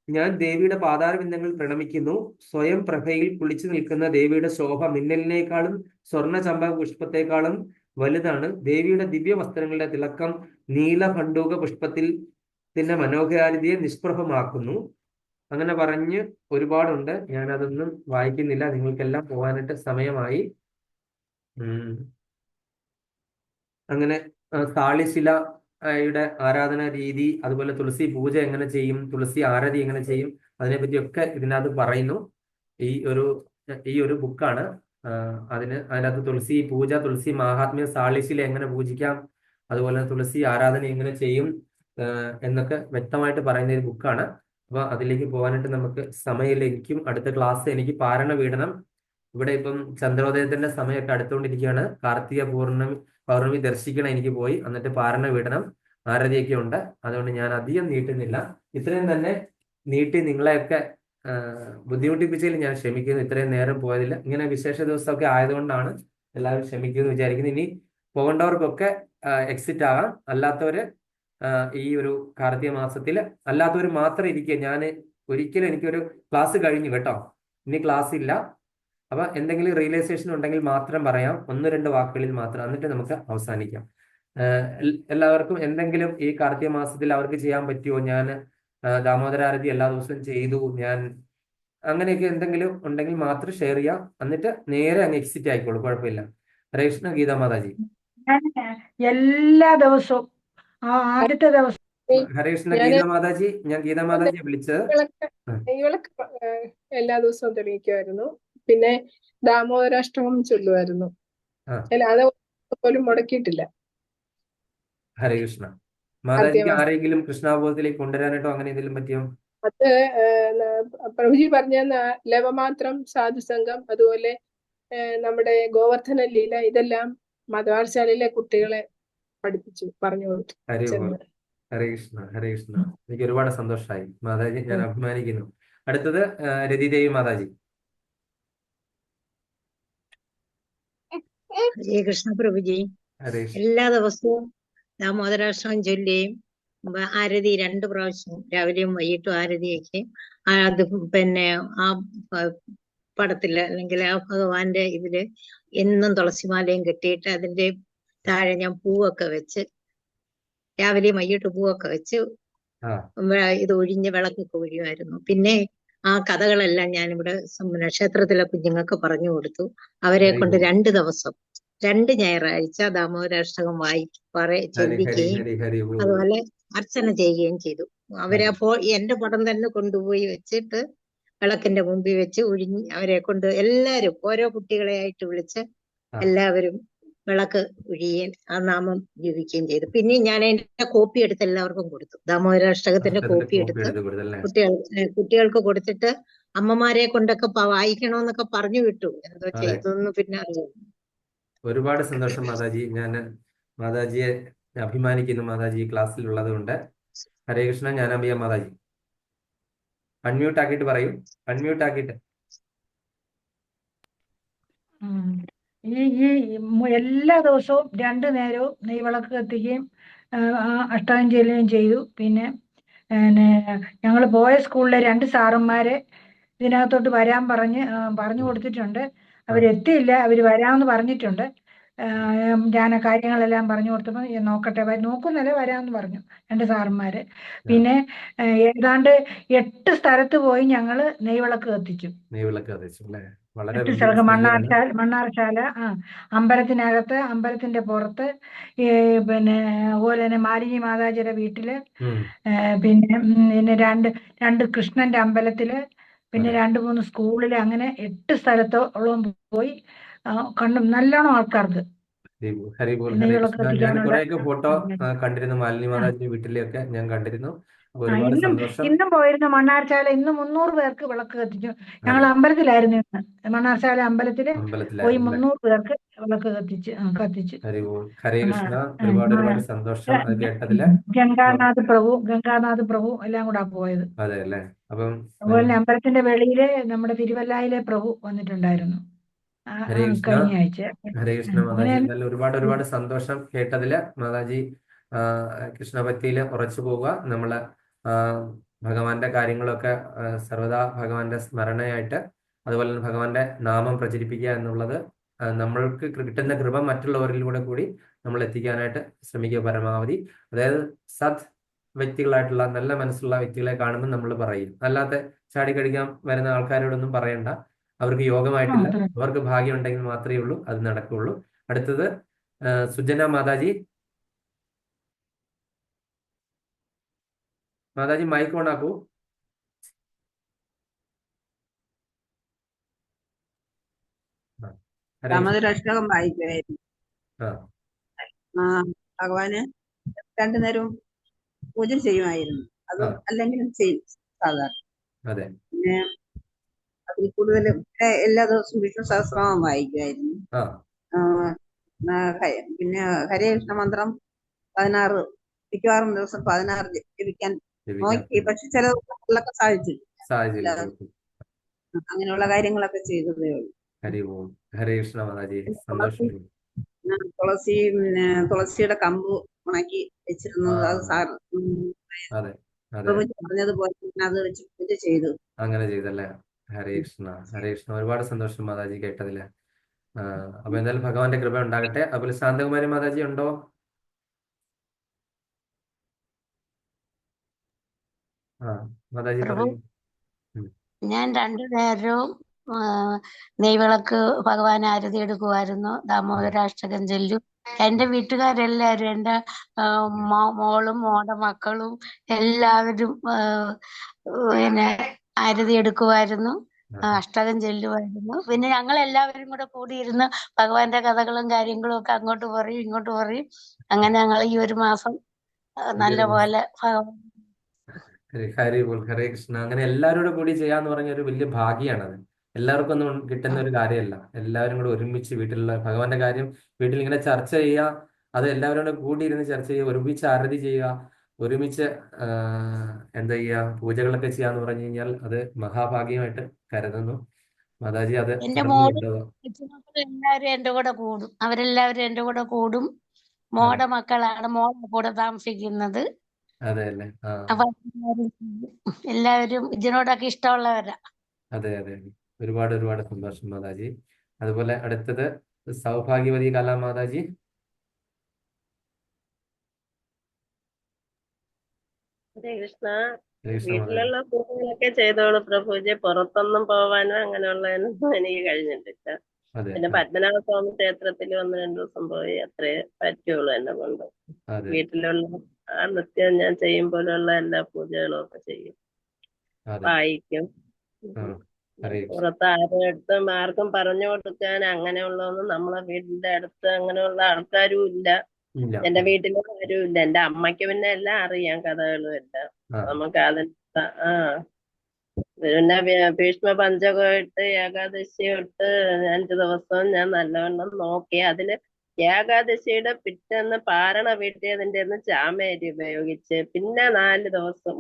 ഞാൻ ദേവിയുടെ പാതാരബിന്ദങ്ങളിൽ പ്രണമിക്കുന്നു. സ്വയം പ്രഭയിൽ കുളിച്ചു നിൽക്കുന്ന ദേവിയുടെ ശോഭ മിന്നലിനേക്കാളും സ്വർണ്ണ ചമ്പക പുഷ്പത്തെക്കാളും വലുതാണ്. ദേവിയുടെ ദിവ്യ വസ്ത്രങ്ങളുടെ തിളക്കം നീലഭണ്ഡൂക പുഷ്പത്തിന്റെ മനോഹാരിതയെ നിഷ്പ്രഭമാക്കുന്നു. അങ്ങനെ പറഞ്ഞ് ഒരുപാടുണ്ട്. ഞാനതൊന്നും വായിക്കുന്നില്ല, നിങ്ങൾക്കെല്ലാം പോകാനായിട്ട് സമയമായി. അങ്ങനെ താളിശിലയുടെ ആരാധന രീതി, അതുപോലെ തുളസി പൂജ എങ്ങനെ ചെയ്യും, തുളസി ആരതി എങ്ങനെ ചെയ്യും, അതിനെപ്പറ്റിയൊക്കെ ഇതിനകത്ത് പറയുന്നു. ഈ ഒരു ബുക്കാണ്. അതിനകത്ത് തുളസി പൂജ, തുളസി മാഹാത്മ്യം, താളിശില എങ്ങനെ പൂജിക്കാം, അതുപോലെ തുളസി ആരാധന എങ്ങനെ ചെയ്യും എന്നൊക്കെ വ്യക്തമായിട്ട് പറയുന്ന ഒരു ബുക്കാണ്. അപ്പൊ അതിലേക്ക് പോകാനായിട്ട് നമുക്ക് സമയമില്ല. എനിക്കും അടുത്ത ക്ലാസ് എനിക്ക് പാരണ വീടണം. ഇവിടെ ഇപ്പം ചന്ദ്രോദയത്തിന്റെ സമയമൊക്കെ അടുത്തുകൊണ്ടിരിക്കുകയാണ്. കാർത്തിക പൗർണമി ദർശിക്കണം എനിക്ക് പോയി, എന്നിട്ട് പാരണ വീടണം, ആരതിയൊക്കെ ഉണ്ട്. അതുകൊണ്ട് ഞാൻ അധികം നീട്ടുന്നില്ല. ഇത്രയും തന്നെ നീട്ടി നിങ്ങളെയൊക്കെ ബുദ്ധിമുട്ടിപ്പിച്ചതിൽ ഞാൻ ക്ഷമിക്കുന്നു. ഇത്രയും നേരം പോയതില്ല. ഇങ്ങനെ വിശേഷ ദിവസമൊക്കെ ആയതുകൊണ്ടാണ് എല്ലാവരും ക്ഷമിക്കുമെന്ന് വിചാരിക്കുന്നു. ഇനി പോകേണ്ടവർക്കൊക്കെ എക്സിറ്റ് ആകാം. അല്ലാത്തവര് ഈ ഒരു കാർത്തിക മാസത്തിൽ അല്ലാത്തവർ മാത്രം ഇരിക്കുക. ഞാൻ ഒരിക്കലും എനിക്കൊരു ക്ലാസ് കഴിഞ്ഞു കേട്ടോ, ഇനി ക്ലാസ് ഇല്ല. അപ്പൊ എന്തെങ്കിലും റിയലൈസേഷൻ ഉണ്ടെങ്കിൽ മാത്രം പറയാം, 1-2 വാക്കുകളിൽ മാത്രം, എന്നിട്ട് നമുക്ക് അവസാനിക്കാം. എല്ലാവർക്കും എന്തെങ്കിലും ഈ കാർത്തിക മാസത്തിൽ അവർക്ക് ചെയ്യാൻ പറ്റുമോ? ഞാൻ ദാമോദരാരതി എല്ലാ ദിവസവും ചെയ്തു, ഞാൻ അങ്ങനെയൊക്കെ എന്തെങ്കിലും ഉണ്ടെങ്കിൽ മാത്രം ഷെയർ ചെയ്യാം. എന്നിട്ട് നേരെ അങ്ങ് എക്സിറ്റ് ആയിക്കോളൂ, കുഴപ്പമില്ല. ഹരേ കൃഷ്ണ. ഗീതാ മാതാജി. ഞാൻ എല്ലാ ദിവസവും ആദ്യത്തെ ദിവസം ഹരേ കൃഷ്ണ. ഗീതാ മാതാജി, ഞാൻ ഗീതാ മാതാജിയെ വിളിച്ചത്. നെയ്വിളക്ക് എല്ലാ ദിവസവും തെളിയിക്കുമായിരുന്നു. പിന്നെ ദാമോദരാഷ്ടമം ചൊല്ലുമായിരുന്നു. അത് പോലും മുടക്കിയിട്ടില്ല. ഹരേ കൃഷ്ണ. മാതാജിക്ക് ആരെങ്കിലും കൃഷ്ണാബോധത്തിലേക്ക് കൊണ്ടുവരാനായിട്ടോ അങ്ങനെ എന്തെങ്കിലും പറ്റിയോ? അത് പ്രഭുജി പറഞ്ഞ ലവമാത്രം, സാധുസംഘം, അതുപോലെ നമ്മുടെ ഗോവർദ്ധന ലീല, ഇതെല്ലാം മതപാഠശാലയിലെ കുട്ടികളെ പഠിപ്പിച്ചു പറഞ്ഞു കൊടുത്തു. ഹരേ കൃഷ്ണ. ഹരേ കൃഷ്ണ. എനിക്ക് ഒരുപാട് സന്തോഷമായി മാതാജി, ഞാൻ അഭിമാനിക്കുന്നു. അടുത്തത് രതിദേവി മാതാജി. ഹരേ കൃഷ്ണ പ്രഭുജി. എല്ലാ ദിവസവും ദാമോദരാഷ്ടമം ചൊല്ലുകയും ആരതി 2 പ്രാവശ്യം രാവിലെയും വൈകിട്ടും ആരതിയൊക്കെ അത് പിന്നെ ആ പടത്തില് അല്ലെങ്കിൽ ആ ഭഗവാന്റെ ഇതില് എന്നും തുളസിമാലയും കെട്ടിയിട്ട് അതിന്റെ താഴെ ഞാൻ പൂവൊക്കെ വെച്ച് രാവിലെയും വൈകിട്ട് പൂവൊക്കെ വെച്ച് ഇത് ഒഴിഞ്ഞ് വിളക്കൊക്കെ ഒഴിയുമായിരുന്നു. പിന്നെ ആ കഥകളെല്ലാം ഞാനിവിടെ ക്ഷേത്രത്തിലെ കുഞ്ഞുങ്ങൾക്ക് പറഞ്ഞു കൊടുത്തു. അവരെ കൊണ്ട് 2 ദിവസം 2 ഞായറാഴ്ച ദാമോദരാഷ്ടകം ചൊല്ലിക്കുകയും അതുപോലെ അർച്ചന ചെയ്യുകയും ചെയ്തു. അവരെ എന്റെ പടം തന്നെ കൊണ്ടുപോയി വെച്ചിട്ട് വിളക്കിന്റെ മുമ്പിൽ വെച്ച് അവരെ കൊണ്ട് എല്ലാരും ഓരോ കുട്ടികളെ ആയിട്ട് വിളിച്ച് എല്ലാവരും വിളക്ക് ഒഴിയുകയും ആ നാമം ജപിക്കുകയും ചെയ്തു. പിന്നെ ഞാൻ അതിന്റെ കോപ്പി എടുത്ത് എല്ലാവർക്കും കൊടുത്തു. ദാമോദരാഷ്ടകത്തിന്റെ കോപ്പി എടുത്ത് കുട്ടികൾക്ക് കൊടുത്തിട്ട് അമ്മമാരെ കൊണ്ടൊക്കെ വായിക്കണമെന്നൊക്കെ പറഞ്ഞു വിട്ടു. എന്തോ ചെയ്തൊന്നും പിന്നെ അറിയാം. ഒരുപാട് സന്തോഷം മാതാജി. ഞാൻ മാതാജിയെ അഭിമാനിക്കുന്നു, മാതാജി ക്ലാസ്സിൽ ഉള്ളത് കൊണ്ട്. ഹരേ കൃഷ്ണ. ജ്ഞാനാംബിക മാതാജി അൺമ്യൂട്ട് ആക്കിയിട്ട് പറയൂ. അൺമ്യൂട്ട് ആക്കിയിട്ട്. ഈ എല്ലാ ദിവസവും 2 നേരവും നെയ്വിളക്ക് കത്തിക്കുകയും അഷ്ടകം ചെല്ലുകയും ചെയ്തു. പിന്നെ ഞങ്ങൾ പോയ സ്കൂളിലെ 2 സാറന്മാരെ ഇതിനകത്തോട്ട് വരാൻ പറഞ്ഞു കൊടുത്തിട്ടുണ്ട്. അവരെത്തിയില്ല, അവര് വരാമെന്ന് പറഞ്ഞിട്ടുണ്ട്. ഞാൻ കാര്യങ്ങളെല്ലാം പറഞ്ഞു കൊടുത്തപ്പോൾ നോക്കട്ടെ, നോക്കുന്നല്ല വരാമെന്ന് പറഞ്ഞു 2 സാറന്മാര്. പിന്നെ ഏതാണ്ട് 8 സ്ഥലത്ത് പോയി ഞങ്ങള് നെയ്വിളക്ക് കത്തിച്ചു. നെയ്വിളക്ക് കത്തിച്ചു അല്ലേ? വളരെ 8 വലിയൊരു സ്ഥലത്ത് സ്നേഹിതനാണ്. മണ്ണാർശാല, അമ്പലത്തിനകത്ത്, അമ്പലത്തിന്റെ പുറത്ത്, പിന്നെ അതുപോലെ തന്നെ മാലിനി മാതാജിയുടെ വീട്ടില്, ഉം. പിന്നെ പിന്നെ രണ്ട് കൃഷ്ണന്റെ അമ്പലത്തില്, പിന്നെ അതെ. 2-3 സ്കൂളില്, അങ്ങനെ 8 സ്ഥലത്തോളം പോയി കണ്ടു. നല്ലോണം ആൾക്കാർക്ക് ഹരി ബോൾ, ഹരേ നെയ്വിളക്ക് കൃഷ്ണ. ഞാൻ കത്തിക്കാനുള്ള കുറെയൊക്കെ ഫോട്ടോ കണ്ടിരുന്നു, മാലിനി ആ, മാതാജിന്റെ വീട്ടിലെയൊക്കെ ഞാൻ കണ്ടിരുന്നു. അപ്പൊ ആ, ഒരുപാട് ഇന്നും സന്തോഷം. ഇന്നും പോയിരുന്നു മണ്ണാർശാല. ഇന്ന് 300 പേർക്ക് വിളക്ക് കത്തിച്ചു. ഞങ്ങൾ അതെ, അമ്പലത്തിലായിരുന്നു ഇന്ന്. മണ്ണാർശാല അമ്പലത്തില് പോയി അമ്പലത്തിലായിരുന്നു അല്ലേ? 300 പേർക്ക് വിളക്ക് കത്തിച്ചു. ഹരി ബോൾ, ഹരേ ആ, കൃഷ്ണ. ആ, ഒരുപാട് ആ, ഒരുപാട് സന്തോഷം അത് കേട്ടതില്. ഗംഗാനാഥ് പ്രഭു എല്ലാം കൂടാ പോയത്. അതെ അല്ലേ? അപ്പം അതുപോലെ തന്നെ അമ്പലത്തിന്റെ വെളിയില് നമ്മുടെ തിരുവല്ലായിലെ പ്രഭു വന്നിട്ടുണ്ടായിരുന്നു ഹരേ കൃഷ്ണ, കഴിഞ്ഞ ആഴ്ച. ഹരേ കൃഷ്ണ അങ്ങനെ മാതാജി. എന്തായാലും ഒരുപാട് ഒരുപാട് സന്തോഷം കേട്ടതില്. മാതാജി കൃഷ്ണഭക്തിയില് ഉറച്ചു പോവുക. നമ്മള് ആ, ഭഗവാന്റെ കാര്യങ്ങളൊക്കെ സർവദാ ഭഗവാന്റെ സ്മരണയായിട്ട്, അതുപോലെ തന്നെ ഭഗവാന്റെ നാമം പ്രചരിപ്പിക്കുക എന്നുള്ളത് നമ്മൾക്ക് കിട്ടുന്ന കൃപ മറ്റുള്ളവരിലൂടെ കൂടി നമ്മൾ എത്തിക്കാനായിട്ട് ശ്രമിക്കുക പരമാവധി. അതായത് സത് വ്യക്തികളായിട്ടുള്ള നല്ല മനസ്സുള്ള വ്യക്തികളെ കാണുമ്പോൾ നമ്മൾ പറയും, അല്ലാത്ത ചാടിക്കടിക്കാൻ വരുന്ന ആൾക്കാരോടൊന്നും പറയണ്ട. അവർക്ക് യോഗമായിട്ടില്ല, അത്ര അവർക്ക് ഭാഗ്യം ഉണ്ടെങ്കിൽ മാത്രമേ ഉള്ളൂ അത് നടക്കുകയുള്ളൂ. അടുത്തത് സുജന മാതാജി. മാതാജി മൈക്ക് ഓൺ ആക്കൂ. ആ, ഹരേ കൃഷ്ണ. രാമദശകം വായിക്കുമായിരുന്നു. ആ, ആ, ഭഗവാന് 2 നേരവും പൂജ ചെയ്യുമായിരുന്നു. അത് ആ, അല്ലെങ്കിലും ചെയ്യും സാധാരണ. അതെ. പിന്നെ അതിൽ കൂടുതലും എല്ലാ ദിവസവും വിഷ്ണു സഹസ്രനാമം വായിക്കുമായിരുന്നു. ആ, ആ, പിന്നെ ഹരേ കൃഷ്ണ മന്ത്രം 16 മിക്കവാറും ദിവസം 16 ജപിക്കാൻ ജപിക്കാൻ നോക്കി. പക്ഷെ ചില ദിവസങ്ങളിലൊക്കെ സാധിച്ചില്ല. സാഹചര്യം. അങ്ങനെയുള്ള കാര്യങ്ങളൊക്കെ ചെയ്തതേ ഉള്ളൂ. ഹരി ഓം, ഹരേ കൃഷ്ണ മാതാജി. തുളസി സന്തോഷം. പിന്നെ തുളസിയുടെ കമ്പ് ഉണക്കി വെച്ചിരുന്നത്, അത് ആ, അതെ അതെ, പ്രഭുജി പറഞ്ഞതുപോലെ ഞാൻ അത് വെച്ച് പൂജ ചെയ്തു. അങ്ങനെ ചെയ്തല്ലേ? ഹരേ കൃഷ്ണ, ഹരേ കൃഷ്ണ. ഒരുപാട് സന്തോഷം മാതാജി കേട്ടതില്. അപ്പൊ എന്തായാലും ഭഗവാന്റെ കൃപ ഉണ്ടാകട്ടെ. അതുപോലെ ശാന്തകുമാരി മാതാജി ഉണ്ടോ? ആ, മാതാജി പ്രഭു, പറയൂ. ഉം. ഞാൻ 2 നേരവും നെയ്വിളക്ക് ഭഗവാൻ ആരതി എടുക്കുമായിരുന്നു. ദാമോദരാഷ്ടകം ചൊല്ലും. എന്റെ വീട്ടുകാരെല്ലാവരും, എന്റെ മോളും മോടെ മക്കളും എല്ലാവരും പിന്നെ ആരതി എടുക്കുമായിരുന്നു, അഷ്ടകം ചൊല്ലുമായിരുന്നു. പിന്നെ ഞങ്ങൾ എല്ലാവരും കൂടെ കൂടിയിരുന്ന് ഭഗവാന്റെ കഥകളും കാര്യങ്ങളും ഒക്കെ അങ്ങോട്ട് പറയും ഇങ്ങോട്ട് പറയും. അങ്ങനെ ഞങ്ങൾ ഈ ഒരു മാസം നല്ല പോലെ ഭഗവാൻ ഹരി ബോൾ, ഹരേ കൃഷ്ണ. അങ്ങനെ എല്ലാവരോടും കൂടി ചെയ്യാന്ന് പറഞ്ഞ ഒരു വലിയ ഭാഗ്യമാണത്. എല്ലാവർക്കും ഒന്നും കിട്ടുന്ന ഒരു കാര്യമല്ല. എല്ലാവരും കൂടെ ഒരുമിച്ച് വീട്ടിലുള്ള ഭഗവാന്റെ കാര്യം വീട്ടിൽ ഇങ്ങനെ ചർച്ച ചെയ്യുക, അത് എല്ലാവരും കൂടി ഇരുന്ന് ചർച്ച ചെയ്യുക, ഒരുമിച്ച് ആരതി ചെയ്യുക, ഒരുമിച്ച് എന്താ ചെയ്യുക, പൂജകളൊക്കെ ചെയ്യാന്ന് പറഞ്ഞു കഴിഞ്ഞാൽ അത് മഹാഭാഗ്യമായിട്ട് കരുതുന്നു. മാതാജി അത് എന്റെ തുടർന്ന് മോളും കൊണ്ടുപോകാം. എല്ലാവരും എന്റെ കൂടെ കൂടും. അവരെല്ലാവരും എന്റെ കൂടെ കൂടും. അതെ മോടെ മക്കളാണ് മോളുടെ കൂടെ താമസിക്കുന്നത്. അതെ അല്ലേ? ആ, അപ്പൊ എല്ലാവരും ഇതിനോടൊക്കെ ഇഷ്ടമുള്ളവരാ. അതെ അതെ അതെ. ഒരുപാട് ഒരുപാട് സന്തോഷം മാതാജി. അതുപോലെ അടുത്തത് സൗഭാഗ്യവതി കലാമാതാജി. ഹരേ കൃഷ്ണ. ഹരേ കൃഷ്ണ മാതാജി. വീട്ടിലുള്ള പൂജകളൊക്കെ ചെയ്തോളൂ പ്രഭുജി. പുറത്തൊന്നും പോവാനോ അങ്ങനെയുള്ളതൊന്നും എനിക്ക് കഴിഞ്ഞിട്ടില്ല. അതെ പിന്നെ അതെ പത്മനാഭ സ്വാമി ക്ഷേത്രത്തിൽ 1-2 ദിവസം പോയി, അത്രേ പറ്റുള്ളൂ എന്നെ കൊണ്ട്. അതെ വീട്ടിലുള്ള നിത്യം ഞാൻ ചെയ്യും പോലെയുള്ള എല്ലാ പൂജകളും ഒക്കെ ചെയ്യും, അതെ. വായിക്കും. ആ, ഹരേ കൃഷ്ണ. പുറത്ത് ആർക്കും പറഞ്ഞു കൊടുക്കാൻ അങ്ങനെയുള്ളതൊന്നും നമ്മളെ വീടിന്റെ അടുത്ത് അങ്ങനെയുള്ള ആൾക്കാരും ഇല്ല. ഇല്ല. എന്റെ വീട്ടിലും ആരും ഇല്ല. എന്റെ അമ്മയ്ക്ക് പിന്നെ എല്ലാം അറിയാം, കഥകളും എല്ലാം. ആ, നമുക്ക് അതിന് പിന്നെ ഭീഷ്മ പഞ്ചകം ഇട്ട് ഏകാദശി ഇട്ട് 5 ദിവസവും ഞാൻ നല്ലവണ്ണം നോക്കി. അതില് ഏകാദശിയുടെ പിറ്റേന്ന് പാരണ വീട്ടിയതിന്റെ ചാമേരി ഉപയോഗിച്ച് പിന്നെ 3 ദിവസം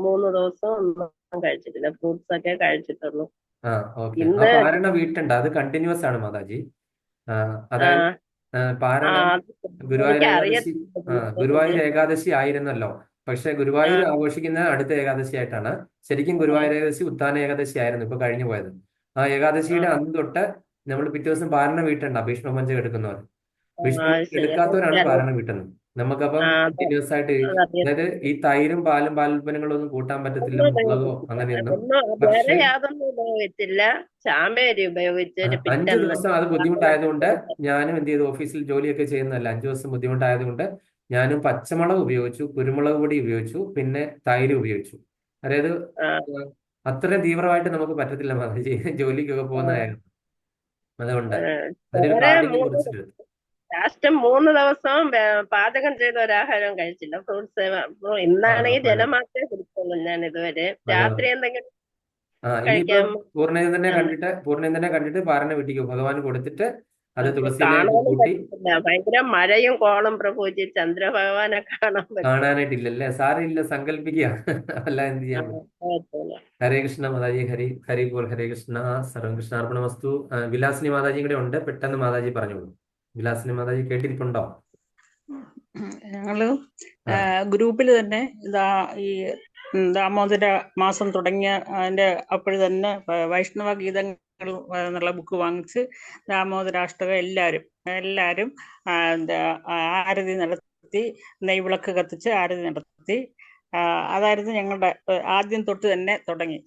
ഒന്നും കഴിച്ചിട്ടില്ല. ഫ്രൂട്ട്സ് ഒക്കെ കഴിച്ചിട്ടുള്ളൂ. ആ, ഓക്കെ. ആ ഇന്ന് പാരണ വീട്ടുണ്ട്, അത് കണ്ടിന്യൂസ് ആണ് മാതാജി. ആ അതായത് ആ പാരണ അത് ഗുരുവായൂർ എനിക്ക് ഏകാദശി, അറിയത്തില്ല. ഗുരുവായൂർ ഏകാദശി ആയിരുന്നല്ലോ. പക്ഷെ ഗുരുവായൂർ ആഘോഷിക്കുന്ന അടുത്ത ഏകാദശി ആയിട്ടാണ്. ശരിക്കും ഗുരുവായൂർ ഏകാദശി ഉത്ഥാന ഏകാദശി ആയിരുന്നു ഇപ്പൊ കഴിഞ്ഞു പോയത്. ആ ഏകാദശിയുടെ അന്ന് തൊട്ട് നമ്മൾ പിറ്റേ ദിവസം പാരണ വീട്ടണ്ട ഭീഷ്മപഞ്ചകം എടുക്കുന്നവർ. ഭീഷ്മപഞ്ചകം എടുക്കാത്തവരാണ് പാരണ വീട്ടുന്നത്. നമുക്കപ്പം കണ്ടിന്യൂസ് ആയിട്ട് അതായത് ഈ തൈരും പാലും പാലുൽപ്പന്നങ്ങളും ഒന്നും കൂട്ടാൻ പറ്റത്തില്ല, മുളകോ അങ്ങനെയൊന്നും. വേറെ പക്ഷെ യാതൊന്നും ഉപയോഗിച്ചില്ല. ചാമേരി ഉപയോഗിച്ചൊരു 5 പിറ്റന്ന് ദിവസം അത് ബുദ്ധിമുട്ടായതുകൊണ്ട് ഞാനും എന്ത് ചെയ്തു, ഓഫീസിൽ ജോലിയൊക്കെ ചെയ്യുന്നതല്ല, 5 ദിവസം ബുദ്ധിമുട്ടായതുകൊണ്ട് ഞാനും പച്ചമുളക് ഉപയോഗിച്ചു, കുരുമുളക് പൊടി ഉപയോഗിച്ചു, പിന്നെ തൈര് ഉപയോഗിച്ചു. അതായത് അത്രയും തീവ്രമായിട്ട് നമുക്ക് പറ്റത്തില്ല മാതാജി, ജോലിക്കൊക്കെ പോകുന്നതായിരുന്നു. അതുകൊണ്ട് അതിനൊരു വേറെ കാഠിന്യം കുറിച്ചിട്ട് ലാസ്റ്റ് 3 ദിവസവും പാചകം ചെയ്ത ഒരാഹാരവും കഴിച്ചില്ല. ഫ്രൂട്ട്സ് ഇന്നാണെങ്കിൽ ജലം മാത്രമേ കുടിക്കുള്ളൂ ഞാൻ ഇതുവരെ. രാത്രി എന്തെങ്കിലും ഇനിയിപ്പോ കഴിക്കാൻ പൂർണ്ണേന്ദ്രനെ കണ്ടിട്ട് പാരണ വീട്ടിക്ക് ഭഗവാൻ കൊടുത്തിട്ട് അത് തുളസിയിലേക്ക് കാണാനും കൂട്ടി. പറ്റില്ല. ഭയങ്കര മഴയും കോളം പ്രഭുജി. ചന്ദ്രഭഗവാനെ കാണാൻ പറ്റില്ല. കാണാനായിട്ടില്ലല്ലേ? സാരമില്ല, സങ്കല്പിക്കുക, അല്ല എന്ത് ചെയ്യാൻ പറ്റും. ഹരേ കൃഷ്ണ മാതാജി, ഹരി ബോൾ, ഹരേ കൃഷ്ണ, സർവം കൃഷ്ണാർപ്പണമസ്തു. വിലാസിനി മാതാജി കൂടെ ഉണ്ട്, പെട്ടെന്ന് മാതാജി പറഞ്ഞോളൂ. വിലാസിനി മാതാജി കേട്ടിരിപ്പുണ്ടോ? ഞങ്ങള് ഗ്രൂപ്പിൽ തന്നെ ഈ ദാമോദര മാസം തുടങ്ങിയ അതിന്റെ അപ്പോഴ് തന്നെ വൈഷ്ണവ ഗീതങ്ങൾ എന്നുള്ള ബുക്ക് വാങ്ങിച്ച് ദാമോദരാഷ്ടകം എല്ലാവരും ആരതി നടത്തി, നെയ്വിളക്ക് കത്തിച്ച് ആരതി നടത്തി. അതായിരുന്നു ഞങ്ങളുടെ ആദ്യം തൊട്ട് തന്നെ തുടങ്ങി.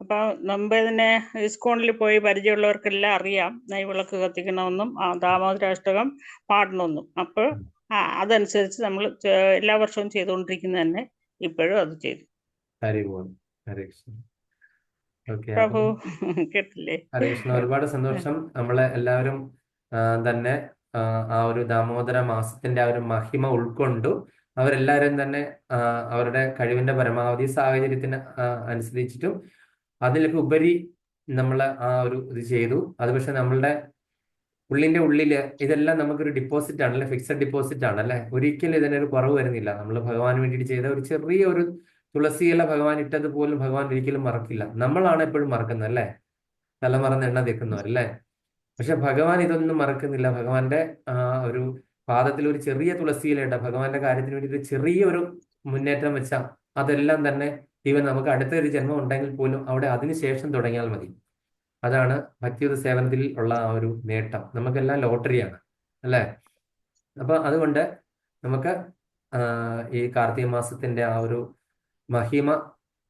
അപ്പൊ മുമ്പേ തന്നെ ഇസ്കോണിൽ പോയി പരിചയമുള്ളവർക്കെല്ലാം അറിയാം നെയ്വിളക്ക് കത്തിക്കണമെന്നും ദാമോദരാഷ്ടകം പാടണമെന്നും. അപ്പോൾ അതനുസരിച്ച് നമ്മൾ എല്ലാ വർഷവും ചെയ്തുകൊണ്ടിരിക്കുന്ന തന്നെ ഇപ്പോഴും അത് ചെയ്തു. പ്രഭു കേട്ടില്ലേ? ഹരേ കൃഷ്ണ, ഒരുപാട് സന്തോഷം. നമ്മളെ എല്ലാവരും തന്നെ ആ ഒരു ദാമോദര മാസത്തിന്റെ ആ ഒരു മഹിമ ഉൾക്കൊണ്ടു. അവരെല്ലാവരും തന്നെ അവരുടെ കഴിവിന്റെ പരമാവധി സാഹചര്യത്തിന് അനുസരിച്ചിട്ടും അതിലൊക്കെ ഉപരി നമ്മൾ ആ ഒരു ഇത് ചെയ്തു. അത് പക്ഷെ നമ്മളുടെ ഉള്ളിന്റെ ഉള്ളില് ഇതെല്ലാം നമുക്കൊരു ഡിപ്പോസിറ്റ് ആണല്ലേ, ഫിക്സഡ് ഡിപ്പോസിറ്റ് ആണല്ലേ. ഒരിക്കലും ഇതിനൊരു കുറവ് വരുന്നില്ല. നമ്മൾ ഭഗവാന് വേണ്ടിയിട്ട് ചെയ്ത ഒരു ചെറിയ ഒരു തുളസി ഇല ഭഗവാൻ ഇട്ടത് പോലും ഭഗവാൻ ഒരിക്കലും മറക്കില്ല. നമ്മളാണ് എപ്പോഴും മറക്കുന്നത് അല്ലേ, തലമറന്ന് എണ്ണ തേക്കുന്നവരല്ലേ. പക്ഷെ ഭഗവാൻ ഇതൊന്നും മറക്കുന്നില്ല. ഭഗവാന്റെ ഒരു പാദത്തിൽ ഒരു ചെറിയ തുളസി ഇല ഇട്ട ഭഗവാന്റെ കാര്യത്തിന് വേണ്ടി ഒരു ചെറിയൊരു മുന്നേറ്റം വെച്ചാൽ അതെല്ലാം തന്നെ ഈവൻ നമുക്ക് അടുത്തൊരു ജന്മം ഉണ്ടെങ്കിൽ പോലും അവിടെ അതിനുശേഷം തുടങ്ങിയാൽ മതി. അതാണ് ഭക്തിയുത സേവനത്തിൽ ഉള്ള ആ ഒരു നേട്ടം. നമുക്കെല്ലാം ലോട്ടറിയാണ് അല്ലേ. അപ്പൊ അതുകൊണ്ട് നമുക്ക് ഈ കാർത്തിക മാസത്തിന്റെ ആ ഒരു മഹിമ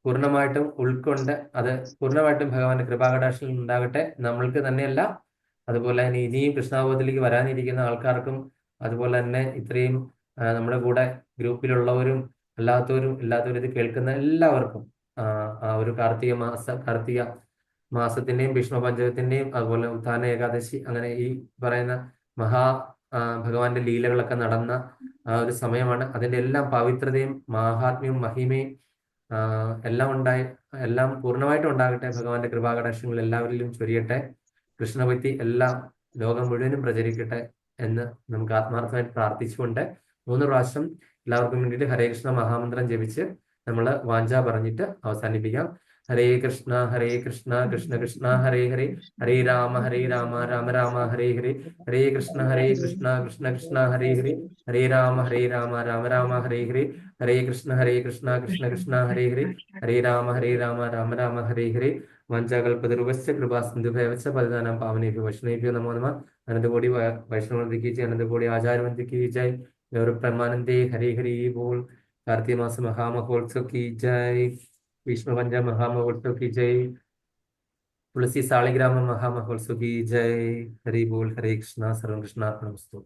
പൂർണ്ണമായിട്ടും ഉൾക്കൊണ്ട് അത് പൂർണ്ണമായിട്ടും ഭഗവാന്റെ കൃപാകടാക്ഷം ഉണ്ടാകട്ടെ. നമ്മൾക്ക് തന്നെയല്ല, അതുപോലെ തന്നെ ഇനിയും കൃഷ്ണാവബോധത്തിലേക്ക് വരാനിരിക്കുന്ന ആൾക്കാർക്കും, അതുപോലെ തന്നെ ഇത്രയും നമ്മുടെ കൂടെ ഗ്രൂപ്പിലുള്ളവരും അല്ലാത്തവരും ഇത് കേൾക്കുന്ന എല്ലാവർക്കും ആ ഒരു കാർത്തിക മാസത്തിന്റെയും ഭീഷ്മപഞ്ചകത്തിന്റെയും അതുപോലെ ഉത്ഥാന ഏകാദശി അങ്ങനെ ഈ പറയുന്ന ഭഗവാന്റെ ലീലകളൊക്കെ നടന്ന ആ ഒരു സമയമാണ്. അതിന്റെ എല്ലാം പവിത്രതയും മാഹാത്മ്യവും മഹിമയും എല്ലാം പൂർണ്ണമായിട്ടും ഉണ്ടാകട്ടെ. ഭഗവാന്റെ കൃപാകടാക്ഷങ്ങൾ എല്ലാവരിലും ചൊരിയട്ടെ. കൃഷ്ണഭക്തി എല്ലാം ലോകം മുഴുവനും പ്രചരിക്കട്ടെ എന്ന് നമുക്ക് ആത്മാർത്ഥമായിട്ട് പ്രാർത്ഥിച്ചുകൊണ്ട് 3 പ്രാവശ്യം എല്ലാവർക്കും വേണ്ടിയിട്ട് ഹരേ കൃഷ്ണ മഹാമന്ത്രം ജപിച്ച് നമ്മൾ വാഞ്ച പറഞ്ഞിട്ട് അവസാനിപ്പിക്കാം. ഹരേ കൃഷ്ണ കൃഷ്ണ കൃഷ്ണ ഹരേ ഹരേ, ഹരേ രാമ രാമ രാമ ഹരേ ഹരേ, ഹരേ കൃഷ്ണ കൃഷ്ണ കൃഷ്ണ ഹരേ ഹരേ, ഹരേ രാമ രാമ രാമ ഹരേ ഹരേ, ഹരേ കൃഷ്ണ കൃഷ്ണ കൃഷ്ണ ഹരേ ഹരേ, ഹരേ രാമ രാമ രാമ ഹരേ ഹരേ. വഞ്ചാകൽപതരുവശ്ച കൃപാസിന്ധുഭയവച്ച പതിനാനാം പാവനേഭ്യോ വൈഷ്ണവേഭ്യോ നമോ നമഃ. അനന്തകോടി വൈഷ്ണവന്തിക്ക് ജയ്, അനന്തകോടി ആചാര്യവന്തിക്ക് ജയ്. ഗൗരവ പ്രമാനന്ദേ ഹരി ഹരി ബോൾ. कार्तिक मास महामहोत्सव की जय, भीष्म पंचक महामहोत्सव की जय, तुलसी सालिग्राम महामहोत्सव की जय. हरि बोल, हरे कृष्णा, सर्व कृष्णार्पणमस्तु.